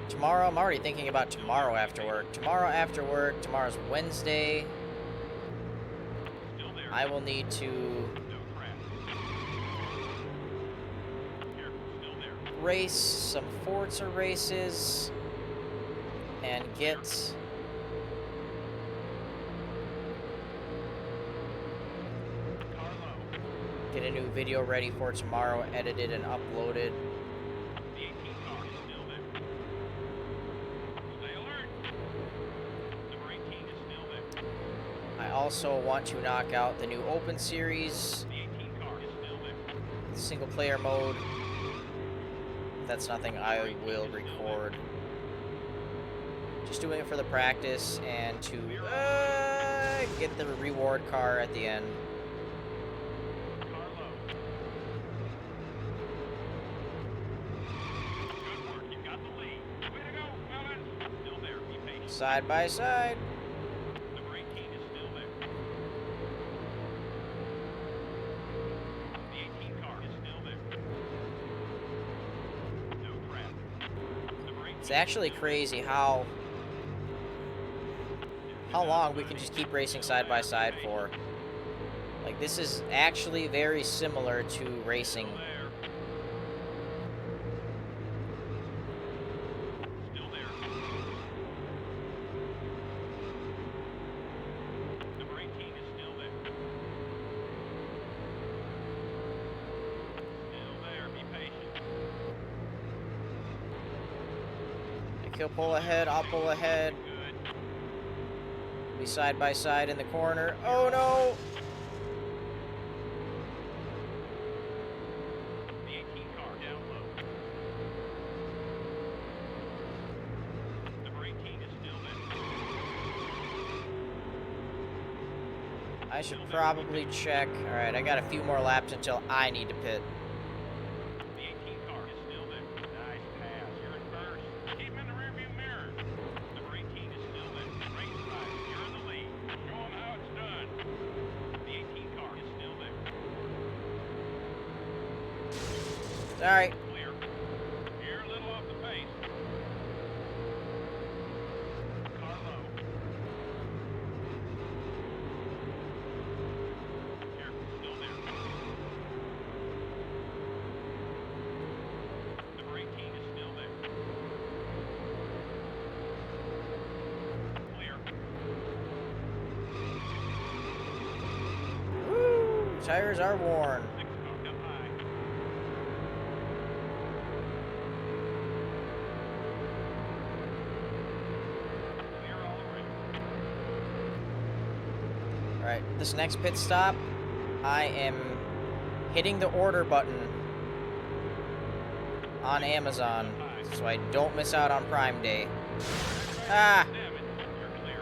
Tomorrow, I'm already thinking about tomorrow after work. Tomorrow's Wednesday.
Still there.
I will need to
No crash. Here. Still there.
race some Forza races and get
Car low.
a new video ready for tomorrow, edited and uploaded.
The 18 car is still there. Stay alert. Number 18 is still there.
I also want to knock out the new Open Series
The 18 car is still there.
single player mode. That's nothing I will record. Just doing it for the practice and to get the reward car at the end.
Car low. Good work. You got the lead. Way to go, fellas. Still there.
Side by side.
Number 18 is still there. The 18 car is still there. No traffic. Number 18
It's actually crazy how long we can just keep racing side by side for. Like, this is actually very similar to racing.
Still there. Number 18 is still there. Still there. Be patient.
If he'll pull ahead, I'll pull ahead.
Good.
Be side by side in the corner. Oh no!
The 18 car down low. Number 18 is still there.
I should probably check. Alright, I got a few more laps until I need to pit.
The 18 car is still there. Nice pass. You're in first. Keep him in the rearview mirror. Number 18 is still there. Race right. You're in the lead. Show him how it's done. The 18 car is still there.
Alright.
Clear. You're a little off the pace. Car low. Careful. Still there. Number 18 is still there. Clear.
Woo! Tires are worn.
6 car up high. Clear all the way.
Alright, this next pit stop, I am hitting the order button on Amazon so I don't miss out on Prime Day. Ah!
Damn it. You're clear.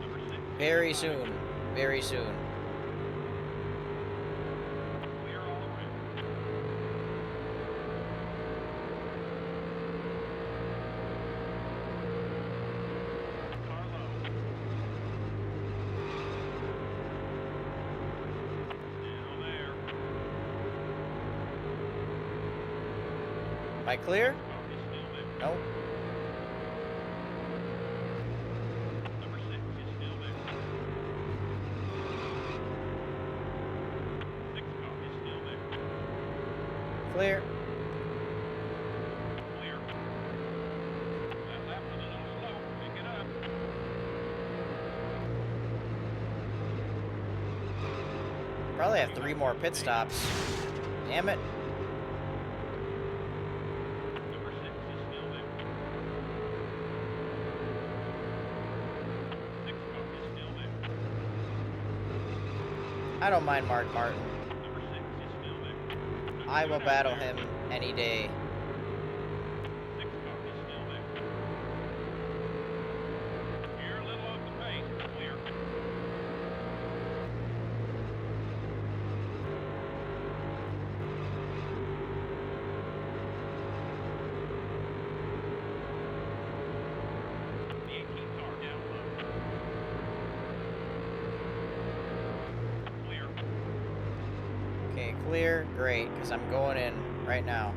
Number 6.
Very soon. Very soon.
Clear all the way. Car low. Still there.
Am I clear?
Car is still there.
Nope.
Number 6 is still there. 6 car is still there.
Clear.
Clear. That lap was a little slow. Pick it up.
Probably have 3 more pit stops. Damn it.
Number 6 is still there. 6 car is still there.
I don't mind Mark Martin.
Number 6 is still there.
I will battle him any day.
6 car is still there. You're a little off the pace. Clear. The 18 car down low. Clear.
Okay, clear. Great, because I'm going in right now.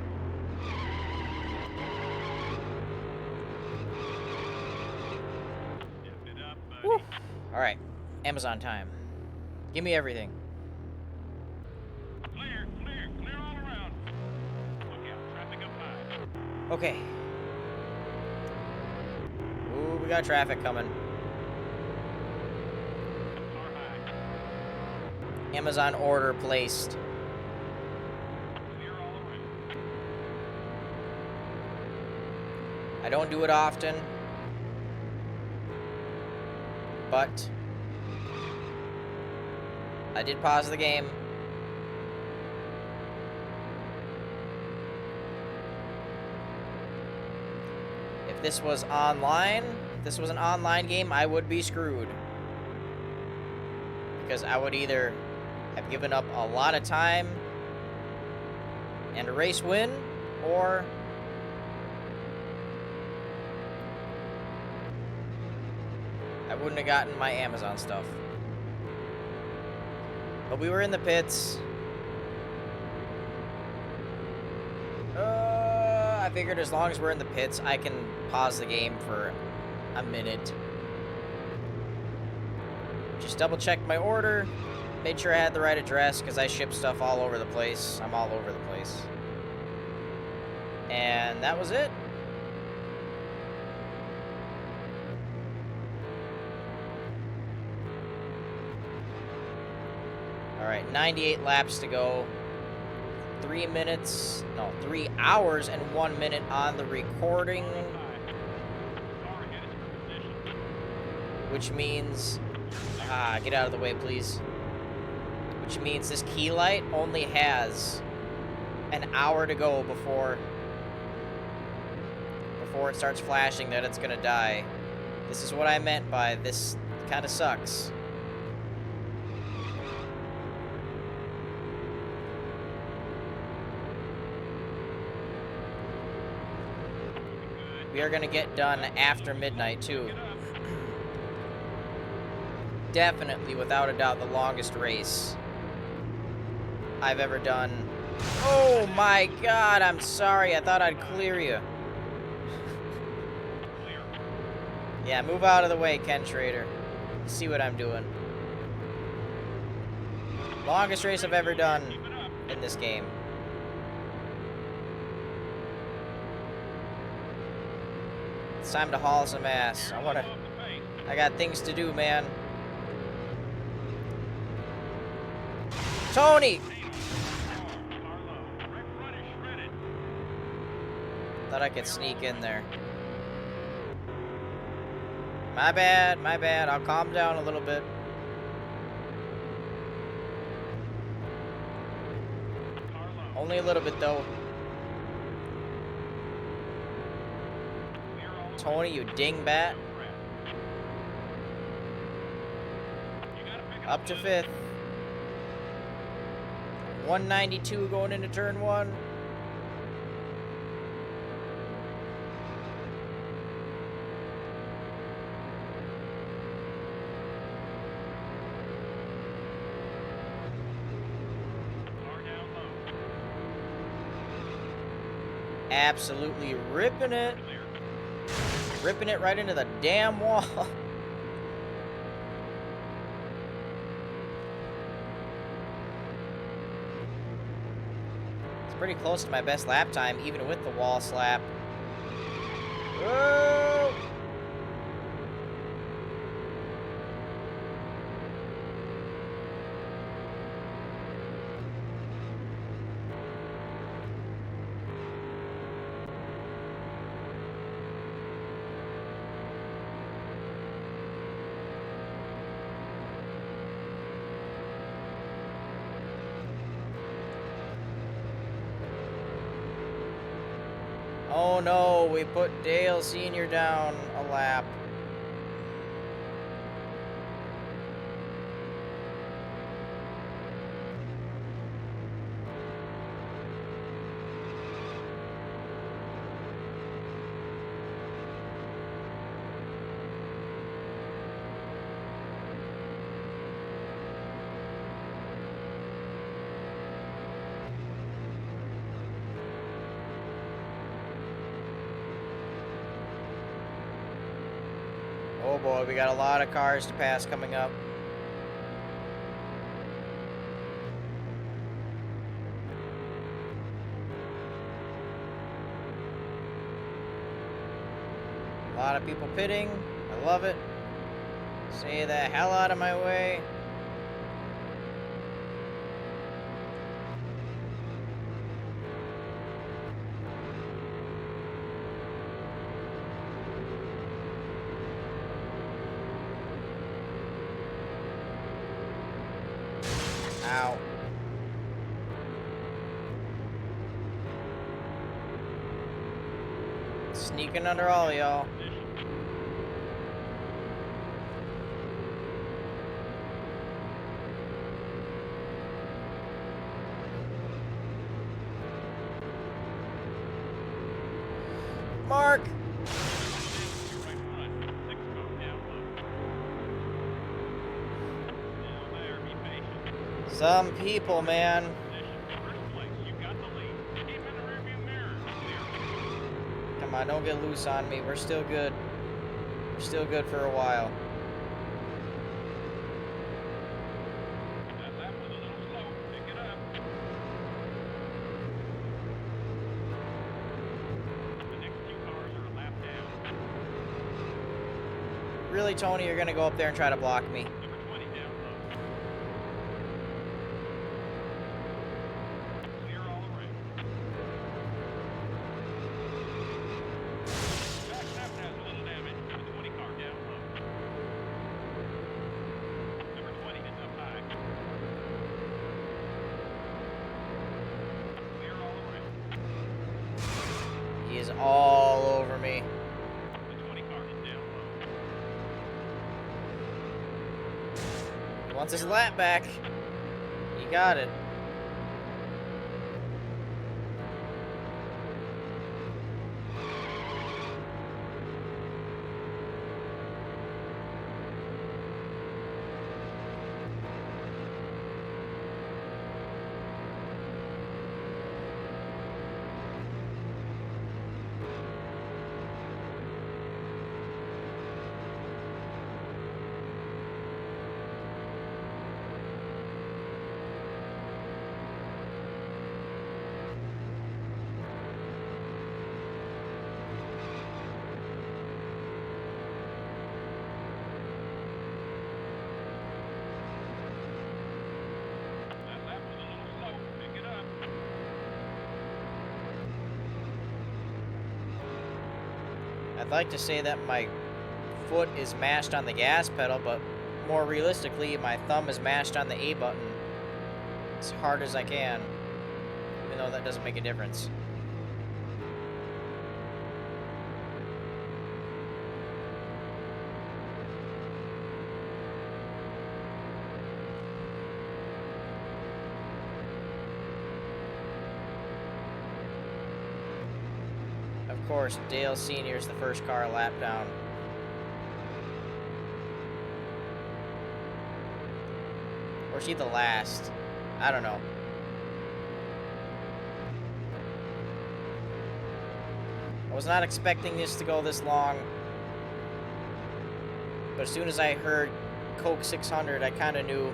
Step it up, buddy.
Woo. Alright, Amazon time. Give me everything.
Clear, clear, clear all around. Look out, traffic up high.
Okay. Ooh, we got traffic coming.
Car high.
Amazon order placed.
Clear all around.
I don't do it often, but I did pause the game. If this was online, if this was an online game, I would be screwed. Because I would either have given up a lot of time and a race win, or wouldn't have gotten my Amazon stuff. But we were in the pits. I figured as long as we're in the pits, I can pause the game for a minute. Just double checked my order. Made sure I had the right address because I ship stuff all over the place. I'm all over the place. And that was it. All right, 98 laps to go. 3 hours and 1 minute on the recording. Which means, get out of the way, please. Which means this key light only has an hour to go before it starts flashing that it's gonna die. This is what I meant by this kind of sucks. We are gonna get done after midnight too. Definitely, without a doubt, the longest race I've ever done. Oh my god, I'm sorry. I thought I'd clear you. Yeah, move out of the way, Ken Schrader. You see what I'm doing. Longest race I've ever done in this game. It's time to haul some ass. I got things to do, man. Tony! Thought I could sneak in there. My bad, my bad. I'll calm down a little bit. Only a little bit, though. Tony, you dingbat. Up to 5th. 192 going into turn 1. Absolutely ripping it. Ripping it right into the damn wall. It's pretty close to my best lap time, even with the wall slap. Whoa! Oh no, we put Dale Sr. down a lap. Oh boy, we got a lot of cars to pass coming up. A lot of people pitting. I love it. Stay the hell out of my way. Ow. Sneaking under all y'all. Mark! Some people, man.
First place, you got the lead. Keep in the rearview mirror. Clear.
Come on, don't get loose on me. We're still good. We're still good for a while.
That lap was a little slow. Pick it up. The next two cars are a lap down.
Really, Tony, you're gonna go up there and try to block me?
Number 20 down low. Clear all around. Back left has a little damage. The 20 car down low. Number 20 is up high. Clear all around.
He is all over me.
The 20 car is down low.
He wants his lap back. He got it.
That lap was a little slow. Pick it up.
I'd like to say that my foot is mashed on the gas pedal, but more realistically, my thumb is mashed on the A button as hard as I can, even though that doesn't make a difference. Of course, Dale Sr. is the first car a lap down. Or is he the last? I don't know. I was not expecting this to go this long. But as soon as I heard Coke 600, I kind of knew.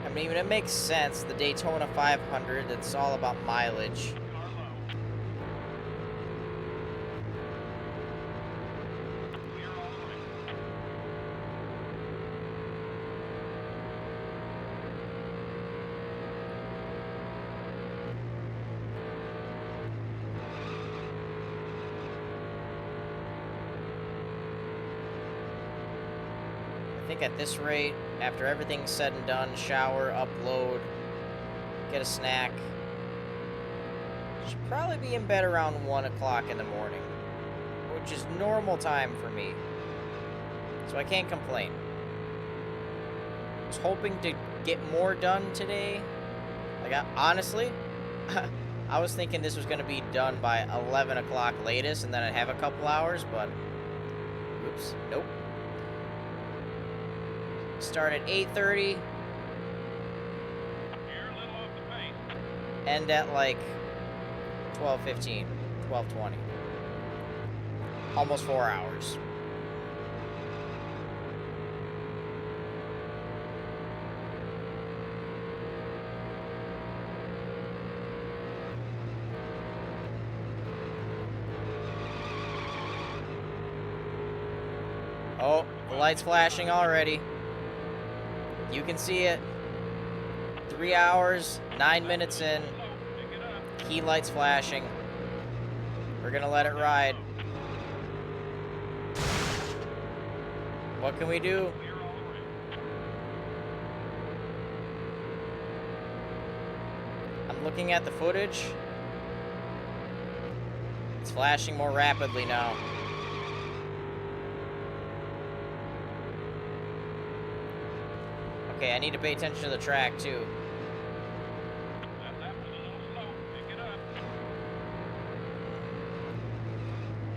I mean, it makes sense. The Daytona 500, it's all about mileage.
Car low. Clear all around.
I think at this rate, after everything's said and done, shower, upload, get a snack, should probably be in bed around 1 o'clock in the morning, which is normal time for me, so I can't complain. I was hoping to get more done today. Like, honestly, I was thinking this was going to be done by 11 o'clock latest, and then I'd have a couple hours, but oops, nope. Start at 8:30,
You're a little off the pace.
end at like 12:15, 12:20. Almost 4 hours. Oh, the light's flashing already. You can see it. 3 hours, 9 minutes in.
Slow. Pick it up.
Key lights flashing. We're gonna let it ride. What can we do?
Clear all around.
I'm looking at the footage. It's flashing more rapidly now. Okay, I need to pay attention to the track too.
That lap was a little slow. Pick it up.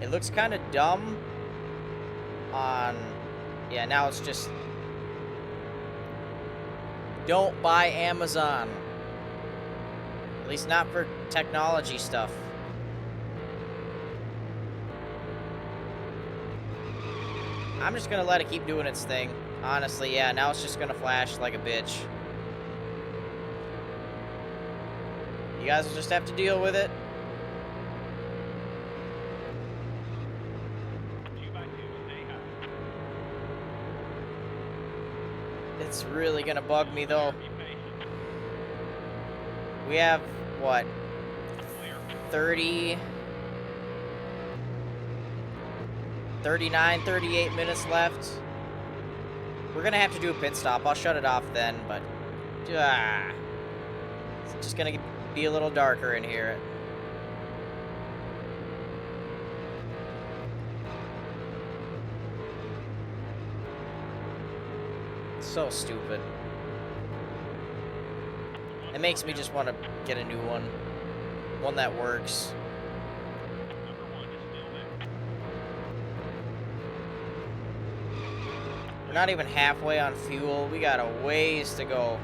It looks kind of dumb on... Yeah, now it's just... Don't buy Amazon. At least not for technology stuff. I'm just gonna let it keep doing its thing. Honestly, yeah, now it's just gonna flash like a bitch. You guys will just have to deal with it.
2x2, stay high.
It's really gonna bug me though.
Be patient.
We have, what,
Clear.
30... 39, 38 minutes left. We're gonna have to do a pit stop. I'll shut it off then, but... it's just gonna be a little darker in here. So stupid. It makes me just want to get a new one. One that works.
Number 1 is still there.
We're not even halfway on fuel. We got a ways to go.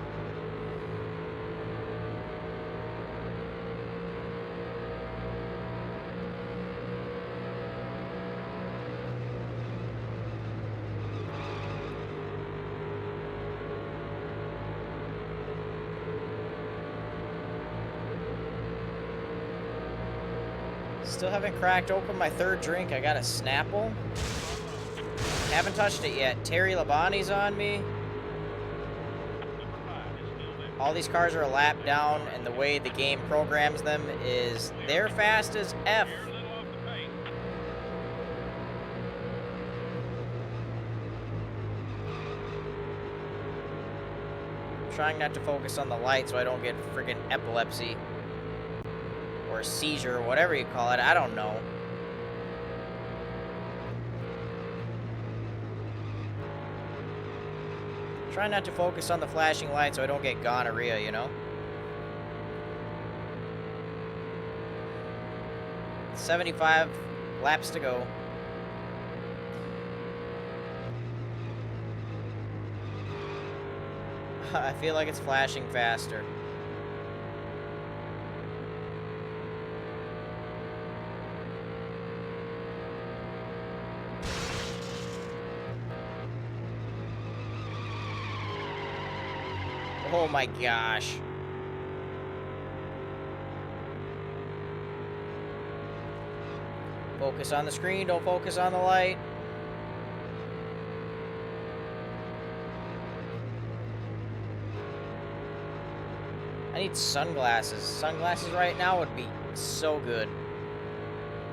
Still haven't cracked open my third drink. I got a Snapple. Haven't touched it yet. Terry Labonte's on me.
Number 5 is still there.
All these cars are a lap down, and the way the game programs them is they're fast as F.
You're a little off the pace.
Trying not to focus on the light so I don't get friggin' epilepsy. Or a seizure, or whatever you call it. I don't know. Try not to focus on the flashing light so I don't get gonorrhea, you know? 75 laps to go. I feel like it's flashing faster. Oh my gosh. Focus on the screen, don't focus on the light. I need sunglasses. Sunglasses right now would be so good.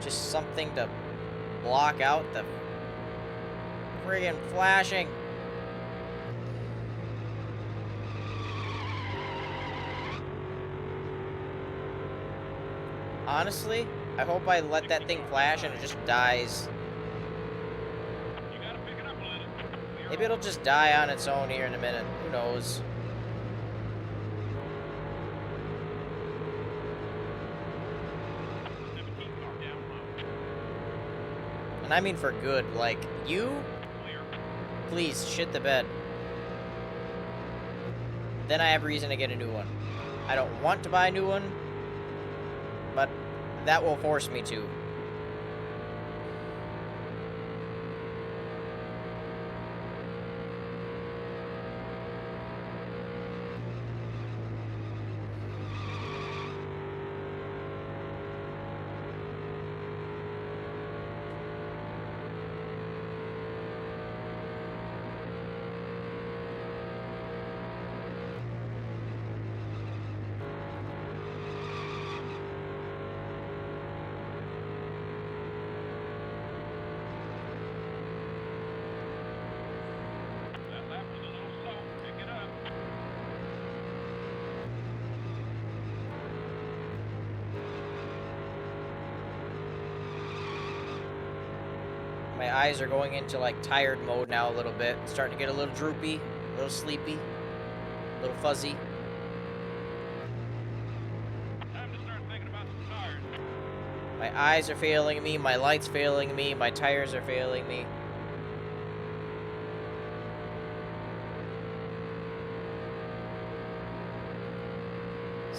Just something to block out the friggin' flashing. Honestly, I hope I let that thing flash and it just dies.
You gotta pick it up a little. Clear.
Maybe it'll just die on its own here in a minute. Who knows?
Down low.
And I mean for good. Like, you,
Clear.
please, shit the bed. Then I have reason to get a new one. I don't want to buy a new one, but that will force me to.
That lap was a little slow. Pick it up.
My eyes are going into like tired mode now a little bit. Starting to get a little droopy, a little sleepy, a little fuzzy.
Time to start thinking about some tires.
My eyes are failing me, my light's failing me, my tires are failing me.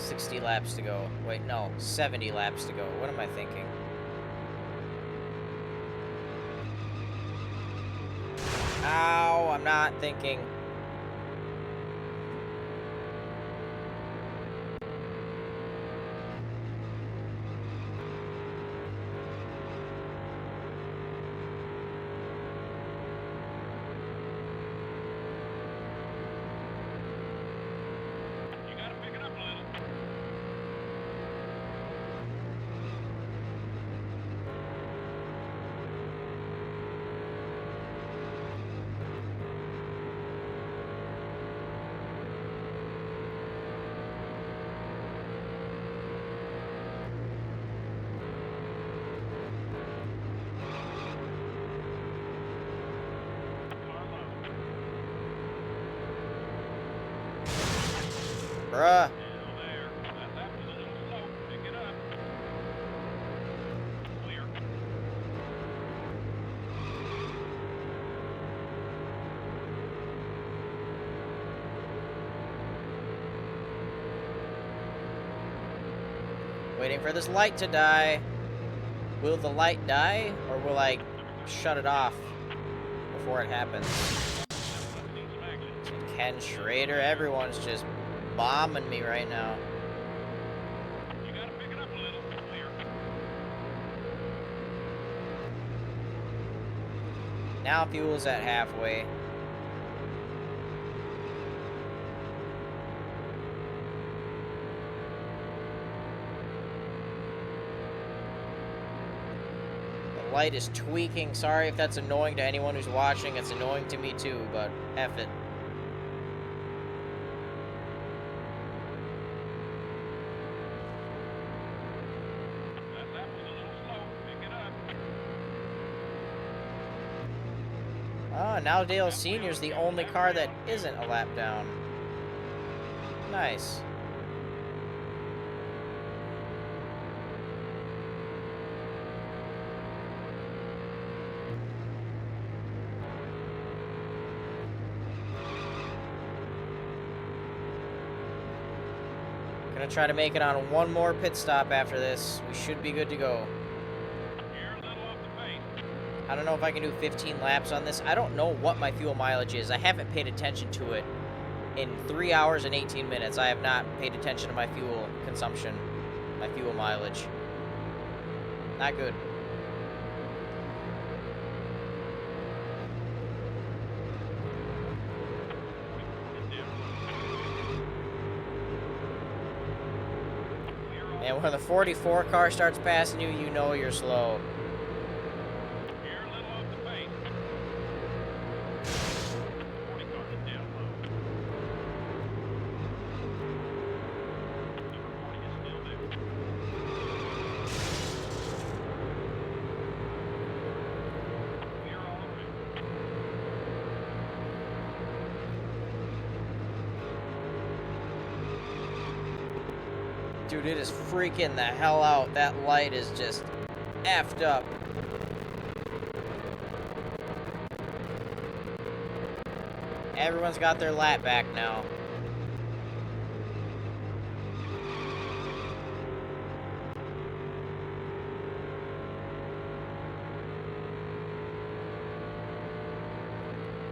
60 laps to go. Wait, no, 70 laps to go. What am I thinking? Ow, I'm not thinking.
You gotta pick it up a little.
Bruh.
Still there. That was a little slow. Pick it up. Clear.
Waiting for this light to die. Will the light die, or will I shut it off before it happens?
Let's see some action.
Ken Schrader, everyone's just bombing me right now.
You gotta pick it up a little. Clear.
Now fuel's at halfway. The light is tweaking. Sorry if that's annoying to anyone who's watching. It's annoying to me too, but F it.
That was a little slow. Pick it up.
Oh, now Dale Sr.'s the only car that isn't a lap down. Nice. Gonna try to make it on one more pit stop after this. We should be good to go.
You're a little off the pace.
I don't know if I can do 15 laps on this. I don't know what my fuel mileage is. I haven't paid attention to it in 3 hours and 18 minutes. I have not paid attention to my fuel consumption, my fuel mileage. Not good. And when the 44 car starts passing you, you know you're slow.
You're a little off the pace. 40 car is down low. Number 40 is still there. Clear all the way.
Dude, it is freaking the hell out. That light is just effed up. Everyone's got their lap back now.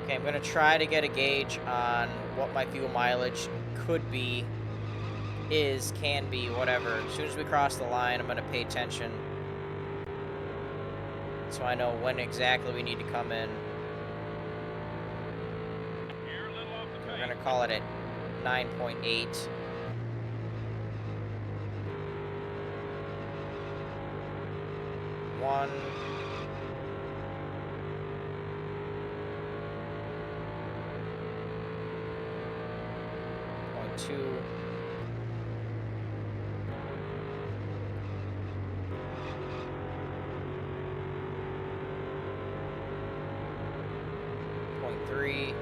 Okay, I'm gonna try to get a gauge on what my fuel mileage could be, can be, whatever. As soon as we cross the line, I'm gonna pay attention, so I know when exactly we need to come in.
You're a little off the
We're
pace.
gonna call it at 9.8. One. Point two. Point three.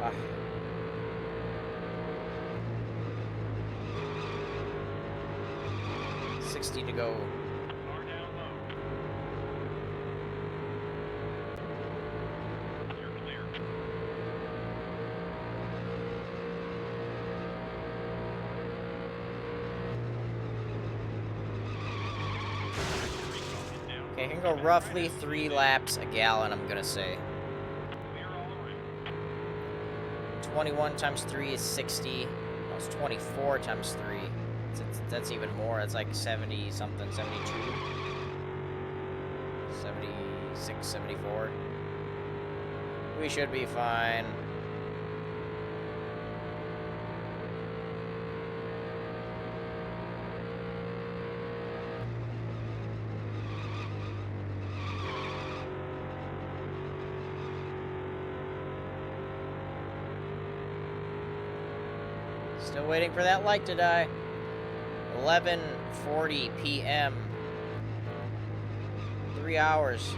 Ah. $60 to go.
Car down low. You're clear.
Okay, I can go roughly 3 laps a gallon, I'm gonna say.
Clear all around.
21 times 3 is 60. That's 24 times 3. That's even more. That's like 70 something, 72. 76, 74. We should be fine. Still waiting for that light to die. 11:40 p.m. 3 hours,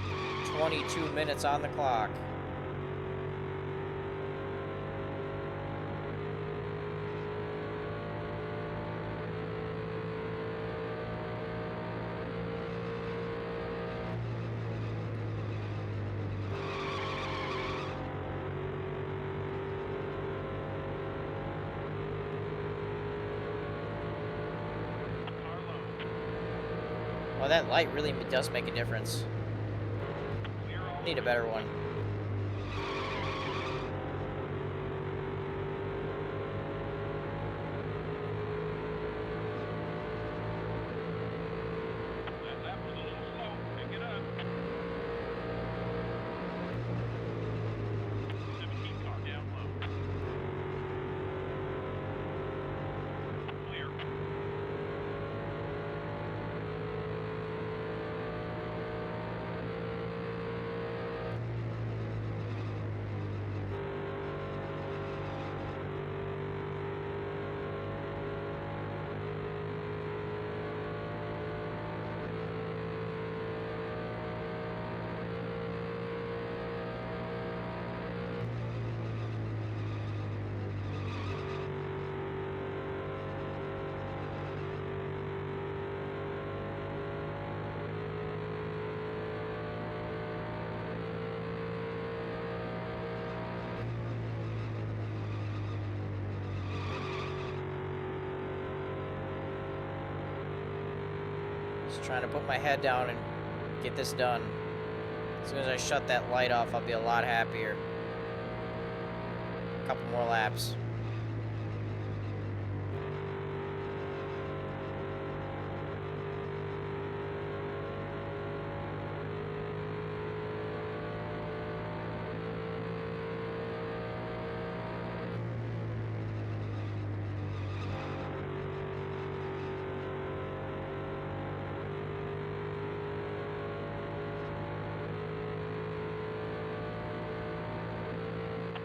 22 minutes on the clock.
Car low.
Well, that light really does make a difference.
Clear all
Need a better one.
That was a little slow. Pick it up. 17 car down low. Clear.
Just trying to put my head down and get this done. As soon as I shut that light off, I'll be a lot happier. A couple more laps.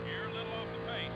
You're a little off the pace.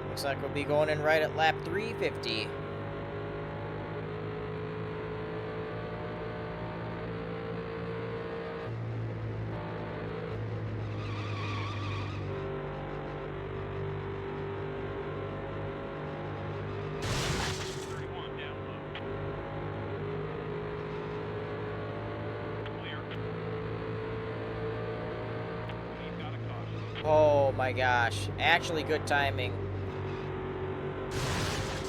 Looks like we'll be going in right at lap 350.
Down low. Clear. He's got a caution.
Oh my gosh. Actually, good timing.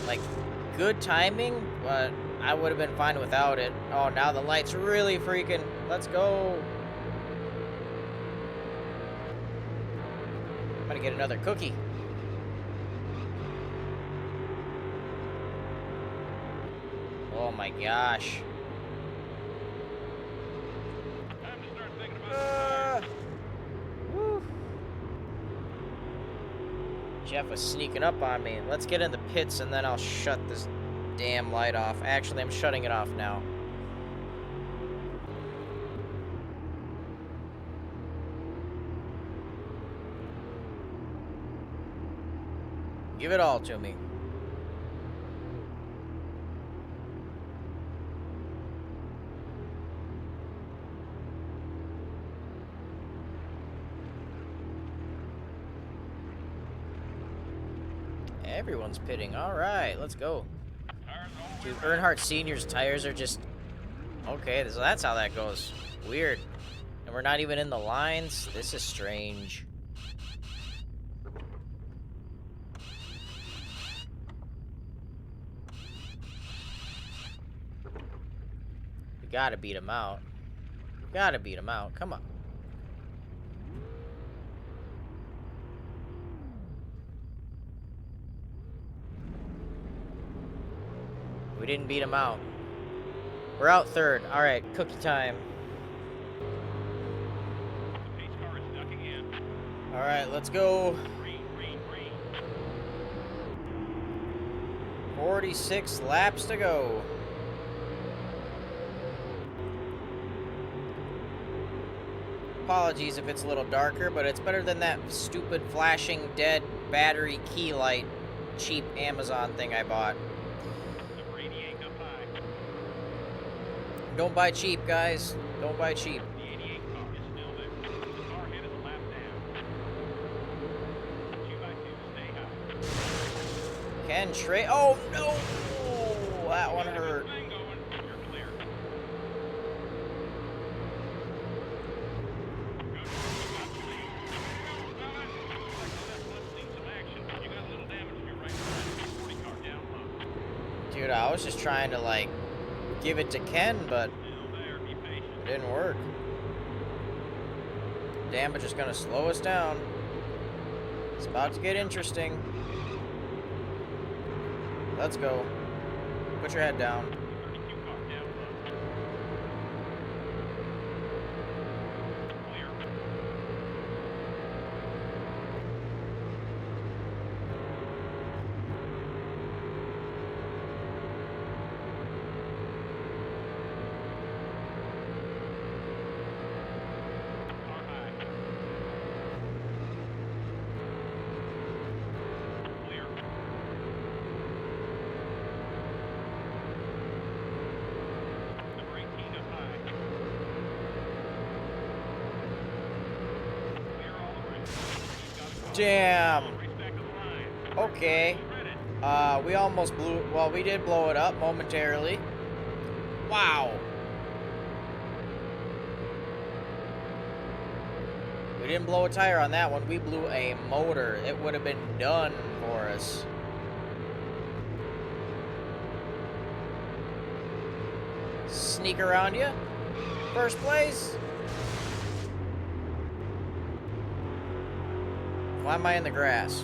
Like, good timing, but I would have been fine without it. Oh, now the light's really freaking. Let's go. I'm gonna get another cookie. Oh my gosh.
Time to start thinking about the tires.
Woo. Jeff was sneaking up on me. Let's get in the pits and then I'll shut this damn light off. Actually, I'm shutting it off now. Give it all to me. Everyone's pitting. All right, let's go.
Tires all
Dude, Earnhardt Sr.'s tires are just... Okay, so that's how that goes. Weird. And we're not even in the lines? This is strange. We gotta beat him out. Gotta beat him out. Come on. We didn't beat him out. We're out third. All right, cookie time.
The pace car is ducking in.
All right, let's go.
Green, green, green.
46 laps to go. Apologies if it's a little darker, but it's better than that stupid flashing dead battery key light cheap Amazon thing I bought.
The radiate up high.
Don't buy cheap, guys. Don't buy cheap.
The 88 car is still there. The car head is a lap down. 2x2, stay high.
Ken Trey. Oh no! That one
Got a good
hurt.
thing going. You're clear. Good work. You got the lead. Fellas, looks like the left foot's seen some action. You got a little damage to your right side. 40 car down low.
Dude, I was just trying to like give it to Ken, but
Still there. Be patient.
it didn't work. Damage is gonna slow us down. It's about to get interesting. Let's go. Put your head down.
32 car down low. Clear. Car high. Clear. Number 18 up high. Clear all the way. You've got a car.
Damn.
Race back to the line.
Okay.
Credit.
We almost blew. Well, we did blow it up momentarily. Wow. We didn't blow a tire on that one. We blew a motor. It would have been done for us. Sneak around you. First place. Why am I in the grass?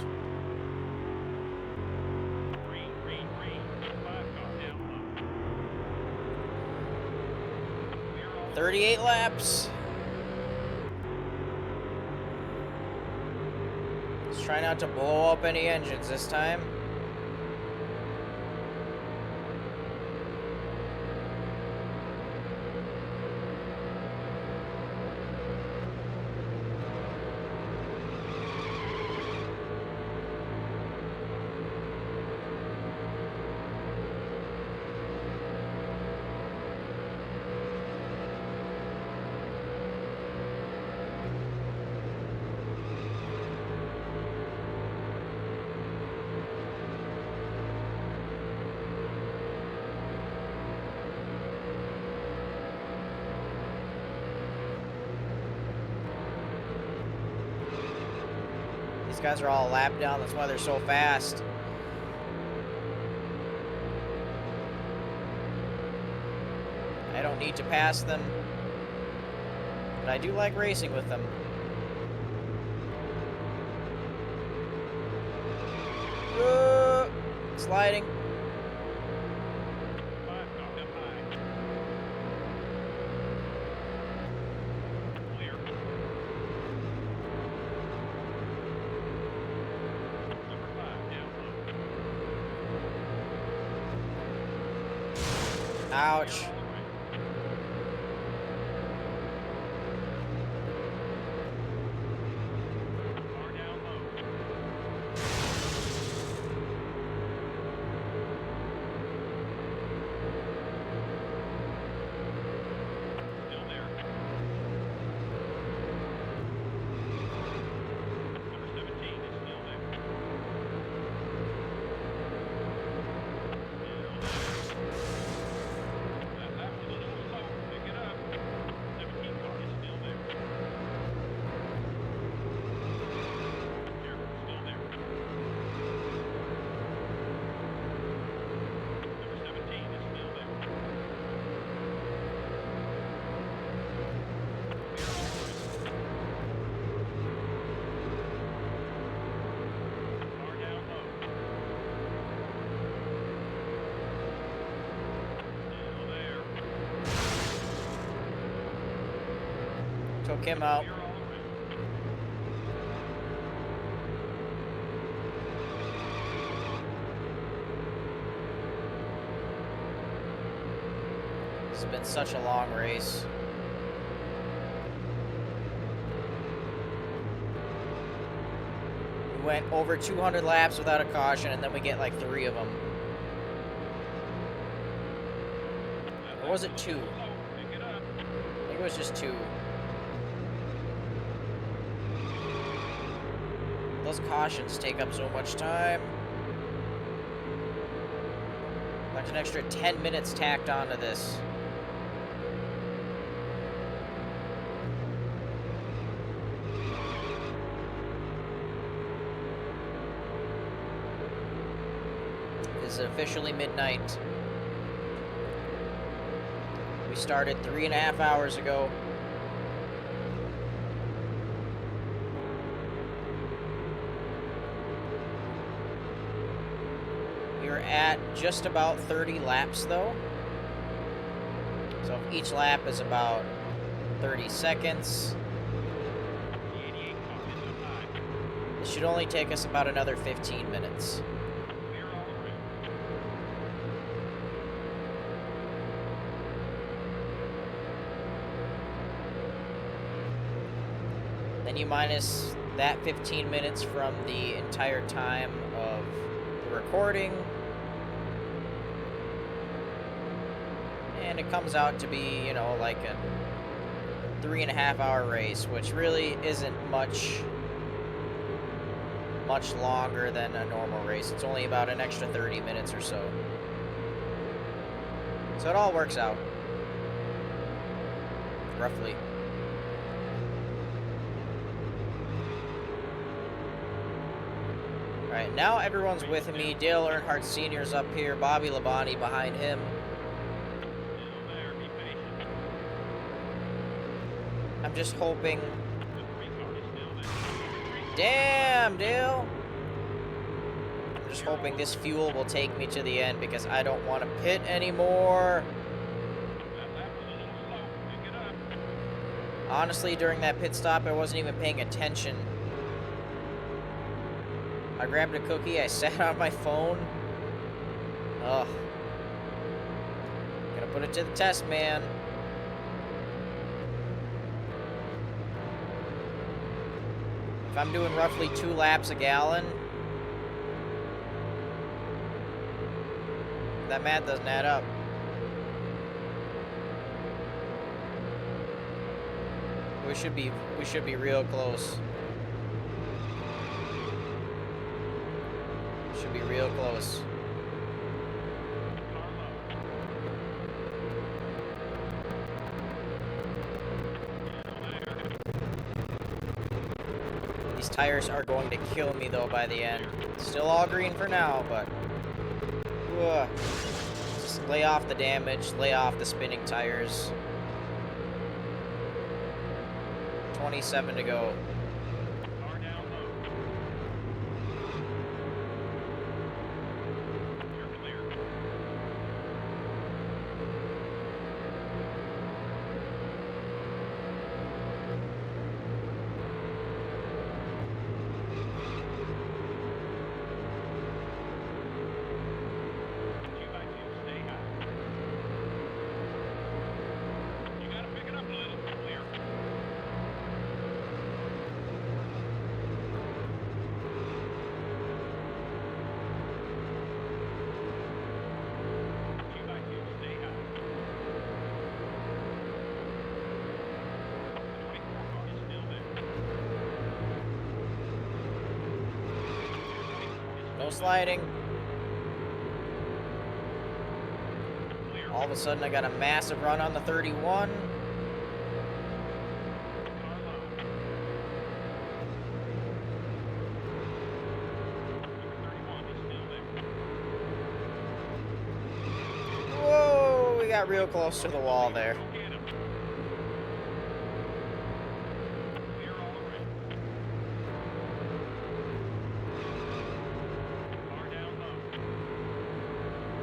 Green, green, green. 5 car down low. Clear all the
38 laps. Let's try not to blow up any engines this time. These guys are all lapped down. That's why they're so fast. I don't need to pass them, but I do like racing with them. Sliding.
5 car.
Ouch.
Far down low. Still there. Number 17 is still there. That was a little slow. Pick it up. 17 car is still there. Here, still there. Number 17 is still there. Far down low. Still there.
Took him out.
Clear all around.
It's been such a long race. We went over 200 laps without a caution, and then we get like 3 of them. Or was it 2?
Slow. Pick it up.
I think it was just 2. Those cautions take up so much time. Like an extra 10 minutes tacked onto this. It's officially midnight. We started 3.5 hours ago. We're at just about 30 laps though. So each lap is about 30 seconds.
The 88 car is up high.
It should only take us about another 15 minutes.
Clear all around.
Then you minus that 15 minutes from the entire time of the recording. And it comes out to be, you know, like a 3.5 hour race, which really isn't much longer than a normal race. It's only about an extra 30 minutes or so. So it all works out. Roughly. Alright, now everyone's with me. Dale Earnhardt Sr.'s up here. Bobby Labonte behind him.
Still there. Be patient.
I'm just hoping...
The 3 car is still there.
Damn, Dale! I'm just hoping this fuel will take me to the end because I don't want to pit anymore.
That was a little slow. Pick it up.
Honestly, during that pit stop, I wasn't even paying attention. I grabbed a cookie, I sat on my phone. Ugh. Gonna put it to the test, man. If I'm doing roughly 2 laps a gallon, that math doesn't add up. We should be real close. Should be real close.
Car low.
These tires are going to kill me though by the end. Still all green for now, but just lay off the damage, lay off the spinning tires. 27 to go.
Car down low. You're clear. Stay high.
sliding.
Clear.
All of a sudden, I got a massive run on the 31.
Car low. Number 31 is still there.
Whoa, we got real close to the wall there.
Go get him. Clear all around. Car down low.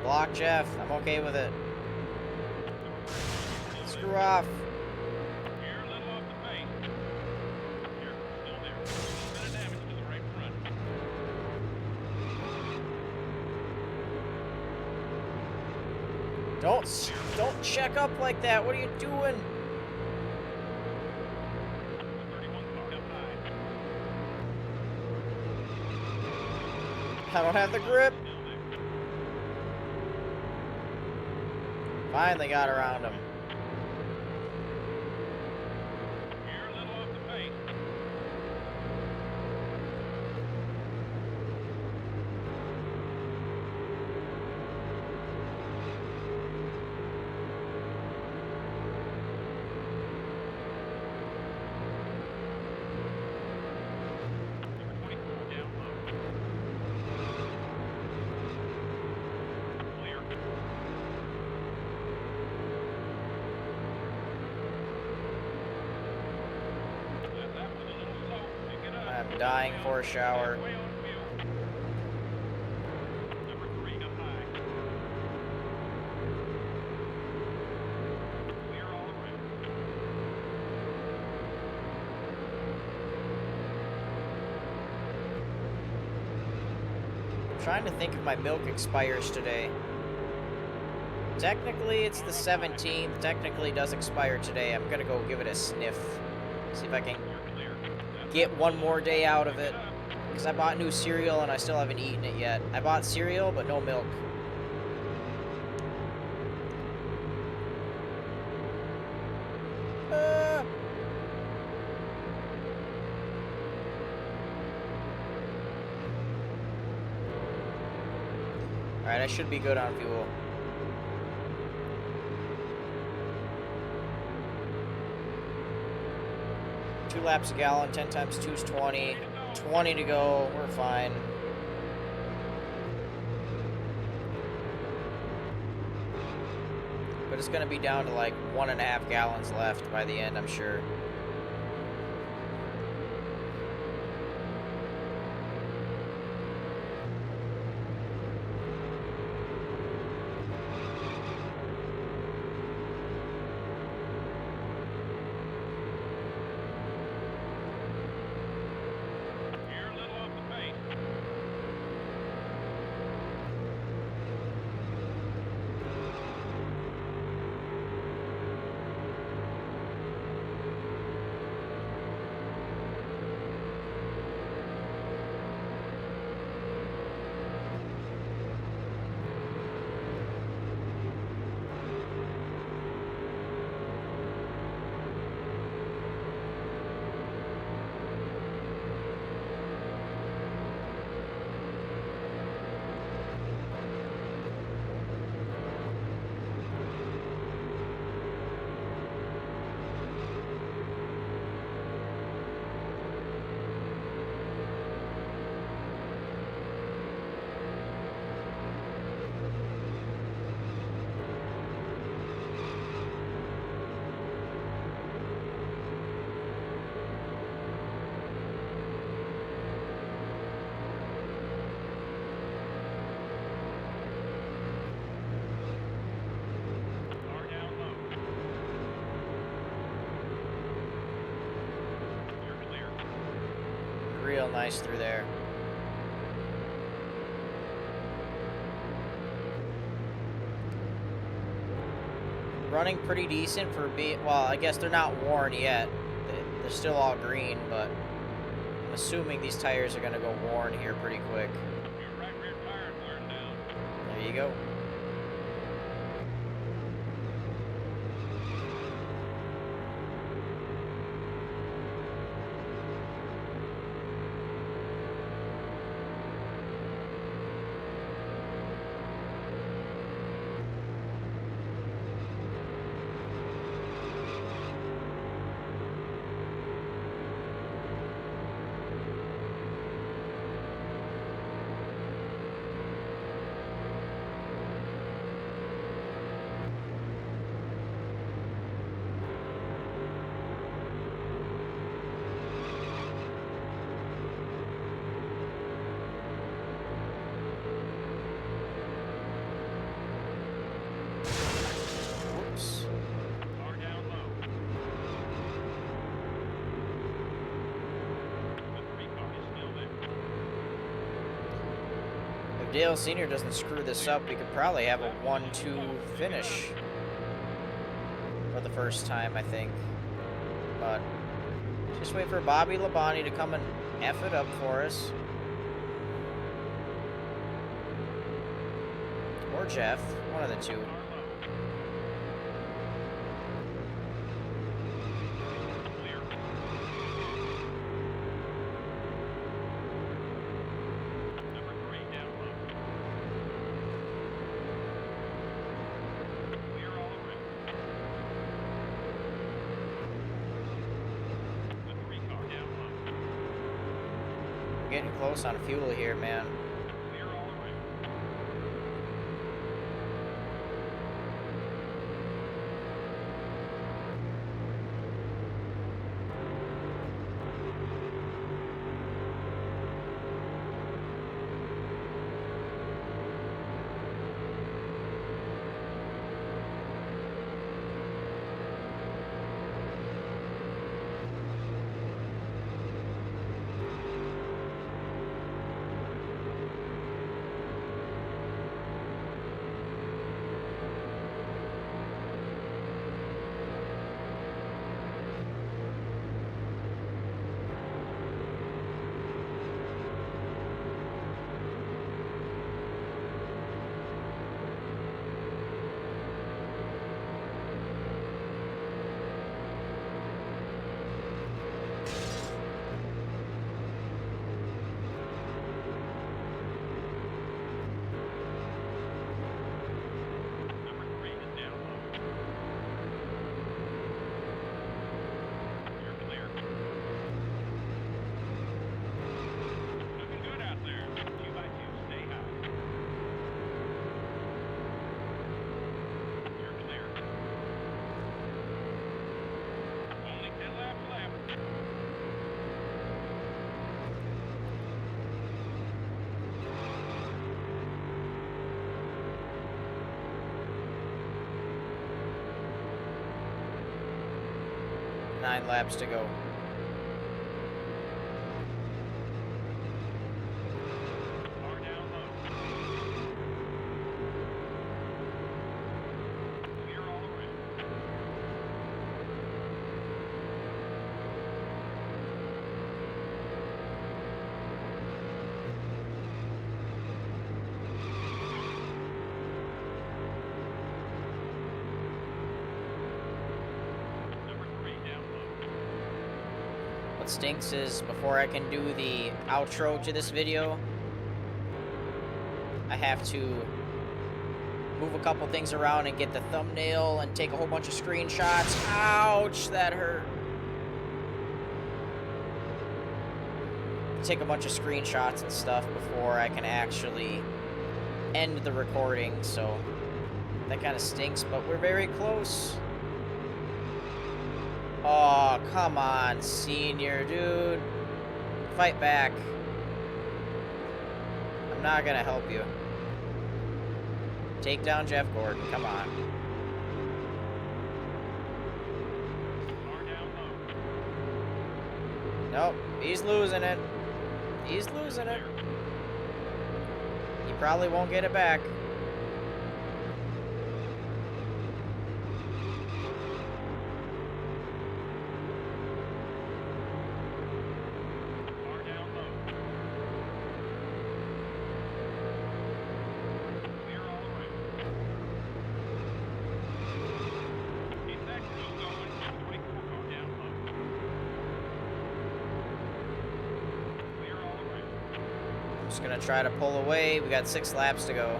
Block Jeff. I'm okay with it.
Still
Screw
there.
off.
You're a little off the pace. You're still there. A little bit of damage to the right front.
Don't check up like that. What are you doing?
The 31 car up high.
I don't have the grip.
Still there.
Finally got around him.
You're a little off the pace. Number 24 down low. Clear. That was a little slow. Pick it up.
I'm dying for a shower.
Way on fuel. Number 3 up high. Clear all around.
I'm trying to think if my milk expires today. Technically, it's the 17th. Technically, it does expire today. I'm gonna go give it a sniff. See if I can
You're clear. That's
get one more day out of it.
up.
Because I bought new cereal and I still haven't eaten it yet. I bought cereal, but no milk. Alright, I should be good on fuel. Two laps a gallon, 10 times 2 is 20. 20 to go, we're fine. But it's gonna be down to like 1.5 gallons left by the end, I'm sure.
You're a little off the pace. Car down low. You're clear.
Real nice through there. Running pretty decent for being, well, I guess they're not worn yet. They're still all green, but I'm assuming these tires are gonna go worn here pretty quick.
Your right rear tire is wearing down.
There you go. Dale Sr. doesn't screw this up, we could probably have a 1-2 finish for the first time, I think. But just wait for Bobby Labonte to come and F it up for us. Or Jeff, one of the two. Getting close on fuel here, man. Nine laps to go. What stinks is before I can do the outro to this video, I have to move a couple things around and get the thumbnail and take a whole bunch of screenshots. Ouch, that hurt. Take a bunch of screenshots and stuff before I can actually end the recording, so that kind of stinks, but we're very close. Oh, come on, Senior, dude. Fight back. I'm not gonna help you. Take down Jeff Gordon, come on. Nope, he's losing it. He's losing it. He probably won't get it back. Just gonna try to pull away. We got 6 laps to go.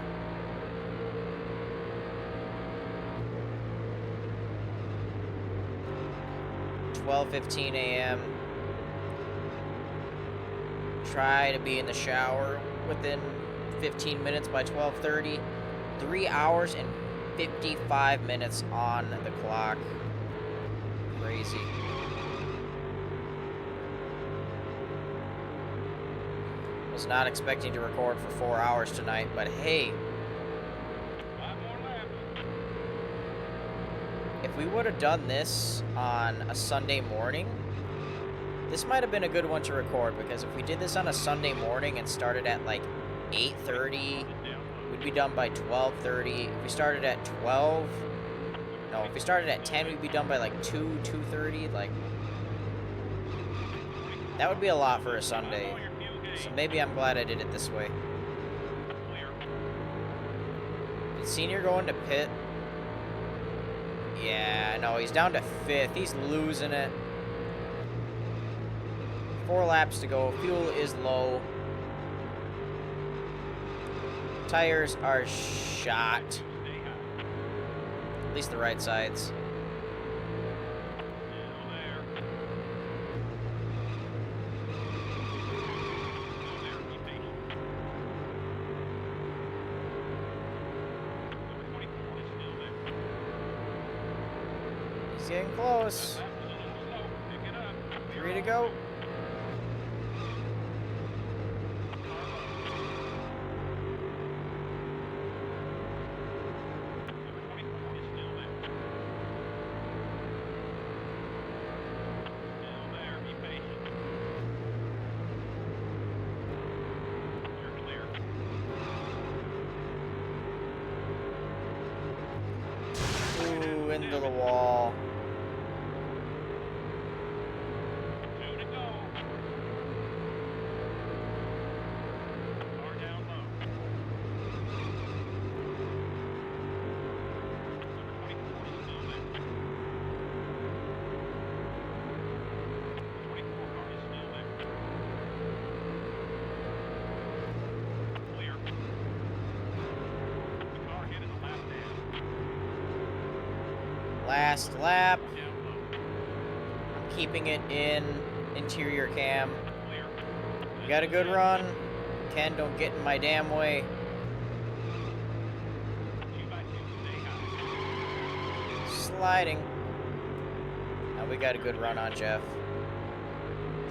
(12:15 a.m.) Try to be in the shower within 15 minutes by 12:30. 3 hours and 55 minutes on the clock. Crazy. Was not expecting to record for 4 hours tonight, but hey,
5 more laps.
if we would have done this on a Sunday morning, this might have been a good one to record, because if we did this on a Sunday morning and started at like 8:30, we'd be done by 12:30. If we started at 12, no, if we started at 10, we'd be done by like 2:30. Like, that would be a lot for a Sunday. So maybe I'm glad I did it this way. Did Senior go into pit? Yeah, no, he's down to 5th. He's losing it. 4 laps to go. Fuel is low. Tires are shot. At least the right sides. He's getting close. 3 to go. Ooh, into the wall.
2 to go. Car down low. Number 24 is still there. 24 car is still there. Clear. The car hit in the lap down.
Last lap.
Down low.
I'm keeping it in interior cam.
Clear.
We got a good run. Ken, don't get in my damn way.
2x2, stay high.
Sliding. Now we got a good run on Jeff.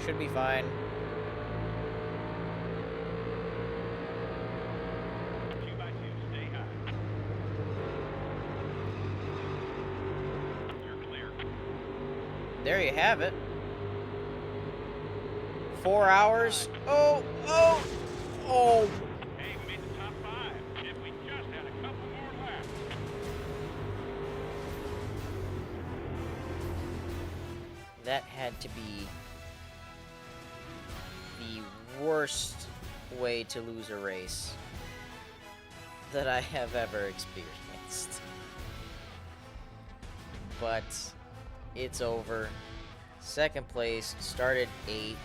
Should be fine.
2x2, stay high. You're clear.
There you have it. 4 hours. Oh, oh, oh.
Hey, we made the top 5. If we just had a couple more laps.
That had to be the worst way to lose a race that I have ever experienced. But it's over. Second place, started 8th.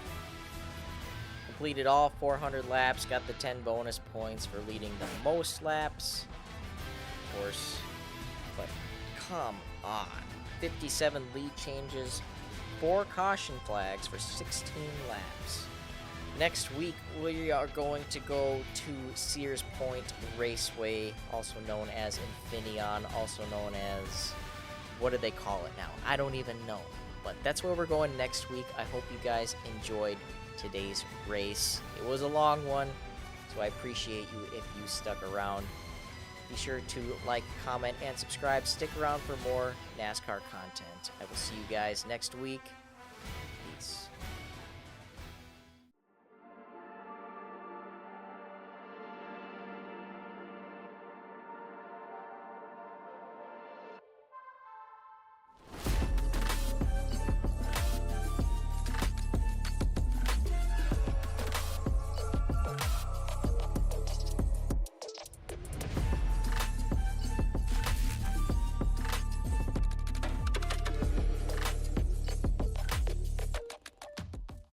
Completed all 400 laps, got the 10 bonus points for leading the most laps. Of course, but come on. 57 lead changes, 4 caution flags for 16 laps. Next week, we are going to go to Sears Point Raceway, also known as Infineon, also known as, what do they call it now? I don't even know. But that's where we're going next week. I hope you guys enjoyed today's race. It was a long one, so I appreciate you if you stuck around. Be sure to like, comment, and subscribe. Stick around for more NASCAR content. I will see you guys next week.